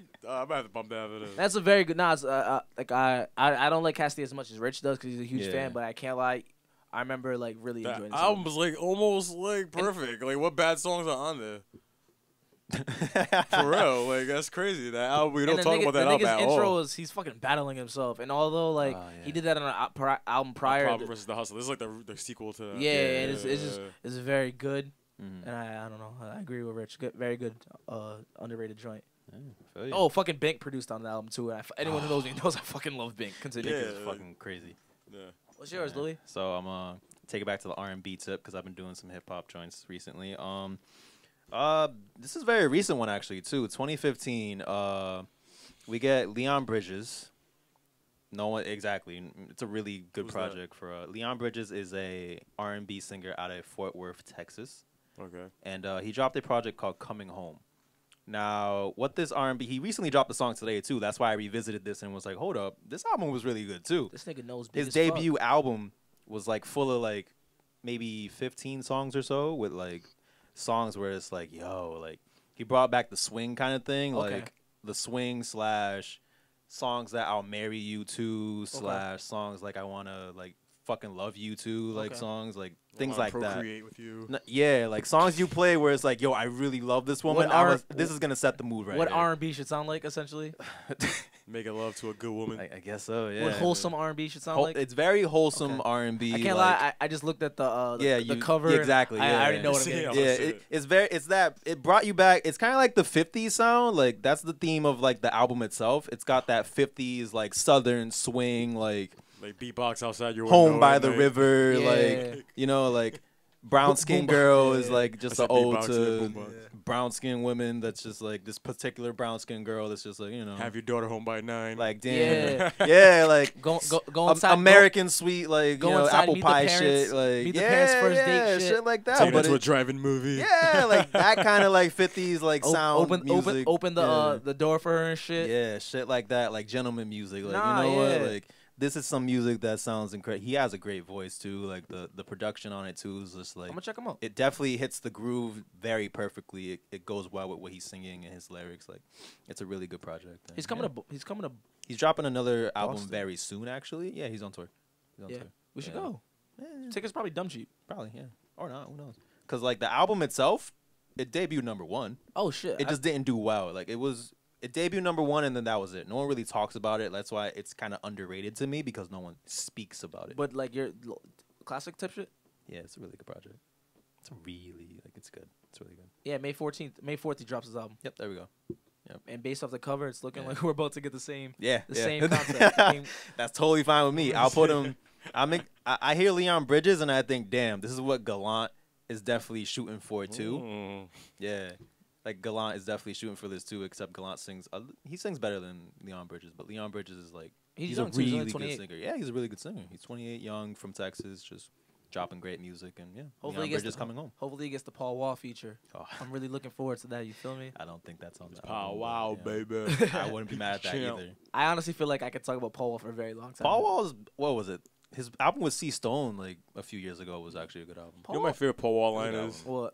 gonna have to bump that after this. That's a very good. Like I don't like Cassidy as much as Rich does because he's a huge fan, but I can't lie. I remember like really enjoying the album. Was like almost like perfect. Like what bad songs are on there? For real, like that's crazy. That album, we don't talk about that album at all. His intro is he's fucking battling himself, and although like he did that on an album prior, Problem versus the Hustle. This is like the sequel to that. Yeah, and it's very good. And I don't know. I agree with Rich. Very good, underrated joint. Oh, fucking Bink produced on the album too. And anyone who knows me knows I fucking love Bink. Continue. Bink is fucking crazy. Yeah. What's yours, Louie? So I'm gonna take it back to the R&B tip because I've been doing some hip hop joints recently. This is a very recent one actually too. 2015. We get Leon Bridges. No one exactly. It's a really good project for Leon Bridges is a R&B singer out of Fort Worth, Texas. Okay. And he dropped a project called Coming Home. Now, what this R&B, he recently dropped a song today too. That's why I revisited this and was like, hold up, this album was really good too. This nigga knows his debut album was like full of like maybe 15 songs or so with like songs where it's like, yo, like he brought back the swing kind of thing, like the swing / songs that I'll marry you to / songs like I wanna like fucking love you to, like songs like things like that. Procreate with you. Yeah, like songs you play where it's like, yo, I really love this woman. This is gonna set the mood right. What R&B should sound like essentially? Making love to a good woman. I guess so. Yeah. What wholesome R&B should sound like? It's very wholesome R&B. I can't lie. I just looked at the cover. Exactly. I already know what I'm getting. Yeah, it brought you back. It's kind of like the 50s sound. Like that's the theme of like the album itself. It's got that 50s like southern swing like beatbox outside your home window by the river, like you know, like brown skin girl is like just an ode to brown skin women. That's just like this particular brown skin girl. That's just like, you know, have your daughter home by 9. Like damn, like go inside, American sweet, like you know, apple pie shit, like meet the parents first date shit like that. Take it to a drive-in movie. Yeah, like that kind of like 50s like sound music. Open the door for her and shit. Yeah, shit like that, like gentleman music. Like you know what, like. This is some music that sounds incredible. He has a great voice too. Like the production on it too is just like, I'm gonna check him out. It definitely hits the groove very perfectly. It goes well with what he's singing and his lyrics. Like it's a really good project. And he's coming to. He's dropping another album very soon. Actually, yeah, he's on tour. We should go. Tickets probably dumb cheap. Probably, yeah, or not. Who knows? Because like the album itself, it debuted #1. Oh shit! It just didn't do well. Like it debuted #1 and then that was it. No one really talks about it. That's why it's kind of underrated to me because no one speaks about it. But like your classic tip shit? Yeah, it's a really good project. It's really like it's good. It's really good. Yeah, May 4th he drops his album. Yep, there we go. Yep. And based off the cover, it's looking like we're about to get the same. Yeah, Same concept. That's totally fine with me. I'll put him. I hear Leon Bridges and I think, damn, this is what Gallant is definitely shooting for too. Yeah, like Gallant is definitely shooting for this too. Except Gallant sings. He sings better than Leon Bridges, but Leon Bridges is like he's a really good singer. Yeah, he's a really good singer. He's 28, young, from Texas, just dropping great music, and yeah, hopefully Leon Bridges coming home. Hopefully he gets the Paul Wall feature. Oh. I'm really looking forward to that. You feel me? I don't think that's on the Paul Wall, baby. I wouldn't be mad at that either. I honestly feel like I could talk about Paul Wall for a very long time. Paul Wall's, what was it? His album with C Stone like a few years ago was actually a good album. You know my favorite Paul Wall line is? What?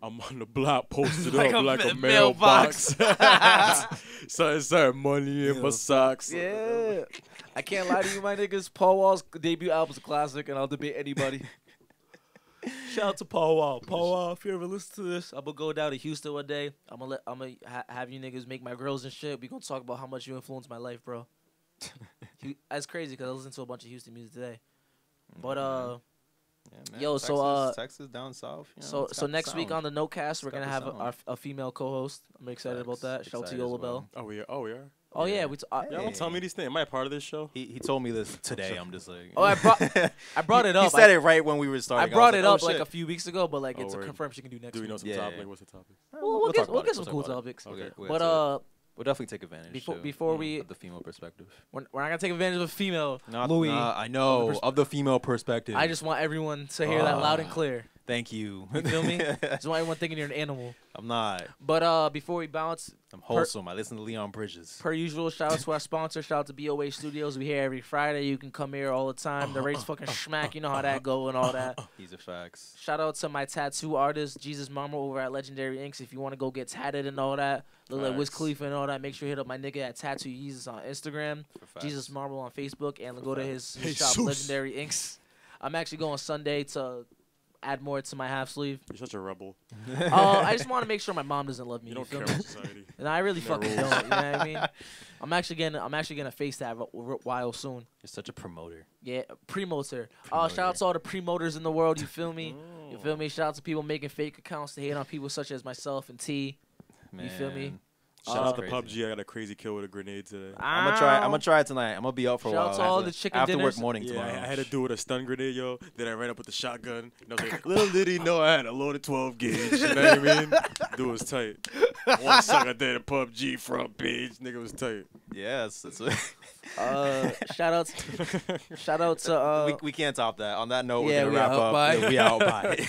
I'm on the block posted Like up a like a mailbox. mailbox. So it's that money in my socks. Yeah. I can't lie to you, my niggas. Paul Wall's debut album's a classic, and I'll debate anybody. Shout out to Paul Wall. Paul Wall, if you ever listen to this, I'm gonna go down to Houston one day. I'm gonna have you niggas make my girls and shit. We gonna talk about how much you influenced my life, bro. That's crazy because I listened to a bunch of Houston music today. But yeah, man. yo, Texas, Texas down south. You know, so next week on the Notecast, we're gonna have a female co-host. I'm excited about that. Shout out to Yola Bell. Oh, we are? Oh, we are? Oh yeah, Y'all don't tell me these things. Am I a part of this show? He told me this today. I'm just like, oh, I brought it up. He said it right when we were starting. I brought it like, up like a few weeks ago, but like it's word. confirmed she can do next week. Do we know some topic? Like, what's the topic? We'll get some cool topics. Okay, but we'll definitely take advantage. Before we of the female perspective, we're not gonna take advantage of a female. Louie, I know of the female perspective. I just want everyone to hear that loud and clear. Thank you. You feel me? Just want everyone thinking you're an animal. I'm not. But before we bounce, I'm wholesome. I listen to Leon Bridges. Per usual, shout out to our sponsor. Shout out to BOA Studios. We here every Friday. You can come here all the time. The rates fucking smack. You know how that go and all that. These are facts. Shout out to my tattoo artist, Jesus Mama, over at Legendary Inks. If you want to go get tatted and all that, look like Wiz Khalifa and all that, make sure you hit up my nigga at Tattoo Jesus on Instagram, Jesus Marble on Facebook, and go to his shop, Legendary Inks. I'm actually going Sunday to add more to my half sleeve. You're such a rebel. I just want to make sure my mom doesn't love me. You don't care about society. And I really fucking don't. You know what I mean? I'm actually gonna face that while soon. You're such a promoter. Yeah, promoter. Shout out to all the promoters in the world. You feel me? You feel me? Shout out to people making fake accounts to hate on people such as myself and T. Man. You feel me? Shout out to PUBG. I got a crazy kill with a grenade today. I'm gonna try it tonight. I'm gonna be out for a while. Shout out to all the chicken after dinners. work morning tomorrow. I had to do it with a stun grenade, yo. Then I ran up with the shotgun. And I was like, little did he know I had a loaded 12 gauge. You know what I mean? Dude was tight. One sucker dead in PUBG front page. Nigga was tight. Yes. Shout out to we can't top that. On that note, yeah, we're gonna wrap up. Bye. We out. Bye.